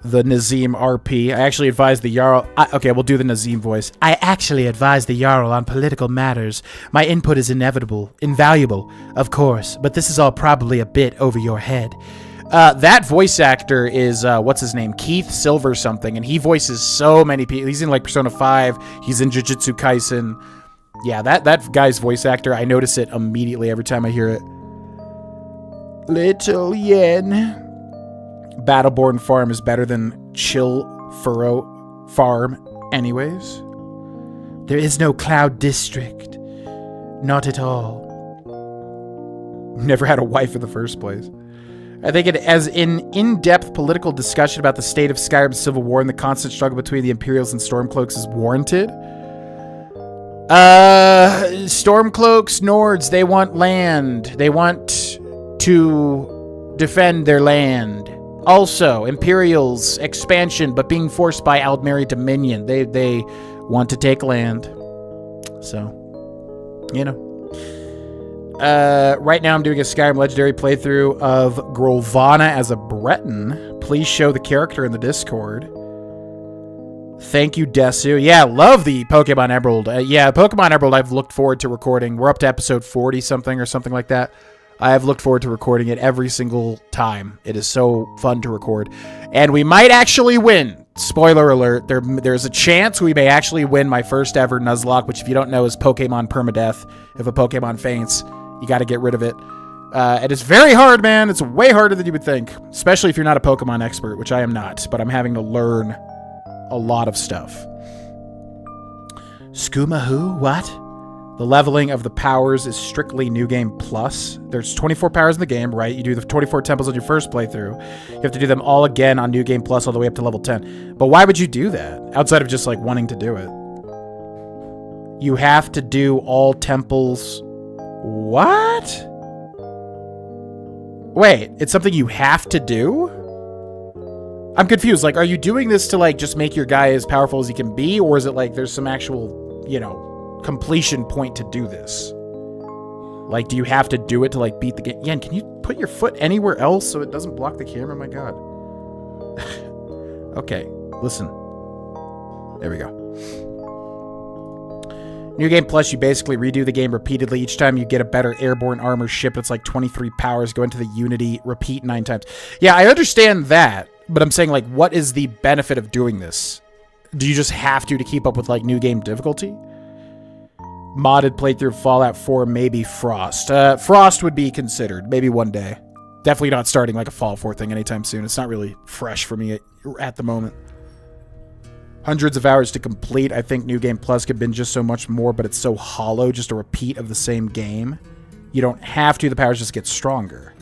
The Nazim RP. I actually advised the Jarl... okay, we'll do the Nazim voice. I actually advised the Jarl on political matters. My input is invaluable, of course, but this is all probably a bit over your head. That voice actor is, what's his name? Keith Silver something, and he voices so many people. He's in, like, Persona 5. He's in Jujutsu Kaisen. Yeah, that guy's voice actor, I notice it immediately every time I hear it. Little Yen. Battleborn Farm is better than Chill Furrow Farm anyways. There is no Cloud District. Not at all. Never had a wife in the first place. I think it as an in-depth political discussion about the state of Skyrim's civil war and the constant struggle between the Imperials and Stormcloaks is warranted. Stormcloaks, Nords, they want land. They want to defend their land. Also, Imperials, expansion, but being forced by Aldmeri Dominion. They want to take land. So, you know. Right now I'm doing a Skyrim Legendary playthrough of Grolvana as a Breton. Please show the character in the Discord. Thank you, Desu. Yeah, love the Pokemon Emerald. Yeah, Pokemon Emerald I've looked forward to recording. We're up to episode 40-something or something like that. I have looked forward to recording it every single time. It is so fun to record. And we might actually win. Spoiler alert, there's a chance we may actually win my first ever Nuzlocke, which if you don't know is Pokemon Permadeath. If a Pokemon faints, you got to get rid of it. And it's very hard, man. It's way harder than you would think. Especially if you're not a Pokemon expert, which I am not. But I'm having to learn a lot of stuff. Skooma who? What? The leveling of the powers is strictly New Game Plus. There's 24 powers in the game, right? You do the 24 temples on your first playthrough. You have to do them all again on New Game Plus all the way up to level 10. But why would you do that? Outside of just, like, wanting to do it. You have to do all temples... What? Wait, it's something you have to do? I'm confused. Like, are you doing this to, like, just make your guy as powerful as he can be? Or is it, like, there's some actual, you know... completion point to do this? Like, do you have to do it to, like, beat the game? Yen, can you put your foot anywhere else so it doesn't block the camera? My god. Okay, listen. There we go. New Game Plus, you basically redo the game repeatedly. Each time you get a better airborne armor ship. It's like 23 powers. Go into the Unity, repeat 9 times. Yeah, I understand that, but I'm saying, like, what is the benefit of doing this? Do you just have to keep up with, like, new game difficulty? Modded playthrough Fallout 4, maybe Frost. Frost would be considered. Maybe one day. Definitely not starting like a Fallout 4 thing anytime soon. It's not really fresh for me at the moment. Hundreds of hours to complete. I think New Game Plus could have been just so much more, but it's so hollow, just a repeat of the same game. You don't have to. The powers just get stronger.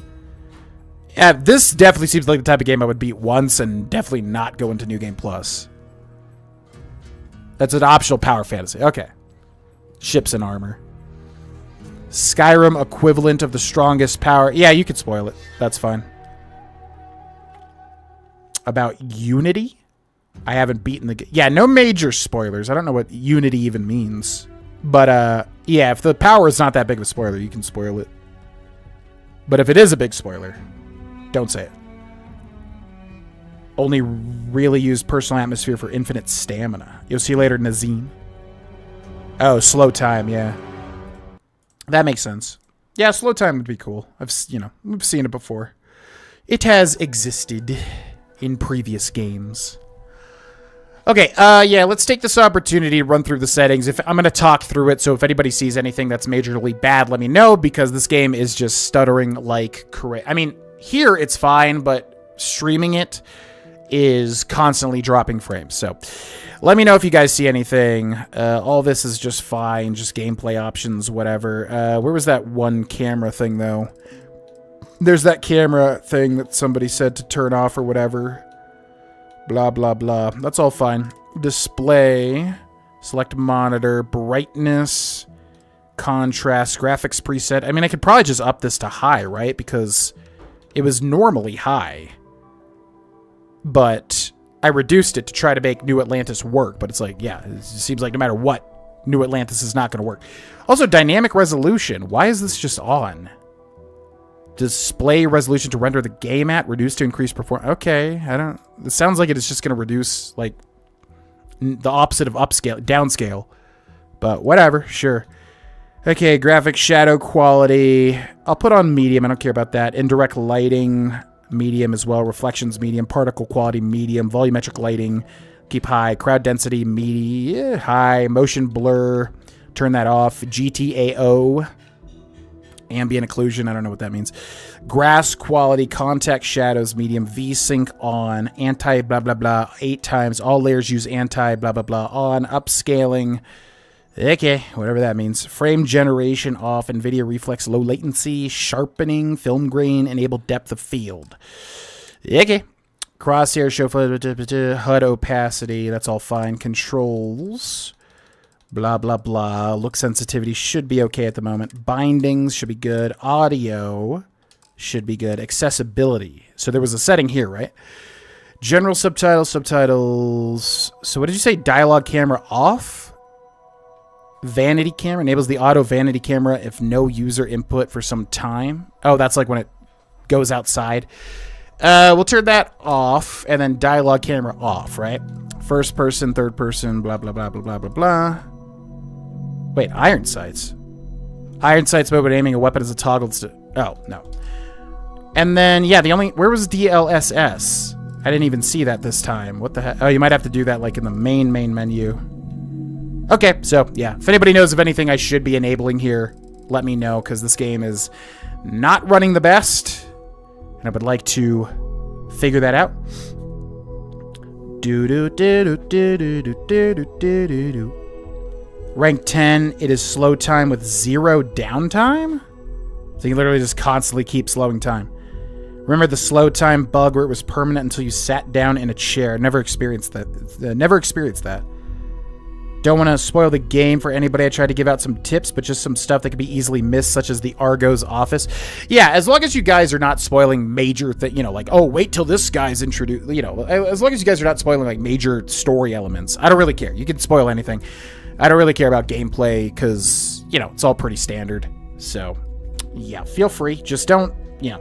Yeah, this definitely seems like the type of game I would beat once and definitely not go into New Game Plus. That's an optional power fantasy. Okay. Ships and armor. Skyrim equivalent of the strongest power. Yeah, you could spoil it. That's fine. About Unity? I haven't beaten the game. Yeah, no major spoilers. I don't know what Unity even means. But, yeah, if the power is not that big of a spoiler, you can spoil it. But if it is a big spoiler, don't say it. Only really use personal atmosphere for infinite stamina. You'll see you later, Nazim. Oh, slow time, yeah. That makes sense. Yeah, slow time would be cool. We've seen it before. It has existed in previous games. Okay, yeah, let's take this opportunity to run through the settings. I'm going to talk through it, so if anybody sees anything that's majorly bad, let me know, because this game is just stuttering like crazy. I mean, here it's fine, but streaming it is constantly dropping frames. So let me know if you guys see anything. All this is just fine, just gameplay options, whatever. Where was that one camera thing, though? There's that camera thing that somebody said to turn off or whatever. Blah, blah, blah. That's all fine. Display. Select monitor. Brightness. Contrast. Graphics preset. I mean, I could probably just up this to high, right? Because it was normally high. But I reduced it to try to make New Atlantis work. But it's like, yeah, it seems like no matter what, New Atlantis is not going to work. Also, dynamic resolution. Why is this just on? Display resolution to render the game at. Reduce to increase performance. Okay, I don't... It sounds like it is just going to reduce, like, the opposite of upscale, downscale. But whatever, sure. Okay, graphic shadow quality. I'll put on medium. I don't care about that. Indirect lighting, medium as well. Reflections, medium. Particle quality, medium. Volumetric lighting, keep high. Crowd density, medium, high. Motion blur, turn that off. GTAO. Ambient occlusion, I don't know what that means. Grass quality, contact shadows, medium. V-sync on. Anti blah blah blah 8 times. All layers use anti blah blah blah on. Upscaling. Okay, whatever that means. Frame generation off. NVIDIA reflex low latency. Sharpening. Film grain. Enable depth of field. Okay. Crosshair show HUD opacity. That's all fine. Controls. Blah, blah, blah. Look sensitivity should be okay at the moment. Bindings should be good. Audio should be good. Accessibility. So there was a setting here, right? General subtitles, subtitles. So what did you say? Dialogue camera off? Vanity camera enables the auto vanity camera if no user input for some time. Oh, that's like when it goes outside. We'll turn that off, and then dialogue camera off, right? First person, third person, blah, blah, blah, blah, blah, blah, blah. Wait, iron sights. Iron sights mode when aiming a weapon is a toggle. Oh, no. And then, yeah, where was DLSS? I didn't even see that this time. What the heck? Oh, you might have to do that, like, in the main menu. Okay, so, yeah. If anybody knows of anything I should be enabling here, let me know, because this game is not running the best. And I would like to figure that out. Rank 10, it is slow time with 0 downtime? So you literally just constantly keep slowing time. Remember the slow time bug where it was permanent until you sat down in a chair? Never experienced that. Never experienced that. Don't want to spoil the game for anybody. I tried to give out some tips, but just some stuff that could be easily missed, such as the Argo's office. Yeah, as long as you guys are not spoiling major like, oh, wait till this guy's introduced, as long as you guys are not spoiling, like, major story elements. I don't really care. You can spoil anything. I don't really care about gameplay because, it's all pretty standard. So, yeah, feel free. Just don't,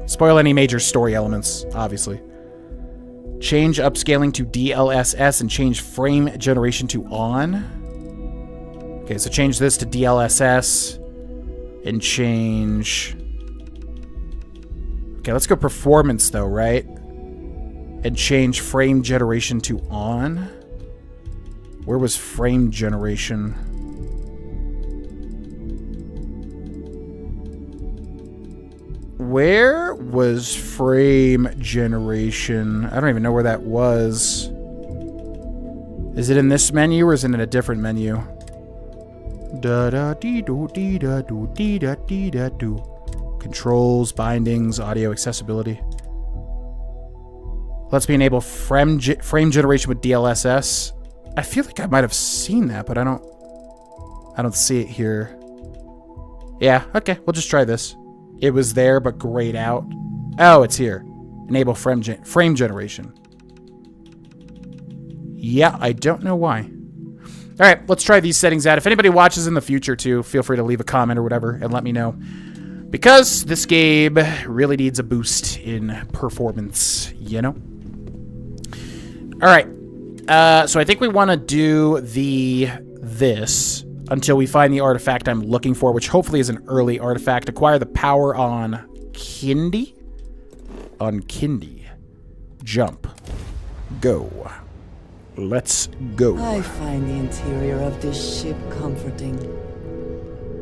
spoil any major story elements, obviously. Change upscaling to DLSS and change frame generation to on. Okay, so change this to DLSS and change... Okay, let's go performance, though, right? And change frame generation to on. Where was frame generation? Where was frame generation? I don't even know where that was. Is it in this menu or is it in a different menu? Da-da-dee-do-dee-da-do-dee-da-dee-da-do. Controls, bindings, audio, accessibility. Let's me enable frame generation with DLSS. I feel like I might have seen that, but I don't see it here. Yeah, okay, we'll just try this. It was there, but grayed out. Oh, it's here. Enable frame generation. Yeah, I don't know why. All right, let's try these settings out. If anybody watches in the future, too, feel free to leave a comment or whatever and let me know. Because this game really needs a boost in performance, All right. So I think we want to do this until we find the artifact I'm looking for, which hopefully is an early artifact. Acquire the power on Kindy. On Kindy. Jump. Go. Let's go. I find the interior of this ship comforting.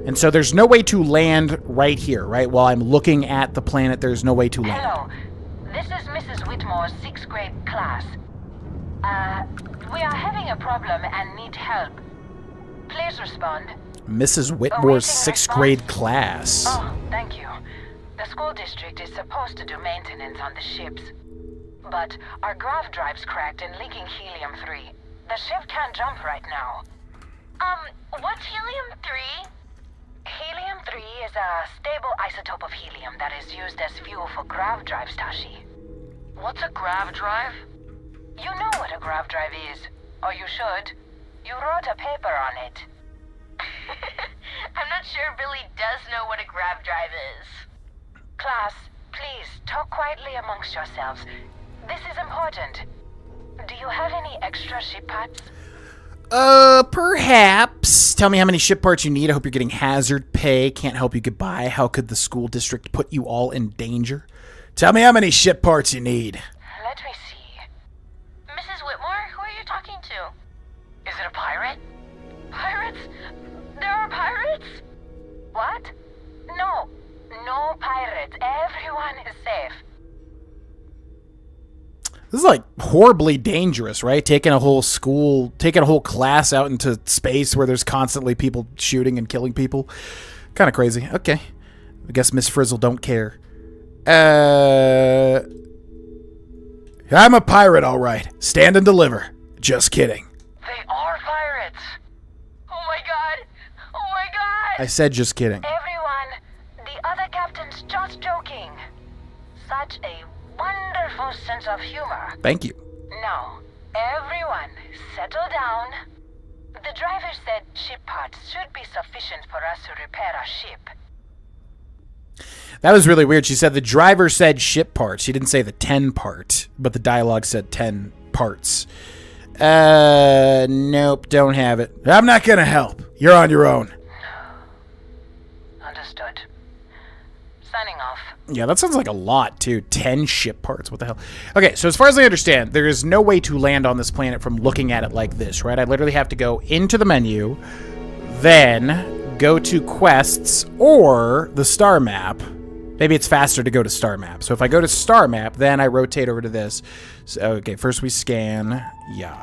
And so there's no way to land right here, right? While I'm looking at the planet, there's no way to land. Hello. This is Mrs. Whitmore's 6th grade class. We are having a problem and need help. Please respond. Mrs. Whitmore's 6th grade class. Oh, thank you. The school district is supposed to do maintenance on the ships. But our grav drive's cracked and leaking helium-3. The ship can't jump right now. What's helium-3? Helium-3 is a stable isotope of helium that is used as fuel for grav drives, Tashi. What's a grav drive? You know what a grav drive is, or you should. You wrote a paper on it. I'm not sure Billy does know what a grav drive is. Class, please, talk quietly amongst yourselves. This is important. Do you have any extra ship parts? Perhaps. Tell me how many ship parts you need. I hope you're getting hazard pay. Can't help you get by. How could the school district put you all in danger? Tell me how many ship parts you need. Let me see. Mrs. Whitmore, who are you talking to? Is it a pirate? Pirates? There are pirates? What? No. No pirates. Everyone is safe. This is like horribly dangerous, right? Taking a whole class out into space where there's constantly people shooting and killing people. Kind of crazy. Okay. I guess Miss Frizzle don't care. I'm a pirate, all right. Stand and deliver. Just kidding. They are pirates. Oh my god. Oh my god. I said just kidding. Everyone, the other captain's just joking. Such a wonderful sense of humor. Thank you. Now, everyone, settle down. The driver said ship parts should be sufficient for us to repair our ship. That was really weird. She said the driver said ship parts. She didn't say the 10 part, but the dialogue said 10 parts. Nope, don't have it. I'm not gonna help. You're on your own. Understood. Signing off. Yeah, that sounds like a lot, too. 10 ship parts. What the hell? Okay, so as far as I understand, there is no way to land on this planet from looking at it like this, right? I literally have to go into the menu, then go to quests or the star map. Maybe it's faster to go to star map. So if I go to star map, then I rotate over to this. So, okay, first we scan. Yeah.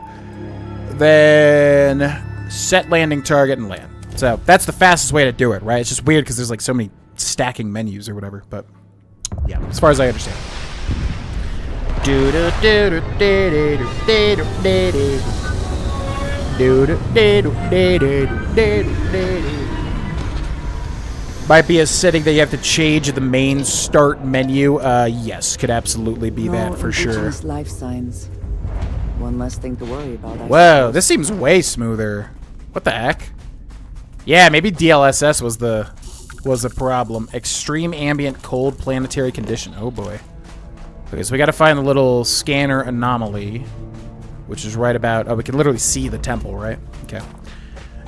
Then set landing target and land. So that's the fastest way to do it, right? It's just weird because there's like so many stacking menus or whatever, but yeah, as far as I understand. Might be a setting that you have to change the main start menu. Yes, could absolutely be that for sure. Life signs. One less thing to worry about. Whoa, this seems way smoother. What the heck? Yeah, maybe DLSS was the problem. Extreme ambient cold planetary condition. Oh boy. Okay, so we got to find the little scanner anomaly, which is right about. Oh, we can literally see the temple, right? Okay.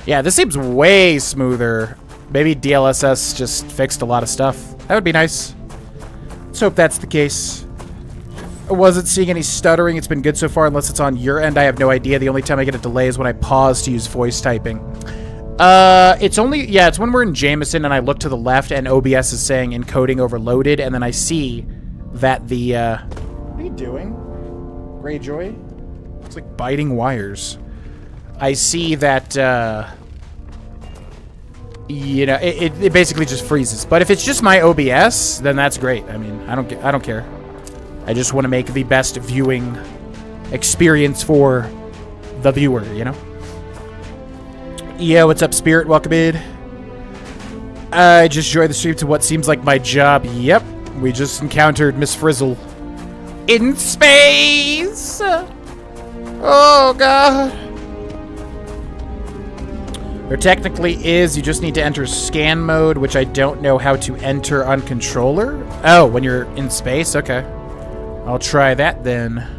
Yeah, this seems way smoother. Maybe DLSS just fixed a lot of stuff. That would be nice. Let's hope that's the case. I wasn't seeing any stuttering. It's been good so far, unless it's on your end. I have no idea. The only time I get a delay is when I pause to use voice typing. It's when we're in Jameson and I look to the left and OBS is saying encoding overloaded, and then I see that the, what are you doing? Greyjoy? It's like biting wires. I see that, you know, it basically just freezes. But if it's just my OBS, then that's great. I mean, I don't care. I just want to make the best viewing experience for the viewer, you know? Yeah, what's up, Spirit? Welcome in. I just joined the stream to what seems like my job. Yep, we just encountered Miss Frizzle in space. Oh, God. There technically is. You just need to enter scan mode, which I don't know how to enter on controller. Oh, when you're in space? Okay. I'll try that then.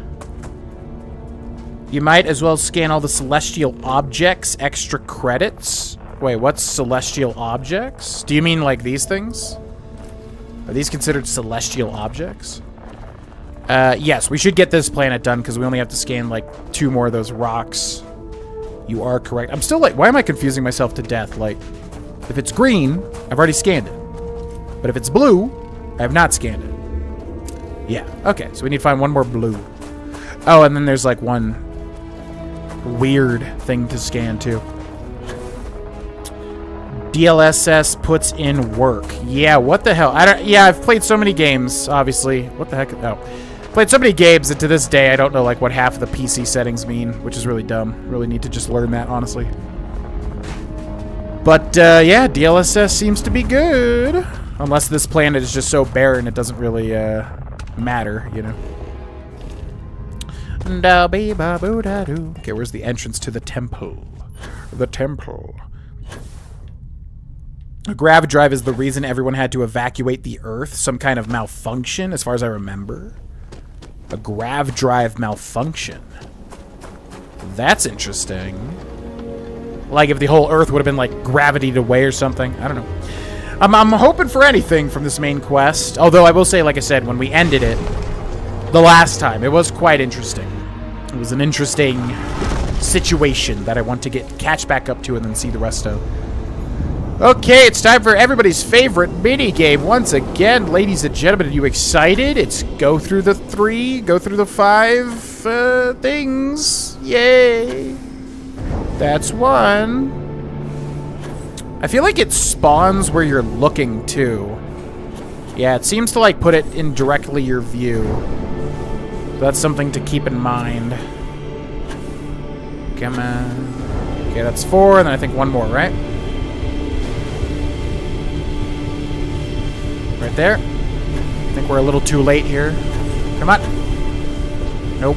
You might as well scan all the celestial objects, extra credits. Wait, what's celestial objects? Do you mean like these things? Are these considered celestial objects? Yes, we should get this planet done because we only have to scan like 2 more of those rocks. You are correct. I'm still like, why am I confusing myself to death? Like, if it's green, I've already scanned it. But if it's blue, I have not scanned it. Yeah, okay, so we need to find 1 more blue. Oh, and then there's like 1 weird thing to scan too. DLSS puts in work. Yeah, what the hell? I've played so many games, obviously. What the heck? Oh. Played so many games that to this day I don't know like what half of the PC settings mean, which is really dumb. Really need to just learn that, honestly. But yeah, DLSS seems to be good. Unless this planet is just so barren it doesn't really matter, you know. Okay, where's the entrance to the temple? The temple. A grav drive is the reason everyone had to evacuate the Earth. Some kind of malfunction, as far as I remember. A grav drive malfunction. That's interesting. Like if the whole Earth would have been like gravitied away or something. I don't know. I'm hoping for anything from this main quest. Although I will say, like I said, when we ended it the last time, it was quite interesting. It was an interesting situation that I want to catch back up to and then see the rest of. Okay, it's time for everybody's favorite mini game once again, ladies and gentlemen. Are you excited? It's go through the 5 things. Yay! That's 1. I feel like it spawns where you're looking too. Yeah, it seems to like put it in directly your view. So that's something to keep in mind. Come on. Okay, that's 4, and then I think 1 more, right? Right there. I think we're a little too late here. Come on. Nope.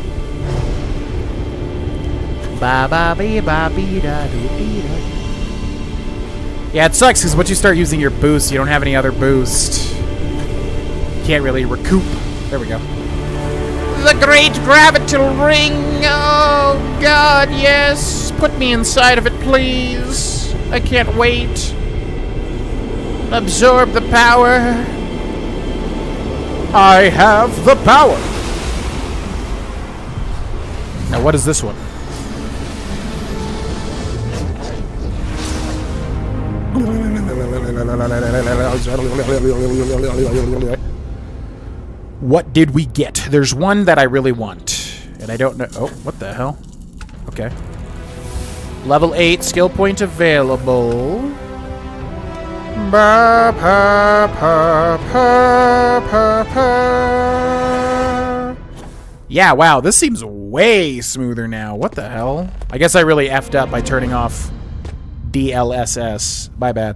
Yeah, it sucks because once you start using your boost, you don't have any other boost. You can't really recoup. There we go. The great gravitable ring! Oh, God, yes! Put me inside of it, please. I can't wait. Absorb the power. I have the power. Now, what is this one? What did we get? There's one that I really want, and I don't know. Oh, what the hell? Okay. Level 8 skill point available. Ba, pa, pa, pa, pa, pa. Yeah, wow, this seems way smoother now. What the hell? I guess I really effed up by turning off DLSS. My bad.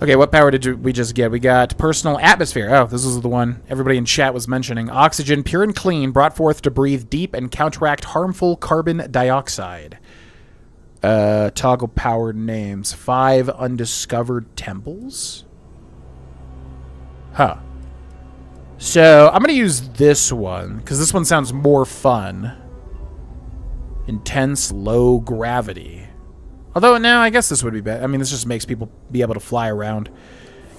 Okay, what power did we just get? We got personal atmosphere. Oh, this is the one everybody in chat was mentioning. Oxygen, pure and clean, brought forth to breathe deep and counteract harmful carbon dioxide. Toggle powered names. 5 undiscovered temples? Huh. So, I'm going to use this one, because this one sounds more fun. Intense low gravity. Although, no, I guess this would be better. I mean, this just makes people be able to fly around.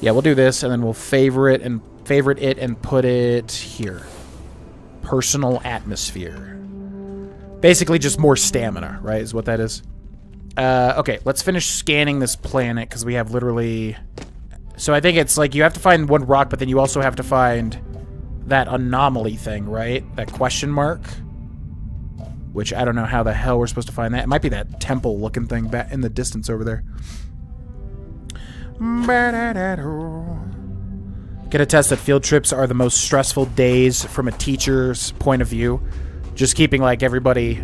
Yeah, we'll do this, and then we'll favorite it and put it here. Personal atmosphere. Basically, just more stamina, right, is what that is. Okay, let's finish scanning this planet, because we have literally... So I think it's like you have to find 1 rock, but then you also have to find that anomaly thing, right? That question mark. Which I don't know how the hell we're supposed to find that. It might be that temple-looking thing back in the distance over there. Get a test that field trips are the most stressful days from a teacher's point of view. Just keeping, like, everybody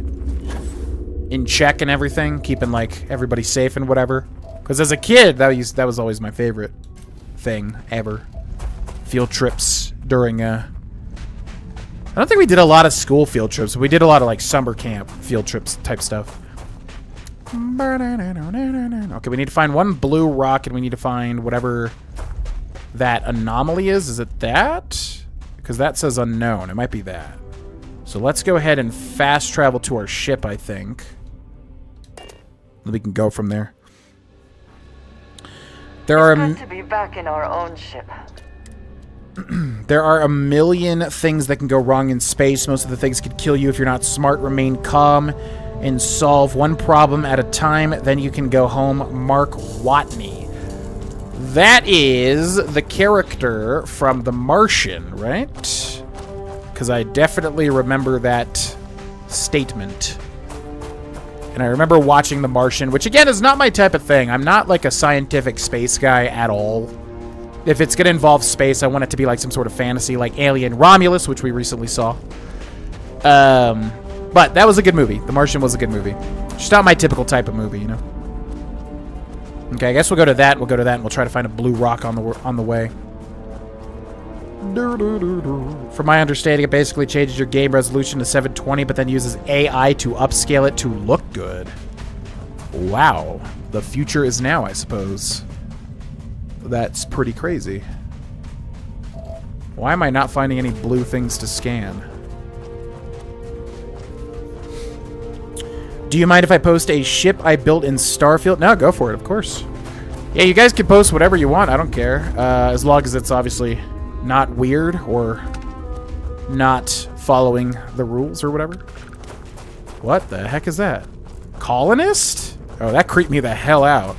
in check and everything. Keeping, like, everybody safe and whatever. Because as a kid, that was always my favorite thing ever. Field trips during, I don't think we did a lot of school field trips. We did a lot of, like, summer camp field trips type stuff. Okay, we need to find 1 blue rock, and we need to find whatever that anomaly is. Is it that? Because that says unknown. It might be that. So let's go ahead and fast travel to our ship, I think. We can go from there. It's good to be back in our own ship. There are a million things that can go wrong in space. Most of the things could kill you if you're not smart. Remain calm and solve one problem at a time. Then you can go home. Mark Watney. That is the character from The Martian, right? Because I definitely remember that statement. And I remember watching The Martian, which again is not my type of thing. I'm not like a scientific space guy at all. If it's going to involve space, I want it to be like some sort of fantasy, like Alien Romulus, which we recently saw. But that was a good movie. The Martian was a good movie. Just not my typical type of movie, you know? Okay, I guess we'll go to that. We'll go to that, and we'll try to find a blue rock on the way. From my understanding, it basically changes your game resolution to 720, but then uses AI to upscale it to look good. Wow. The future is now, I suppose. That's pretty crazy. Why am I not finding any blue things to scan? Do you mind if I post a ship I built in Starfield? No, go for it, of course. Yeah, you guys can post whatever you want. I don't care. As long as it's obviously not weird or not following the rules or whatever. What the heck is that? Colonist? Oh, that creeped me the hell out.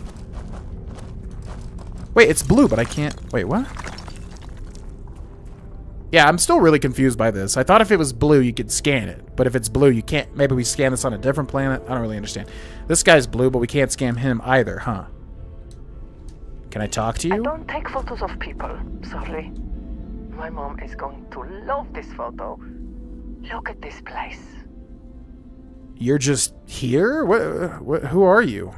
Wait, it's blue, but I can't... Wait, what? Yeah, I'm still really confused by this. I thought if it was blue, you could scan it. But if it's blue, you can't... Maybe we scan this on a different planet? I don't really understand. This guy's blue, but we can't scan him either, huh? Can I talk to you? I don't take photos of people, sorry. My mom is going to love this photo. Look at this place. You're just here? What, who are you?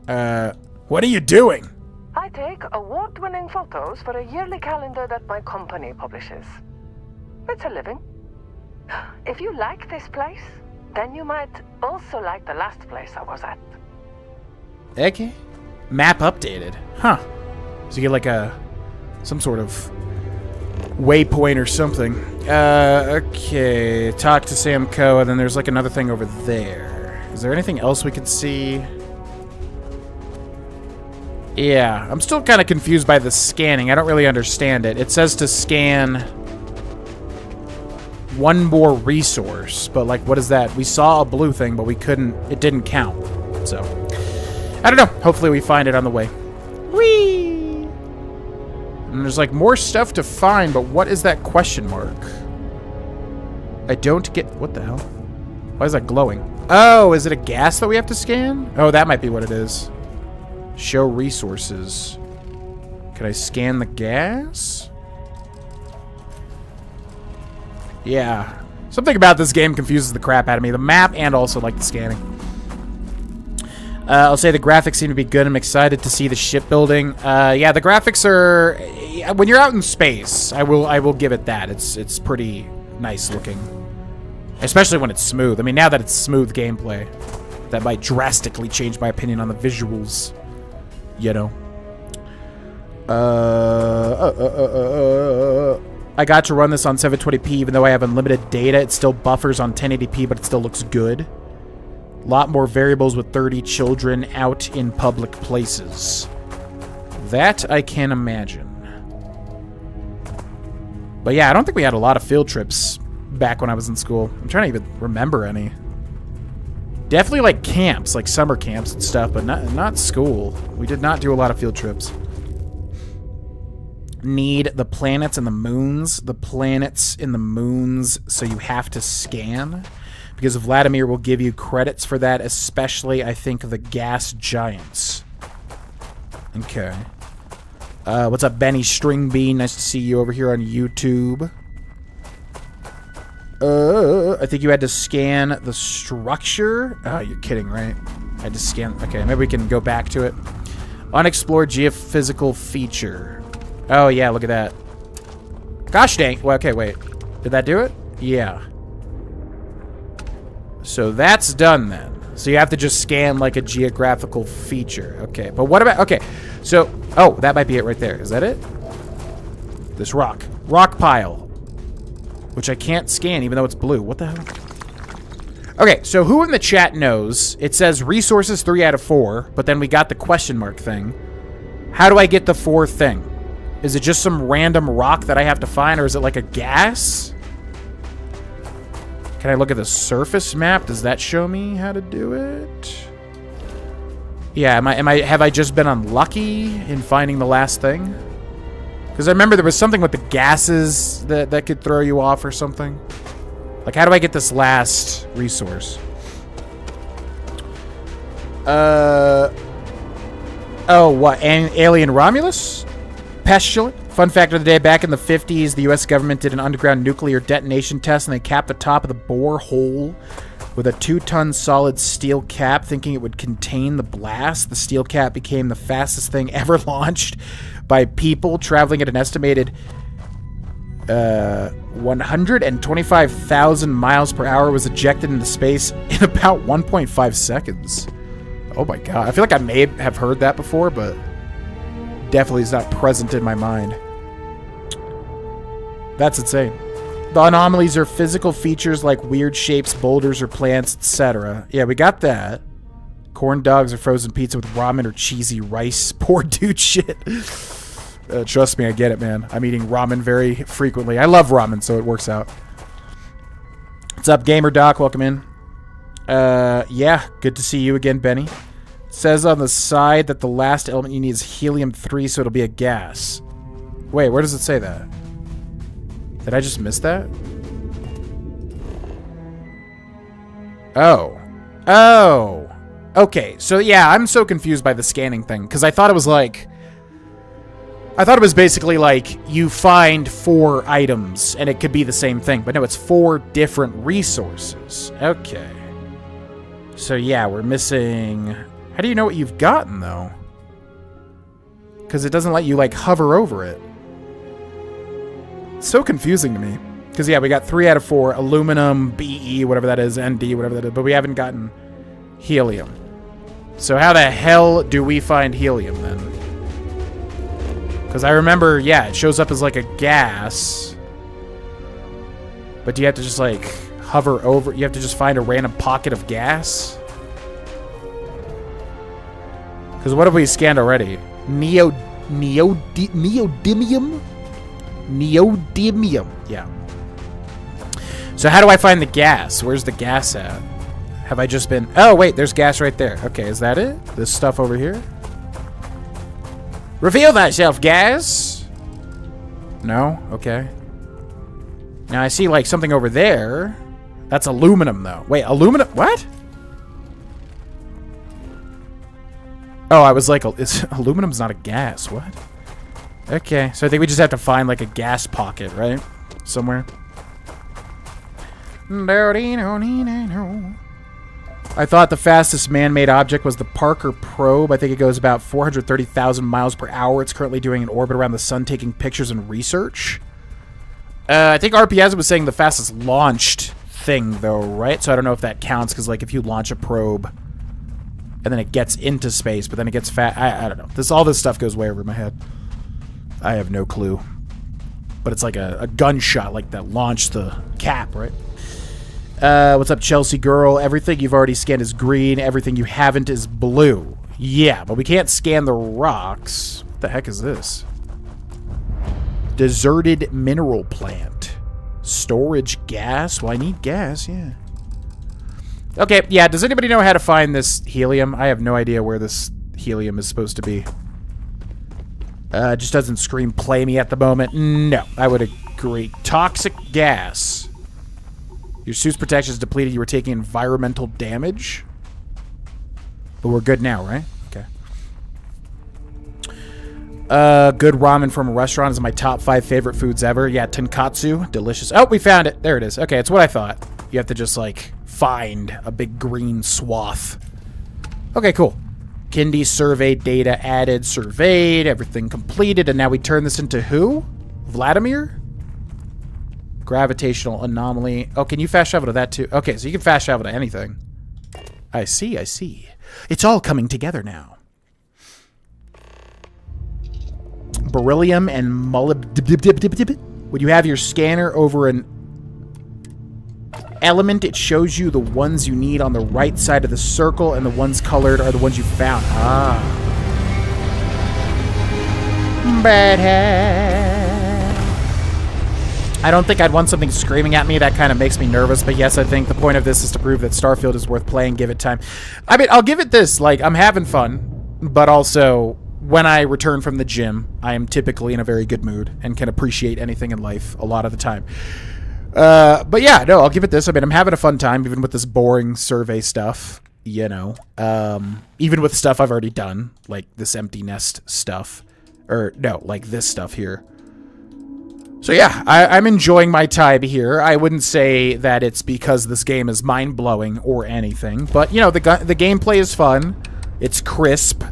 What are you doing? I take award-winning photos for a yearly calendar that my company publishes. It's a living. If you like this place, then you might also like the last place I was at. Okay. Map updated. Huh. So you get like some sort of waypoint or something. Okay. Talk to Sam Coe, and then there's like another thing over there. Is there anything else we could see? Yeah, I'm still kind of confused by the scanning. I don't really understand it. It says to scan one more resource, but like, what is that? We saw a blue thing, but we couldn't, it didn't count. So, I don't know. Hopefully we find it on the way. Whee! And there's like more stuff to find, but what is that question mark? I don't get, what the hell? Why is that glowing? Oh, is it a gas that we have to scan? Oh, that might be what it is. Show resources. Can I scan the gas? Yeah. Something about this game confuses the crap out of me. The map and also like the scanning. I'll say the graphics seem to be good. I'm excited to see the shipbuilding. Yeah, the graphics are... When you're out in space, I will give it that. It's pretty nice looking. Especially when it's smooth. I mean, now that it's smooth gameplay, that might drastically change my opinion on the visuals. You know. I got to run this on 720p even though I have unlimited data. It still buffers on 1080p, but it still looks good. A lot more variables with 30 children out in public places. That I can imagine. But yeah, I don't think we had a lot of field trips back when I was in school. I'm trying to even remember any. Definitely like camps, like summer camps and stuff, but not school. We did not do a lot of field trips. Need the planets and the moons. The planets and the moons, so you have to scan. Because Vladimir will give you credits for that, especially, I think, the gas giants. Okay. What's up, Benny Stringbean? Nice to see you over here on YouTube. I think you had to scan the structure. Oh, you're kidding, right? I had to scan. Okay, maybe we can go back to it. Unexplored geophysical feature. Oh, yeah, look at that. Gosh dang. Well, okay, wait. Did that do it? Yeah. So that's done then. So you have to just scan like a geographical feature. Okay, but what about... Okay, so... Oh, that might be it right there. Is that it? This rock. Rock pile. Which I can't scan even though it's blue. What the hell? Okay, so who in the chat knows? It says resources 3 out of 4, but then we got the question mark thing. How do I get the 4th thing? Is it just some random rock that I have to find, or is it like a gas? Can I look at the surface map? Does that show me how to do it? Yeah, have I just been unlucky in finding the last thing? Because I remember there was something with the gases that could throw you off or something. Like, how do I get this last resource? Oh, what? Alien Romulus? Pestilent? Fun fact of the day, back in the 50s, the U.S. government did an underground nuclear detonation test, and they capped the top of the bore hole with a 2-ton solid steel cap, thinking it would contain the blast. The steel cap became the fastest thing ever launched by people, traveling at an estimated 125,000 miles per hour, was ejected into space in about 1.5 seconds. Oh my god. I feel like I may have heard that before, but definitely is not present in my mind. That's insane. The anomalies are physical features like weird shapes, boulders, or plants, etc. Yeah, we got that. Corn dogs or frozen pizza with ramen or cheesy rice. Poor dude shit. Trust me, I get it, man. I'm eating ramen very frequently. I love ramen, so it works out. What's up, Gamer Doc? Welcome in. Yeah, good to see you again, Benny. It says on the side that the last element you need is helium-3, so it'll be a gas. Wait, where does it say that? Did I just miss that? Oh. Oh. Okay, so yeah, I'm so confused by the scanning thing, because I thought it was like... I thought it was basically like, you find 4 items, and it could be the same thing. But no, it's 4 different resources. Okay. So yeah, we're missing... How do you know what you've gotten, though? Because it doesn't let you, like, hover over it. It's so confusing to me. Because, yeah, we got 3 out of 4. Aluminum, BE, whatever that is, ND, whatever that is. But we haven't gotten helium. So how the hell do we find helium, then? Because I remember, yeah, it shows up as, like, a gas. But do you have to just, like, hover over? You have to just find a random pocket of gas? Because what have we scanned already? Neodymium? Neodymium. Yeah. So how do I find the gas? Where's the gas at? Have I just been... Oh, wait, there's gas right there. Okay, is that it? This stuff over here? Reveal thyself, gas! No? Okay. Now I see, like, something over there. That's aluminum, though. Wait, aluminum? What? Oh, I was like, aluminum's not a gas. What? Okay, so I think we just have to find, like, a gas pocket, right? Somewhere. I thought the fastest man-made object was the Parker probe. I think it goes about 430,000 miles per hour. It's currently doing an orbit around the sun, taking pictures and research. I think RPS was saying the fastest launched thing, though, right? So I don't know if that counts, because, like, if you launch a probe... and then it gets into space, but then it gets fat. I don't know. All this stuff goes way over my head. I have no clue. But it's like a gunshot, like that launched the cap, right? What's up, Chelsea girl? Everything you've already scanned is green. Everything you haven't is blue. Yeah, but we can't scan the rocks. What the heck is this? Deserted mineral plant. Storage gas? Well, I need gas, yeah. Okay, yeah, does anybody know how to find this helium? I have no idea where this helium is supposed to be. It just doesn't scream play me at the moment. No, I would agree. Toxic gas. Your suit's protection is depleted. You were taking environmental damage. But we're good now, right? Okay. Good ramen from a restaurant is my top 5 favorite foods ever. Yeah, tonkatsu. Delicious. Oh, we found it. There it is. Okay, it's what I thought. You have to just, like... find a big green swath. Okay, cool. Kindy survey data added, surveyed, everything completed, and now we turn this into who? Vladimir? Gravitational anomaly. Oh, can you fast travel to that too? Okay, so you can fast travel to anything. I see, I see. It's all coming together now. Beryllium and molybdenum. When you have your scanner over an element, it shows you the ones you need on the right side of the circle, and the ones colored are the ones you found. Ah. combat hat. I don't think I'd want something screaming at me. That kind of makes me nervous. But yes, I think the point of this is to prove that Starfield is worth playing. Give it time. I mean, I'll give it this. Like, I'm having fun, but also when I return from the gym, I am typically in a very good mood and can appreciate anything in life a lot of the time. But yeah, no, I'll give it this. I mean, I'm having a fun time, even with this boring survey stuff, you know, even with stuff I've already done, like this empty nest stuff, or no, like this stuff here. So yeah, I'm enjoying my time here. I wouldn't say that it's because this game is mind-blowing or anything, but you know, the gameplay is fun. It's crisp.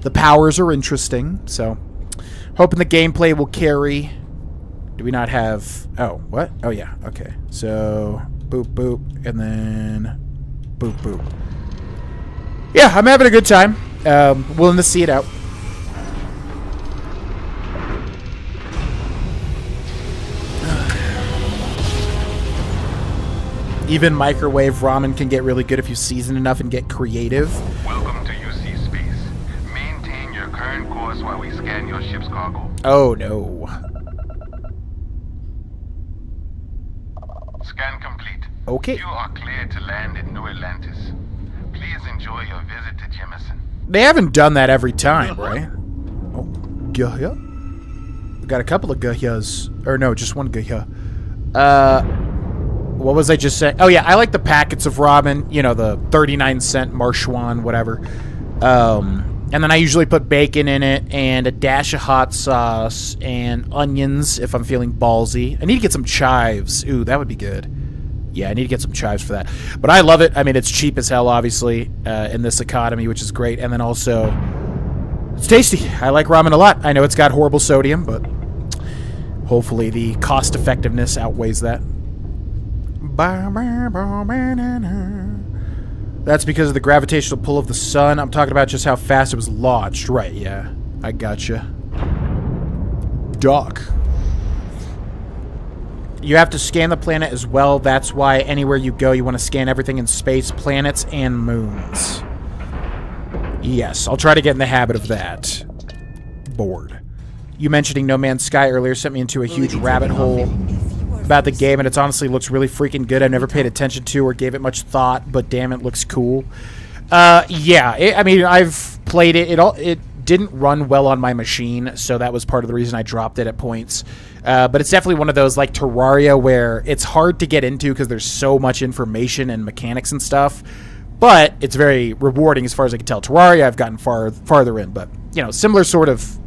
The powers are interesting, so hoping the gameplay will carry. Do we not have... Oh, what? Oh, yeah. Okay. So, boop, boop, and then boop, boop. Yeah, I'm having a good time. Willing to see it out. Even microwave ramen can get really good if you season enough and get creative. Welcome to UC Space. Maintain your current course while we scan your ship's cargo. Oh, no. Scan complete. Okay. You are cleared to land in New Atlantis. Please enjoy your visit to Jemison. They haven't done that every time, right? Oh, Gahya? We got a couple of Gahyas. Or no, just one Gahya. What was I just saying? Oh, yeah, I like the packets of ramen. You know, the 39-cent Marchwan, whatever. And then I usually put bacon in it and a dash of hot sauce and onions if I'm feeling ballsy. I need to get some chives. Ooh, that would be good. Yeah, I need to get some chives for that. But I love it. I mean, it's cheap as hell, obviously, in this economy, which is great. And then also, it's tasty. I like ramen a lot. I know it's got horrible sodium, but hopefully the cost effectiveness outweighs that. That's because of the gravitational pull of the sun. I'm talking about just how fast it was launched. Right, yeah. I gotcha. Doc. You have to scan the planet as well. That's why anywhere you go, you want to scan everything in space, planets, and moons. Yes, I'll try to get in the habit of that. Bored. You mentioning No Man's Sky earlier sent me into a huge rabbit hole about the game, and it honestly looks really freaking good. I've never paid attention to or gave it much thought, but damn, it looks cool. Yeah, I mean, I've played it. It didn't run well on my machine, so that was part of the reason I dropped it at points. But it's definitely one of those, like Terraria, where it's hard to get into because there's so much information and mechanics and stuff. But it's very rewarding as far as I can tell. Terraria, I've gotten farther in, but, you know, similar sort of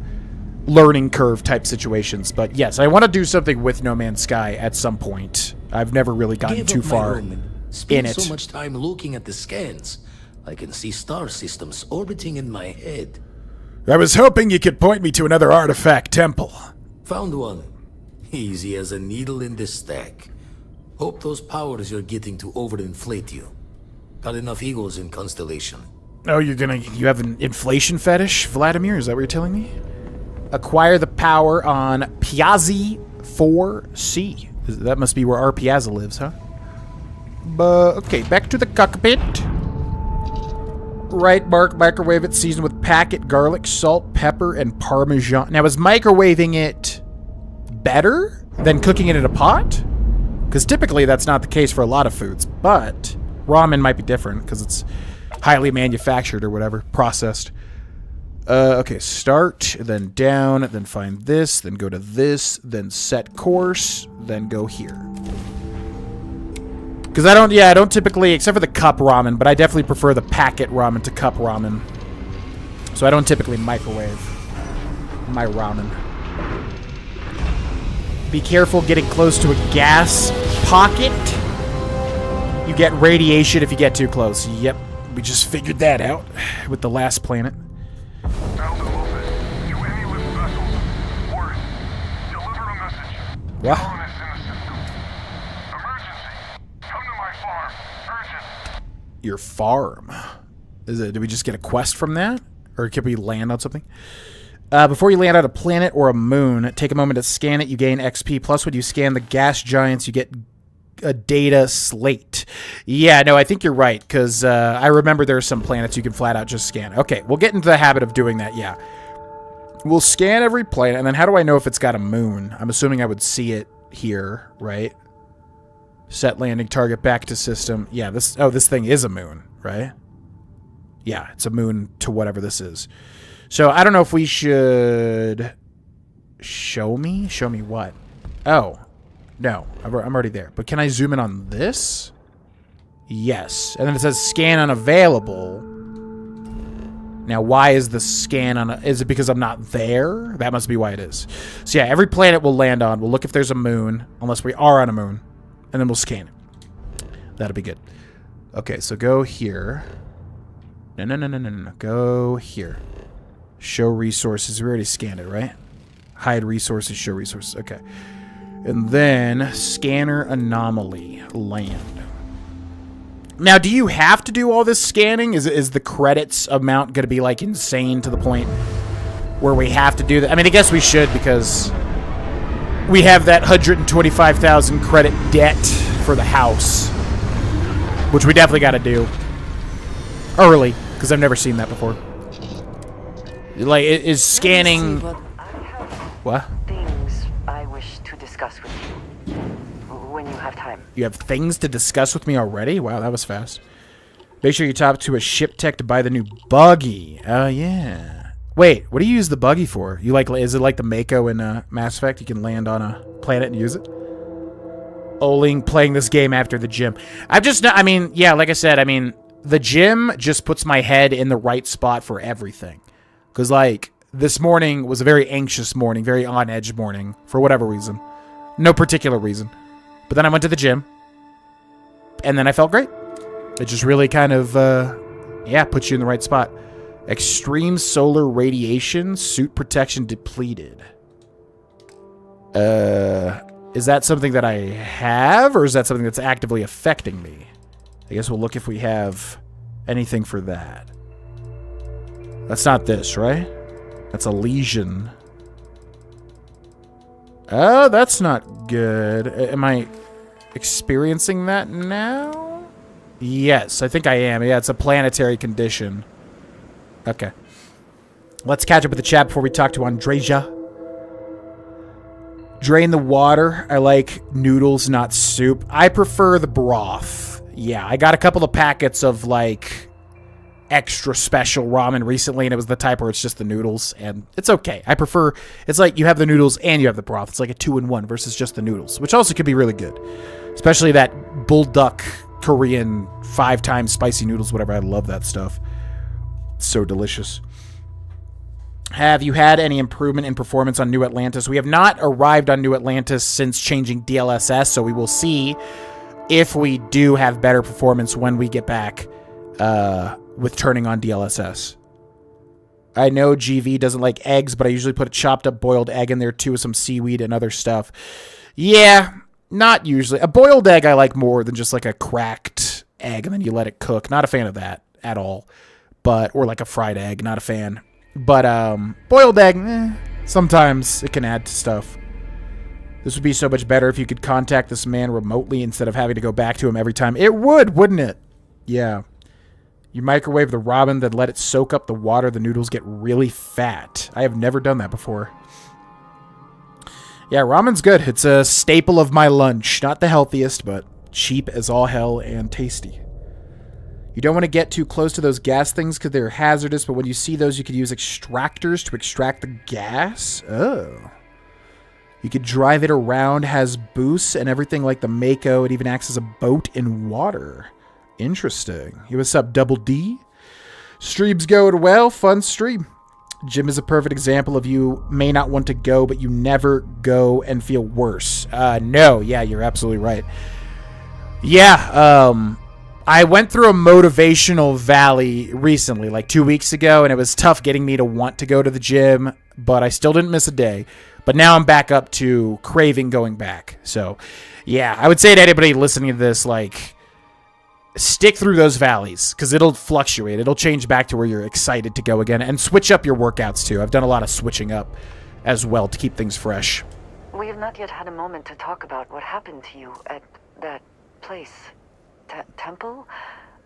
learning curve type situations. But yes, I want to do something with No Man's Sky at some point. I've never really gotten too far in it. So much time looking at the scans. I can see star systems orbiting in my head. I was hoping you could point me to another artifact temple. Found one. Easy as a needle in the stack. Hope those powers you're getting to overinflate you. Got enough egos in Constellation. Oh, you have an inflation fetish, Vladimir? Is that what you're telling me? Acquire the power on Piazzi 4C. That must be where our Piazza lives, huh? But, okay, back to the cockpit. Right, Mark, microwave it, seasoned with packet, garlic, salt, pepper, and Parmesan. Now, is microwaving it better than cooking it in a pot? Because typically that's not the case for a lot of foods, but ramen might be different because it's highly manufactured or whatever, processed. Okay, start, then down, then find this, then go to this, then set course, then go here. Because I don't typically, except for the cup ramen, but I definitely prefer the packet ramen to cup ramen. So I don't typically microwave my ramen. Be careful getting close to a gas pocket. You get radiation if you get too close. Yep, we just figured that out with the last planet. Delta Office, to any lift vessels. Worse, deliver a message. What? Colonists in the system. Emergency. Come to my farm. Urgent. Your farm? Did we just get a quest from that? Or can we land on something? Before you land on a planet or a moon, take a moment to scan it. You gain XP. Plus, when you scan the gas giants, you get a data slate. Yeah, no, I think you're right, because I remember there are some planets you can flat out just scan. Okay, we'll get into the habit of doing that, yeah. We'll scan every planet, and then how do I know if it's got a moon? I'm assuming I would see it here, right? Set landing target back to system. Yeah, this thing is a moon, right? Yeah, it's a moon to whatever this is. So I don't know if we should show me? Show me what? Oh, no, I'm already there. But can I zoom in on this? Yes. And then it says scan unavailable. Now, why is the scan on? Is it because I'm not there? That must be why it is. So yeah, every planet we'll land on, we'll look if there's a moon, unless we are on a moon, and then we'll scan it. That'll be good. Okay, so go here. No. Go here. Show resources. We already scanned it, right? Hide resources, show resources. Okay. And then scanner anomaly. Land. Now, do you have to do all this scanning? Is the credits amount going to be, like, insane to the point where we have to do that? I mean, I guess we should because we have that 125,000 credit debt for the house, which we definitely got to do early because I've never seen that before. Like, is scanning... What? Things I wish to discuss with you when you have time. You have things to discuss with me already? Wow, that was fast. Make sure you talk to a ship tech to buy the new buggy. Oh, yeah. Wait, what do you use the buggy for? You like? Is it like the Mako in Mass Effect? You can land on a planet and use it? Oling playing this game after the gym. I've just not... I mean, yeah, like I said, I mean, the gym just puts my head in the right spot for everything. Because, like, this morning was a very anxious morning, very on-edge morning, for whatever reason. No particular reason. But then I went to the gym, and then I felt great. It just really kind of, yeah, puts you in the right spot. Extreme solar radiation, suit protection depleted. Is that something that I have, or is that something that's actively affecting me? I guess we'll look if we have anything for that. That's not this, right? That's a lesion. Oh, that's not good. Am I experiencing that now? Yes, I think I am. Yeah, it's a planetary condition. Okay. Let's catch up with the chat before we talk to Andreja. Drain the water. I like noodles, not soup. I prefer the broth. Yeah, I got a couple of packets of, like, extra special ramen recently, and it was the type where it's just the noodles, and it's okay. I prefer... It's like you have the noodles and you have the broth. It's like a 2-in-1 versus just the noodles, which also could be really good. Especially that bullduk Korean 5 times spicy noodles, whatever. I love that stuff. It's so delicious. Have you had any improvement in performance on New Atlantis? We have not arrived on New Atlantis since changing DLSS, so we will see if we do have better performance when we get back with turning on DLSS. I know GV doesn't like eggs, but I usually put a chopped up boiled egg in there too with some seaweed and other stuff. Yeah, not usually. A boiled egg I like more than just like a cracked egg and then you let it cook. Not a fan of that at all. But, or like a fried egg, not a fan. But, boiled egg, sometimes it can add to stuff. This would be so much better if you could contact this man remotely instead of having to go back to him every time. It would, wouldn't it? Yeah. You microwave the ramen, then let it soak up the water. The noodles get really fat. I have never done that before. Yeah, ramen's good. It's a staple of my lunch. Not the healthiest, but cheap as all hell and tasty. You don't want to get too close to those gas things because they're hazardous, but when you see those, you could use extractors to extract the gas. Oh. You could drive it around, has boosts and everything like the Mako. It even acts as a boat in water. Interesting. Hey, what's up, Double D? Stream's going well. Fun stream. Jim is a perfect example of you may not want to go, but you never go and feel worse. No. Yeah, you're absolutely right. Yeah, I went through a motivational valley recently, like 2 weeks ago, and it was tough getting me to want to go to the gym, but I still didn't miss a day. But now I'm back up to craving going back. So, yeah, I would say to anybody listening to this, like, stick through those valleys, because it'll fluctuate. It'll change back to where you're excited to go again, and switch up your workouts, too. I've done a lot of switching up as well to keep things fresh. We have not yet had a moment to talk about what happened to you at that place. Temple?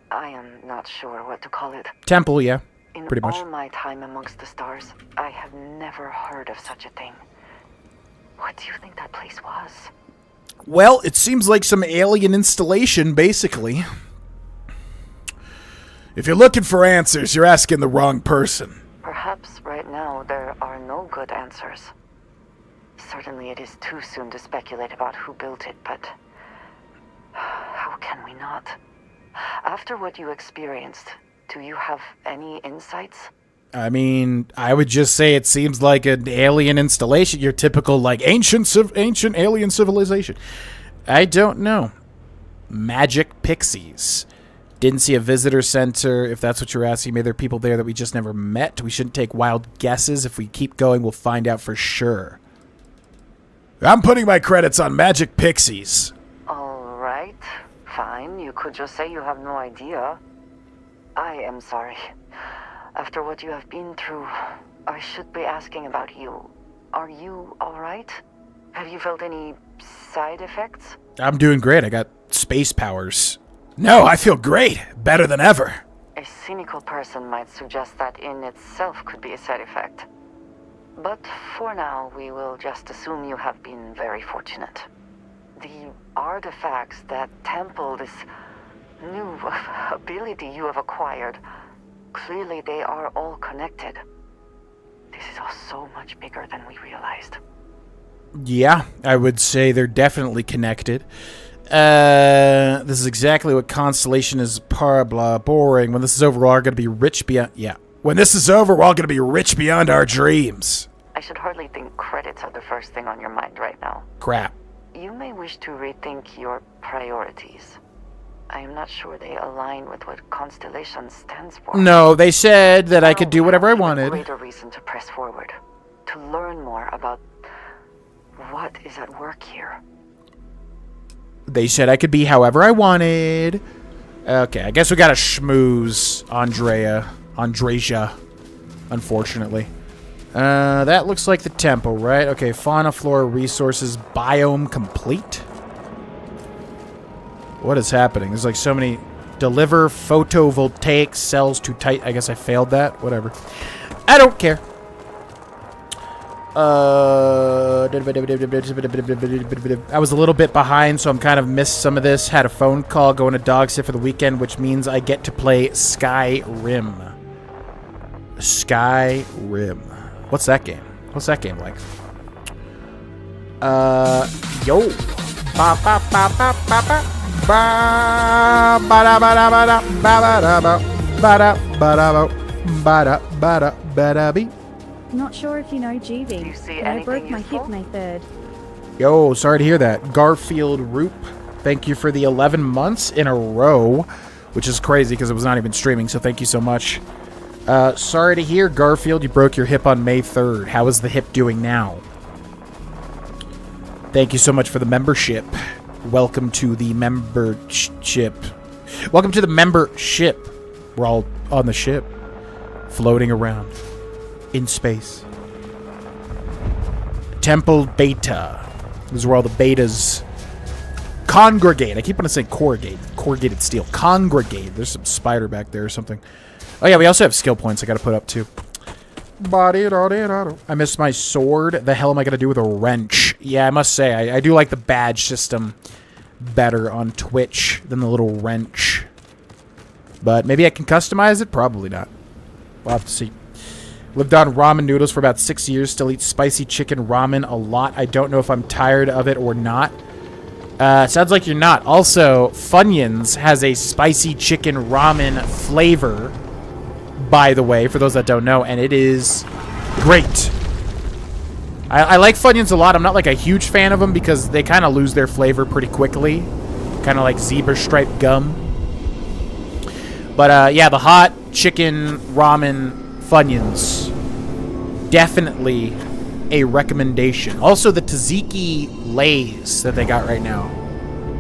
I am not sure what to call it. Temple, yeah. In Pretty much. all my time amongst the stars, I have never heard of such a thing. What do you think that place was? Well, it seems like some alien installation, basically. If you're looking for answers, you're asking the wrong person. Perhaps right now there are no good answers. Certainly it is too soon to speculate about who built it, but how can we not? After what you experienced, do you have any insights? I mean, I would just say it seems like an alien installation. Your typical, like, ancient alien civilization. I don't know. Magic pixies. Didn't see a visitor center, if that's what you're asking. Maybe there are people there that we just never met. We shouldn't take wild guesses. If we keep going, we'll find out for sure. I'm putting my credits on magic pixies. All right, fine. You could just say you have no idea. I am sorry. After what you have been through, I should be asking about you. Are you all right? Have you felt any side effects? I'm doing great. I got space powers. No, I feel great. Better than ever. A cynical person might suggest that in itself could be a side effect. But for now, we will just assume you have been very fortunate. The artifacts that temple this new ability you have acquired, clearly they are all connected. This is all so much bigger than we realized. Yeah, I would say they're definitely connected. This is exactly what Constellation is blah boring. When this is over, we're all going to be rich beyond... Yeah. When this is over, we're all going to be rich beyond our dreams. I should hardly think credits are the first thing on your mind right now. Crap. You may wish to rethink your priorities. I am not sure they align with what Constellation stands for. No, they said that I could do whatever I wanted. Greater reason to press forward. To learn more about what is at work here. They said I could be however I wanted. Okay, I guess we gotta schmooze Andreja, unfortunately. That looks like the temple, right? Okay, fauna, flora, resources, biome complete. What is happening? There's like so many... Deliver photovoltaic cells to tight... I guess I failed that. Whatever. I don't care. I was a little bit behind, so I'm kind of missed some of this. Had a phone call, going to dog sit for the weekend, which means I get to play Skyrim. Skyrim. What's that game? What's that game like? Yo. Ba ba ba ba ba ba ba ba da ba da ba da ba da ba ba da ba da ba da ba da ba da be. Not sure if you know GB, but I broke my hip May 3rd. Yo, sorry to hear that. Garfield Roop, thank you for the 11 months in a row, which is crazy because it was not even streaming, so thank you so much. Sorry to hear, Garfield, you broke your hip on May 3rd. How is the hip doing now? Thank you so much for the membership. Welcome to the membership. Welcome to the membership. We're all on the ship, floating around. In space. Temple Beta. This is where all the betas congregate. I keep wanting to say corrugate. Corrugated steel. Congregate. There's some spider back there or something. Oh yeah, we also have skill points I gotta put up too. I missed my sword. The hell am I gonna do with a wrench? Yeah, I must say, I do like the badge system better on Twitch than the little wrench. But maybe I can customize it? Probably not. We'll have to see. Lived on ramen noodles for about 6 years. Still eat spicy chicken ramen a lot. I don't know if I'm tired of it or not. Sounds like you're not. Also, Funyuns has a spicy chicken ramen flavor, by the way, for those that don't know, and it is great. I like Funyuns a lot. I'm not like a huge fan of them because they kind of lose their flavor pretty quickly. Kind of like zebra striped gum. But yeah, the hot chicken ramen Funyuns, definitely a recommendation. Also, the tzatziki lays that they got right now,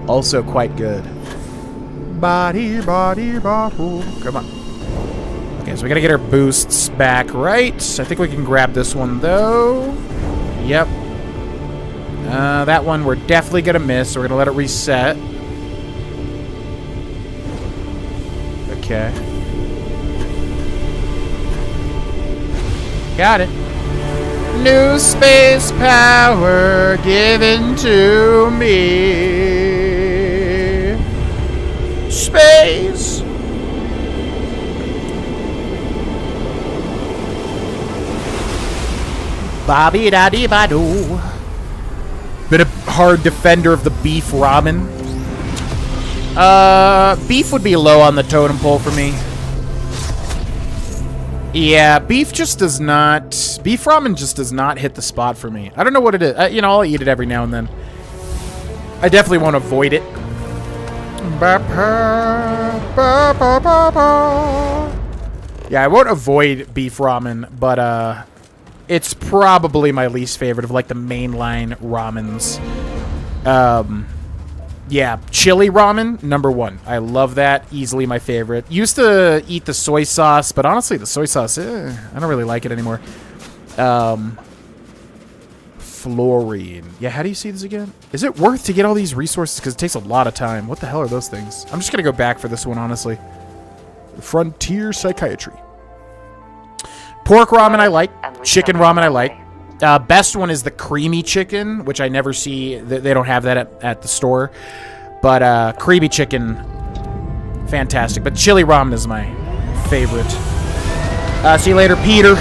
also quite good. Body, come on. Okay, so we gotta get our boosts back, right? I think we can grab this one though. Yep. That one we're definitely gonna miss, so we're gonna let it reset. Okay. Got it. New space power given to me. Space. Bobby da dee ba doo. Been a hard defender of the beef ramen. Beef would be low on the totem pole for me. Yeah, beef just does not... Beef ramen just does not hit the spot for me. I don't know what it is. You know, I'll eat it every now and then. I definitely won't avoid it. Yeah, I won't avoid beef ramen, but, it's probably my least favorite of, like, the mainline ramens. Yeah, chili ramen, #1. I love that. Easily my favorite. Used to eat the soy sauce, but honestly, the soy sauce, I don't really like it anymore. Fluorine. Yeah, how do you see this again? Is it worth to get all these resources? Because it takes a lot of time. What the hell are those things? I'm just going to go back for this one, honestly. Frontier Psychiatry. Pork ramen I like. Chicken ramen I like. Best one is the creamy chicken, which I never see. They don't have that at the store. But creamy chicken, fantastic. But chili ramen is my favorite. See you later, Peter.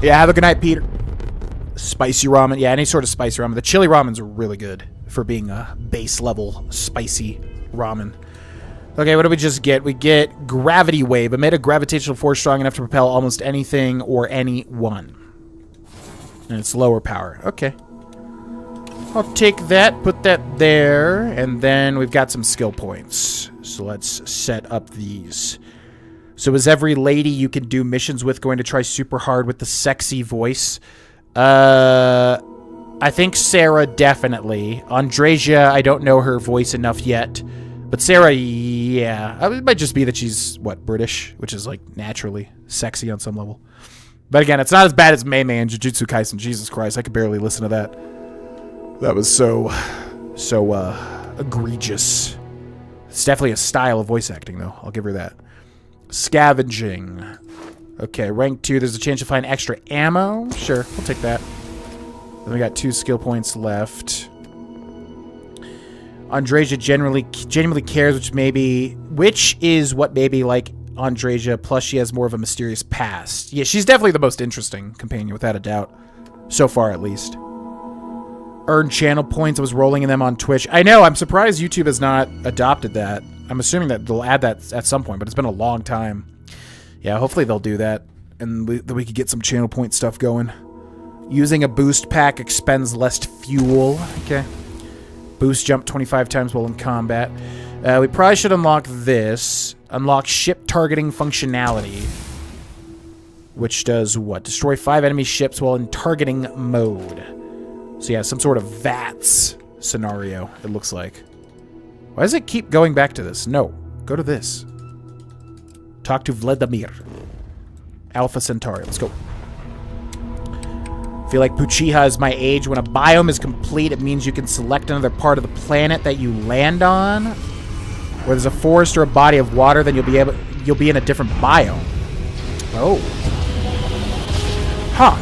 Yeah, have a good night, Peter. Spicy ramen. Yeah, any sort of spicy ramen. The chili ramen's really good for being a base level spicy ramen. Okay, what do we just get? We get Gravity Wave. Emit a gravitational force strong enough to propel almost anything or anyone. And it's lower power. Okay. I'll take that, put that there, and then we've got some skill points. So let's set up these. So is every lady you can do missions with going to try super hard with the sexy voice? I think Sarah definitely. Andreja, I don't know her voice enough yet. But Sarah, yeah. It might just be that she's, what, British? Which is, like, naturally sexy on some level. But again, it's not as bad as Mei Mei and Jujutsu Kaisen. Jesus Christ, I could barely listen to that. That was so egregious. It's definitely a style of voice acting, though. I'll give her that. Scavenging. Okay, rank 2. There's a chance to find extra ammo. Sure, we'll take that. Then we got 2 skill points left. Andreja genuinely cares, which is what maybe like Andreja, plus she has more of a mysterious past. Yeah, she's definitely the most interesting companion, without a doubt. So far, at least. Earn channel points. I was rolling in them on Twitch. I know, I'm surprised YouTube has not adopted that. I'm assuming that they'll add that at some point, but it's been a long time. Yeah, hopefully they'll do that, and we could get some channel point stuff going. Using a boost pack expends less fuel. Okay. Boost jump 25 times while in combat. We probably should unlock this. Unlock ship targeting functionality. Which does what? Destroy 5 enemy ships while in targeting mode. So yeah, some sort of VATS scenario, it looks like. Why does it keep going back to this? No. Go to this. Talk to Vladimir. Alpha Centauri. Let's go. I feel like Puchiha is my age. When a biome is complete, it means you can select another part of the planet that you land on. Where there's a forest or a body of water, then you'll be in a different biome. Oh. Huh.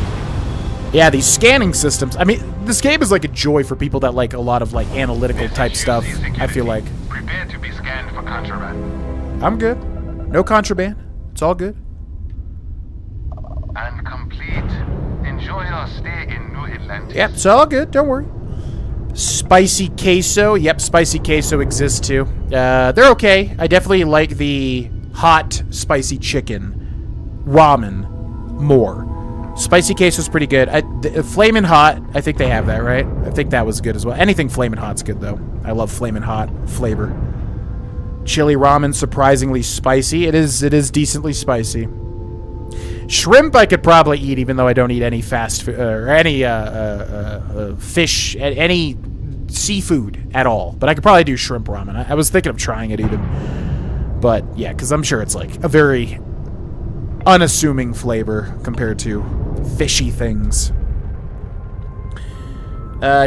Yeah, these scanning systems. I mean, this game is like a joy for people that like a lot of like analytical type stuff, I feel like. Prepare to be scanned for contraband. I'm good. No contraband. It's all good. And complete. Enjoy your stay in New Atlantis. Yep, it's all good. Don't worry. Spicy queso. Yep, spicy queso exists too. They're okay. I definitely like the hot spicy chicken ramen more. Spicy queso is pretty good. Flamin' Hot, I think they have that, right? I think that was good as well. Anything Flamin' Hot's good, though. I love Flamin' Hot flavor. Chili ramen, surprisingly spicy. It is decently spicy. Shrimp I could probably eat, even though I don't eat any fast food, or any fish, any seafood at all. But I could probably do shrimp ramen. I was thinking of trying it even. But yeah, because I'm sure it's like a very unassuming flavor compared to fishy things.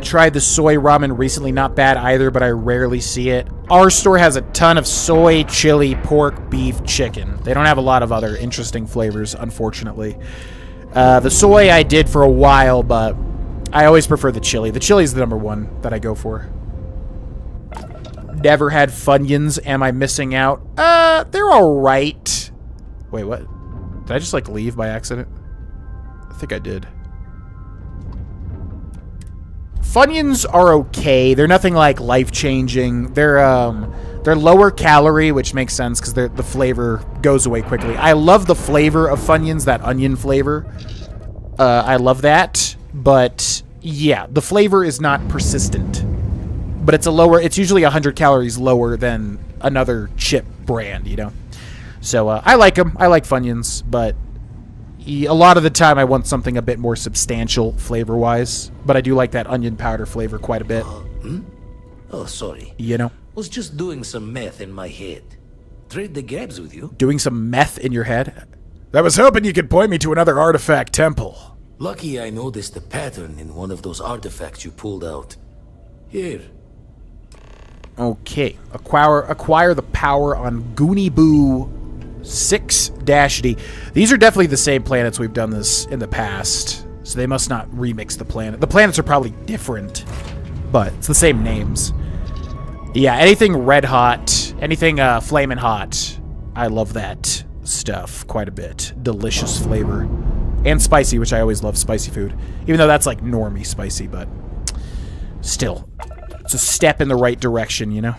Tried the soy ramen recently. Not bad either, but I rarely see it. Our store has a ton of soy, chili, pork, beef, chicken. They don't have a lot of other interesting flavors, unfortunately. The soy I did for a while, but I always prefer the chili. The chili is the number one that I go for. Never had Funyuns. Am I missing out? They're alright. Wait, what? Did I just, like, leave by accident? I think I did. Funyuns are okay. They're nothing like life-changing. They're lower calorie, which makes sense because the flavor goes away quickly. I love the flavor of Funyuns, that onion flavor. I love that. But yeah, the flavor is not persistent. But it's usually 100 calories lower than another chip brand, you know. So I like them. I like Funyuns, but a lot of the time I want something a bit more substantial flavor-wise. But I do like that onion powder flavor quite a bit. Oh, sorry. You know? Was just doing some math in my head. Trade the grabs with you. Doing some meth in your head? I was hoping you could point me to another artifact temple. Lucky I noticed a pattern in one of those artifacts you pulled out. Here. Okay. Acquire the power on Gooniboo 6-D. These are definitely the same planets we've done this in the past. So they must not remix the planet. The planets are probably different, but it's the same names. Yeah, anything red hot, anything flamin' hot. I love that stuff quite a bit. Delicious flavor. And spicy, which I always love spicy food. Even though that's like normie spicy, but still. It's a step in the right direction, you know?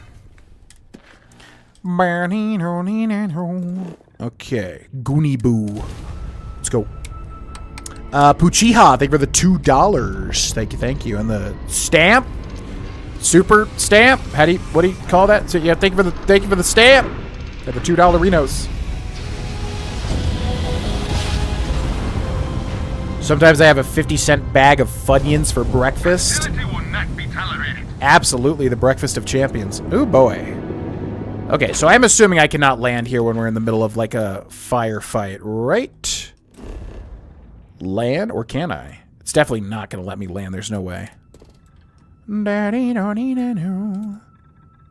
Okay. Gooniboo. Let's go. Puchiha, thank you for the $2. Thank you. And the stamp. Super stamp. What do you call that? So yeah, thank you for the stamp. And the $2 Renos. Sometimes I have a 50-cent bag of Funyuns for breakfast. Absolutely, the breakfast of champions. Ooh, boy. Okay, so I'm assuming I cannot land here when we're in the middle of, like, a firefight, right? Land, or can I? It's definitely not going to let me land. There's no way.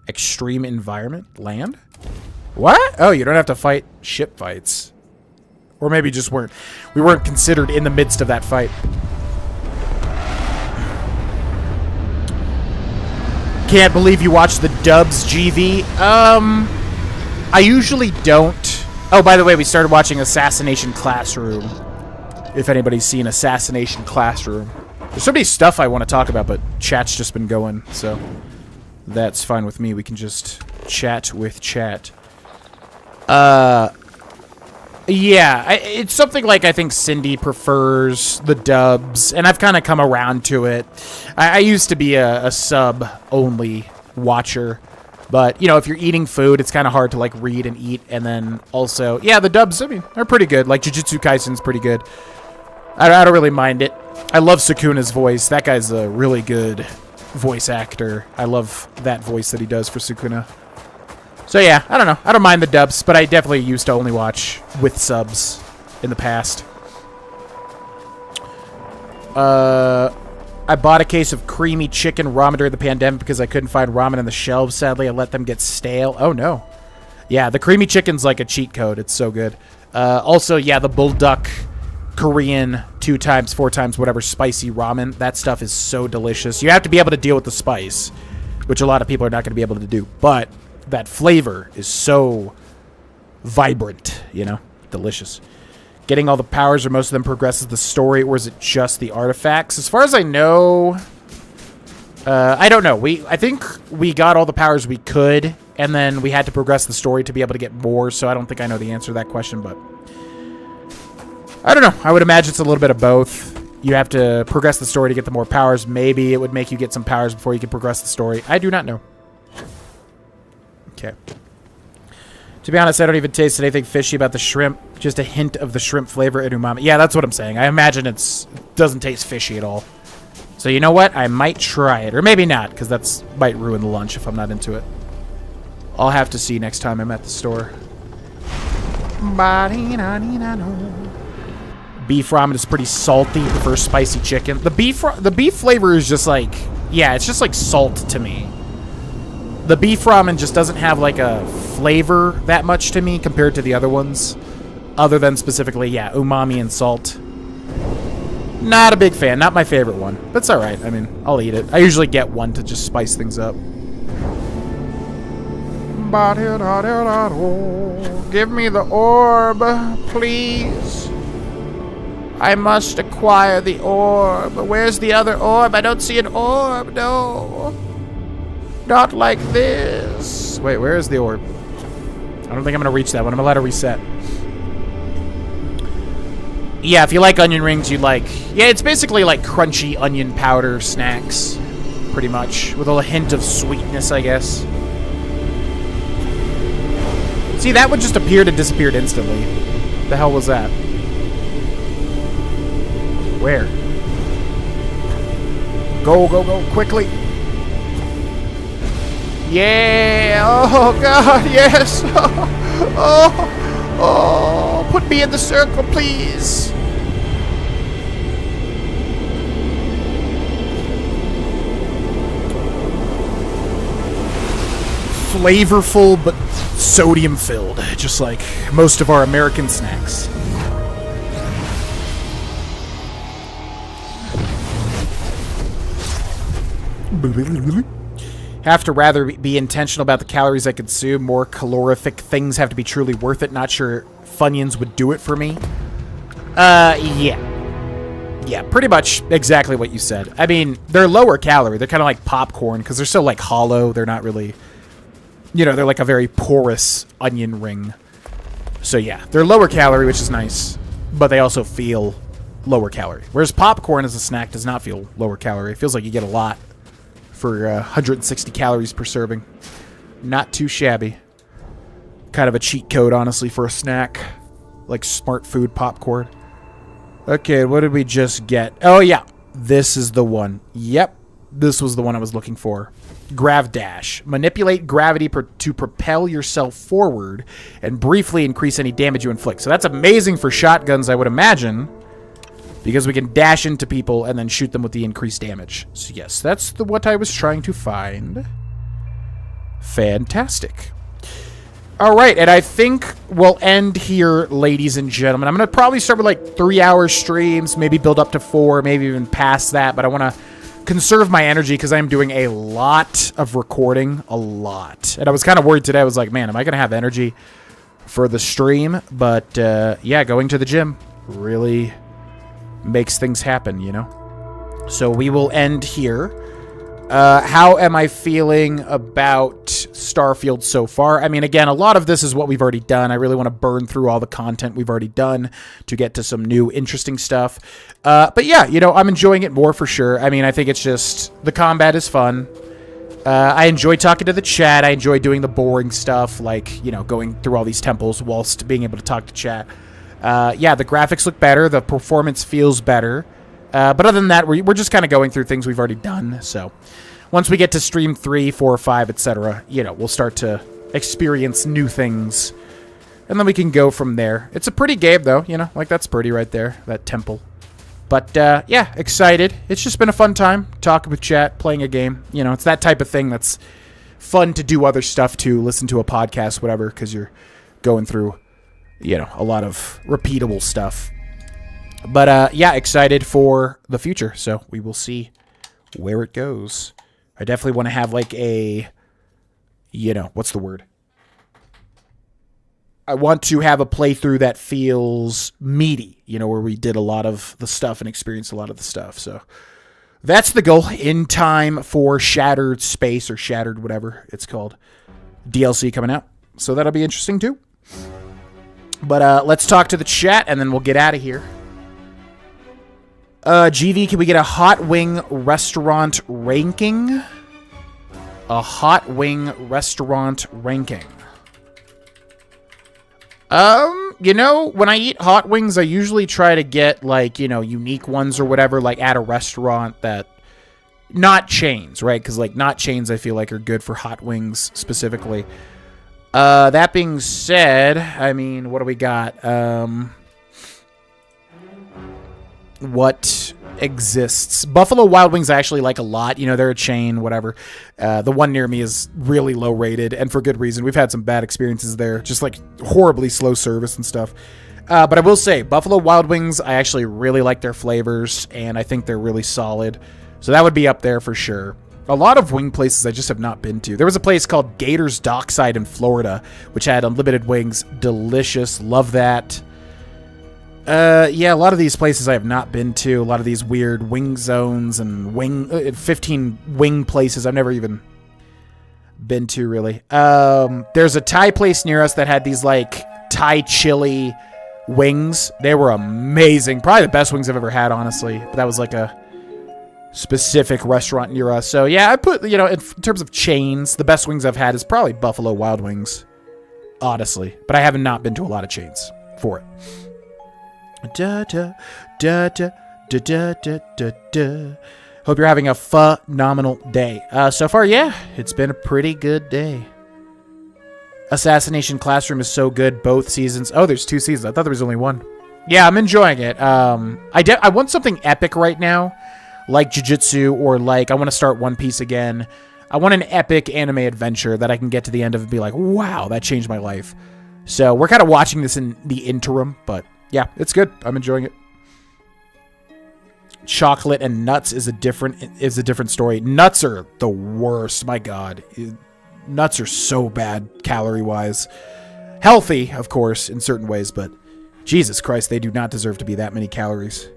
Extreme environment? Land? What? Oh, you don't have to fight ship fights. Or maybe just we weren't considered in the midst of that fight. Can't believe you watched the dubs, GV. I usually don't. Oh, by the way, we started watching Assassination Classroom. If anybody's seen Assassination Classroom. There's so many stuff I want to talk about, but chat's just been going, so that's fine with me. We can just chat with chat. Yeah, it's something like I think Cindy prefers the dubs, and I've kind of come around to it. I used to be a sub-only watcher, but, you know, if you're eating food, it's kind of hard to, like, read and eat, and then also, yeah, the dubs, I mean, they're pretty good. Like, Jujutsu Kaisen's pretty good. I don't really mind it. I love Sukuna's voice. That guy's a really good voice actor. I love that voice that he does for Sukuna. So yeah, I don't know. I don't mind the dubs, but I definitely used to only watch with subs in the past. I bought a case of creamy chicken ramen during the pandemic because I couldn't find ramen in the shelves. Sadly, I let them get stale. Oh no. Yeah, the creamy chicken's like a cheat code. It's so good. Also, yeah, the bullduk Korean 2 times, 4 times, whatever, spicy ramen. That stuff is so delicious. You have to be able to deal with the spice, which a lot of people are not going to be able to do. But that flavor is so vibrant, you know? Delicious. Getting all the powers, or most of them, progresses the story, or is it just the artifacts? As far as I know, I don't know. I think we got all the powers we could, and then we had to progress the story to be able to get more, so I don't think I know the answer to that question, but I don't know. I would imagine it's a little bit of both. You have to progress the story to get the more powers. Maybe it would make you get some powers before you can progress the story. I do not know. Okay. To be honest, I don't even taste anything fishy about the shrimp. Just a hint of the shrimp flavor and umami. Yeah, that's what I'm saying. I imagine it doesn't taste fishy at all. So you know what? I might try it. Or maybe not, because that might ruin the lunch if I'm not into it. I'll have to see next time I'm at the store. Beef ramen is pretty salty. Prefer spicy chicken. The beef flavor is just like, yeah, it's just like salt to me. The beef ramen just doesn't have like a flavor that much to me compared to the other ones. Other than specifically, yeah, umami and salt. Not a big fan. Not my favorite one. But it's alright. I mean, I'll eat it. I usually get one to just spice things up. Give me the orb, please. I must acquire the orb. Where's the other orb? I don't see an orb. No. Not like this. Wait, where is the orb? I don't think I'm going to reach that one. I'm going to let it reset. Yeah, if you like onion rings, you'd like... Yeah, it's basically like crunchy onion powder snacks. Pretty much. With a hint of sweetness, I guess. See, that one just appeared and disappeared instantly. The hell was that? Where? Go, go, go, quickly. Yeah! Oh, God, yes! Oh, put me in the circle, please! Flavorful, but sodium-filled, just like most of our American snacks. Have to rather be intentional about the calories I consume. More calorific things have to be truly worth it. Not sure Funyuns would do it for me. Yeah. Yeah, pretty much exactly what you said. I mean, they're lower calorie. They're kind of like popcorn because they're so like hollow. They're not really, you know, they're like a very porous onion ring. So yeah, they're lower calorie, which is nice, but they also feel lower calorie. Whereas popcorn as a snack does not feel lower calorie. It feels like you get a lot for 160 calories per serving. Not too shabby. Kind of a cheat code, honestly, for a snack. Like smart food popcorn. Okay, what did we just get? Oh, yeah. This is the one. Yep. This was the one I was looking for. Grav Dash. Manipulate gravity to propel yourself forward and briefly increase any damage you inflict. So that's amazing for shotguns, I would imagine. Because we can dash into people and then shoot them with the increased damage. So yes, that's what I was trying to find. Fantastic. Alright, and I think we'll end here, ladies and gentlemen. I'm going to probably start with like 3-hour streams, maybe build up to 4, maybe even past that. But I want to conserve my energy because I'm doing a lot of recording. A lot. And I was kind of worried today. I was like, man, am I going to have energy for the stream? But yeah, going to the gym really makes things happen, you know? So we will end here. How am I feeling about Starfield so far? I mean, again, a lot of this is what we've already done. I really want to burn through all the content we've already done to get to some new, interesting stuff. But yeah, you know, I'm enjoying it more for sure. I mean, I think it's just, the combat is fun. I enjoy talking to the chat. I enjoy doing the boring stuff, like, you know, going through all these temples whilst being able to talk to chat. Yeah, the graphics look better. The performance feels better. But other than that, we're just kind of going through things we've already done. So once we get to stream 3, 4, 5, etc., you know, we'll start to experience new things. And then we can go from there. It's a pretty game, though, you know, like that's pretty right there, that temple. But yeah, excited. It's just been a fun time talking with chat, playing a game. You know, it's that type of thing that's fun to do other stuff to, listen to a podcast, whatever, because you're going through, you know, a lot of repeatable stuff. But yeah, excited for the future. So we will see where it goes. I definitely want to have like a, you know, what's the word? I want to have a playthrough that feels meaty, you know, where we did a lot of the stuff and experienced a lot of the stuff. So that's the goal, in time for Shattered Space, or Shattered whatever it's called, DLC coming out. So that'll be interesting too. But let's talk to the chat and then we'll get out of here. GV, can we get a hot wing restaurant ranking? A hot wing restaurant ranking. You know, when I eat hot wings, I usually try to get, like, you know, unique ones or whatever, like at a restaurant that, not chains, right? Because, like, not chains, I feel like, are good for hot wings specifically. That being said, I mean, what do we got? what exists. Buffalo Wild Wings I actually like a lot. You know, they're a chain, whatever. The one near me is really low rated, and for good reason. We've had some bad experiences there, just like horribly slow service and stuff. But I will say, Buffalo Wild Wings, I actually really like their flavors, and I think they're really solid. So that would be up there for sure. A lot of wing places I just have not been to. There was a place called Gators Dockside in Florida, which had unlimited wings. Delicious. Love that. Yeah, a lot of these places I have not been to. A lot of these weird wing zones and 15 wing places I've never even been to, really. There's a Thai place near us that had these, like, Thai chili wings. They were amazing. Probably the best wings I've ever had, honestly. But that was, like, a specific restaurant near us. So, yeah, I put, you know, in terms of chains, the best wings I've had is probably Buffalo Wild Wings, honestly. But I have not been to a lot of chains for it. Da, da, da, da, da, da, da, da, da. Hope you're having a phenomenal day. So far, yeah, it's been a pretty good day. Assassination Classroom is so good, both seasons. Oh, there's 2 seasons. I thought there was only 1. Yeah, I'm enjoying it. I want something epic right now, like Jiu-Jitsu, or like I want to start One Piece again. I want an epic anime adventure that I can get to the end of and be like, wow, that changed my life. So we're kind of watching this in the interim, but yeah, it's good. I'm enjoying it. Chocolate and nuts is a different story. Nuts are the worst. My God, nuts are so bad calorie-wise. Healthy, of course, in certain ways, but Jesus Christ, they do not deserve to be that many calories.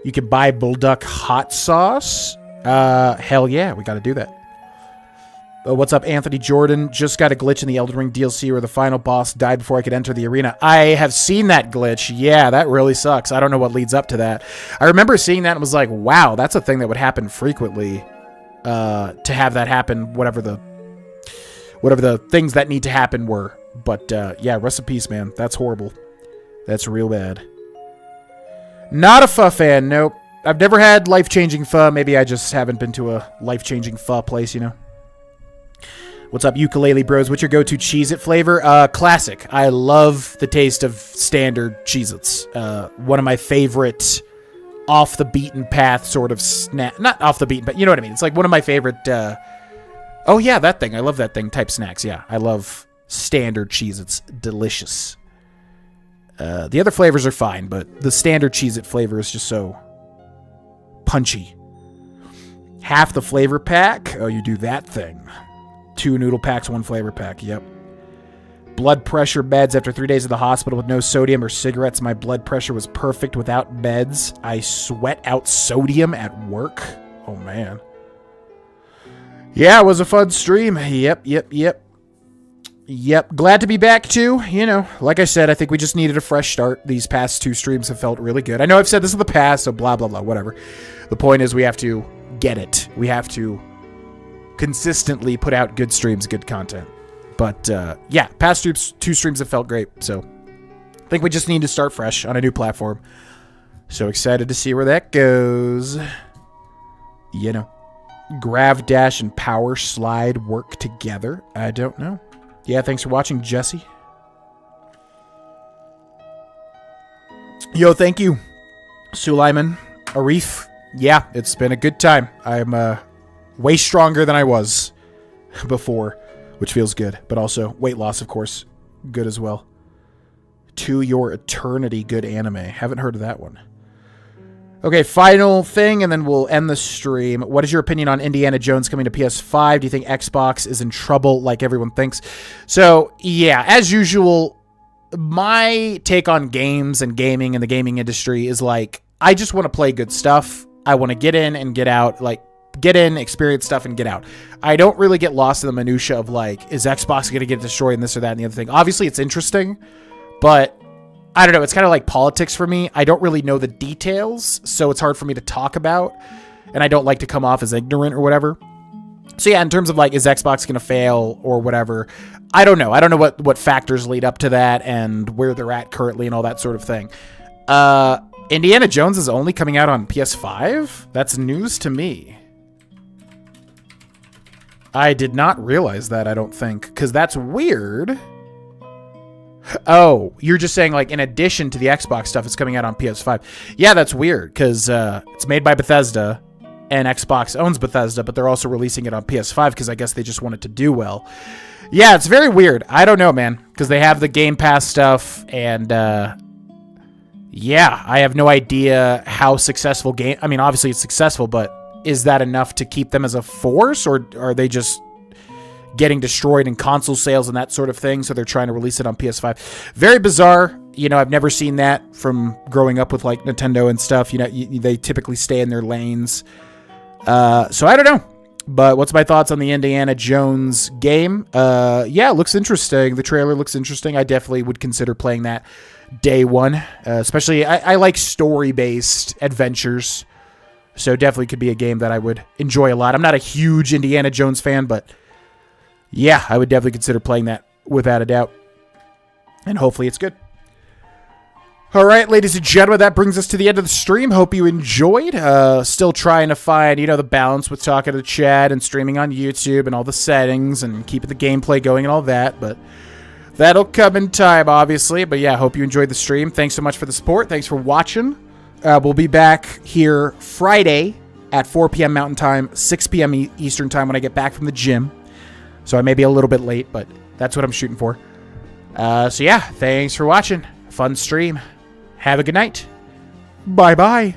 You can buy Bulldog hot sauce. Hell yeah, we got to do that. What's up, Anthony Jordan? Just got a glitch in the Elden Ring DLC where the final boss died before I could enter the arena. I have seen that glitch. Yeah, that really sucks. I don't know what leads up to that. I remember seeing that and was like, wow, that's a thing that would happen frequently. To have that happen, whatever the things that need to happen were. But yeah, rest in peace, man. That's horrible. That's real bad. Not a pho fan, nope. I've never had life-changing pho. Maybe I just haven't been to a life-changing pho place, you know? What's up, Ukulele Bros? What's your go-to Cheez-It flavor? Classic. I love the taste of standard Cheez-Its. One of my favorite off-the-beaten-path sort of snack. Not off-the-beaten, but you know what I mean. It's like one of my favorite... oh, yeah, that thing. I love that thing type snacks. Yeah, I love standard Cheez-Its. Delicious. The other flavors are fine, but the standard Cheez-It flavor is just so punchy. Half the flavor pack? Oh, you do that thing. 2 noodle packs, 1 flavor pack. Yep. Blood pressure meds after 3 days in the hospital with no sodium or cigarettes. My blood pressure was perfect without meds. I sweat out sodium at work. Oh, man. Yeah, it was a fun stream. Yep. Glad to be back, too. You know, like I said, I think we just needed a fresh start. These past 2 streams have felt really good. I know I've said this in the past, so blah, blah, blah, whatever. The point is we have to get it. We have to consistently put out good streams, good content. But, yeah, past 2 streams have felt great, so I think we just need to start fresh on a new platform. So excited to see where that goes. You know, Grav Dash and Power Slide work together? I don't know. Yeah, thanks for watching, Jesse. Yo, thank you, Sulaiman, Arif. Yeah, it's been a good time. I'm, way stronger than I was before, which feels good. But also, weight loss, of course, good as well. To Your Eternity, good anime. Haven't heard of that one. Okay, final thing, and then we'll end the stream. What is your opinion on Indiana Jones coming to PS5? Do you think Xbox is in trouble like everyone thinks? So, yeah, as usual, my take on games and gaming and the gaming industry is like, I just want to play good stuff. I want to get in and get out, like, get in, experience stuff, and get out. I don't really get lost in the minutia of, like, is Xbox going to get destroyed and this or that and the other thing. Obviously, it's interesting, but I don't know. It's kind of like politics for me. I don't really know the details, so it's hard for me to talk about, and I don't like to come off as ignorant or whatever. So, yeah, in terms of, like, is Xbox going to fail or whatever, I don't know. I don't know what factors lead up to that and where they're at currently and all that sort of thing. Indiana Jones is only coming out on PS5? That's news to me. I did not realize that, I don't think, because that's weird. Oh, you're just saying, like, in addition to the Xbox stuff, it's coming out on PS5. Yeah, that's weird, because it's made by Bethesda, and Xbox owns Bethesda, but they're also releasing it on PS5, because I guess they just want it to do well. Yeah, it's very weird. I don't know, man, because they have the Game Pass stuff, and, yeah, I have no idea how successful game... I mean, obviously it's successful, but is that enough to keep them as a force, or are they just getting destroyed in console sales and that sort of thing, so they're trying to release it on PS5? Very bizarre. You know, I've never seen that from growing up with, like, Nintendo and stuff. You know, they typically stay in their lanes. So I don't know. But what's my thoughts on the Indiana Jones game? Yeah, it looks interesting. The trailer looks interesting. I definitely would consider playing that day one. Especially, I like story-based adventures. So definitely could be a game that I would enjoy a lot. I'm not a huge Indiana Jones fan, but yeah, I would definitely consider playing that without a doubt. And hopefully it's good. All right, ladies and gentlemen, that brings us to the end of the stream. Hope you enjoyed. Still trying to find, you know, the balance with talking to Chad and streaming on YouTube and all the settings and keeping the gameplay going and all that. But that'll come in time, obviously. But yeah, hope you enjoyed the stream. Thanks so much for the support. Thanks for watching. We'll be back here Friday at 4 p.m. Mountain Time, 6 p.m. Eastern Time when I get back from the gym. So I may be a little bit late, but that's what I'm shooting for. So yeah, thanks for watching. Fun stream. Have a good night. Bye-bye.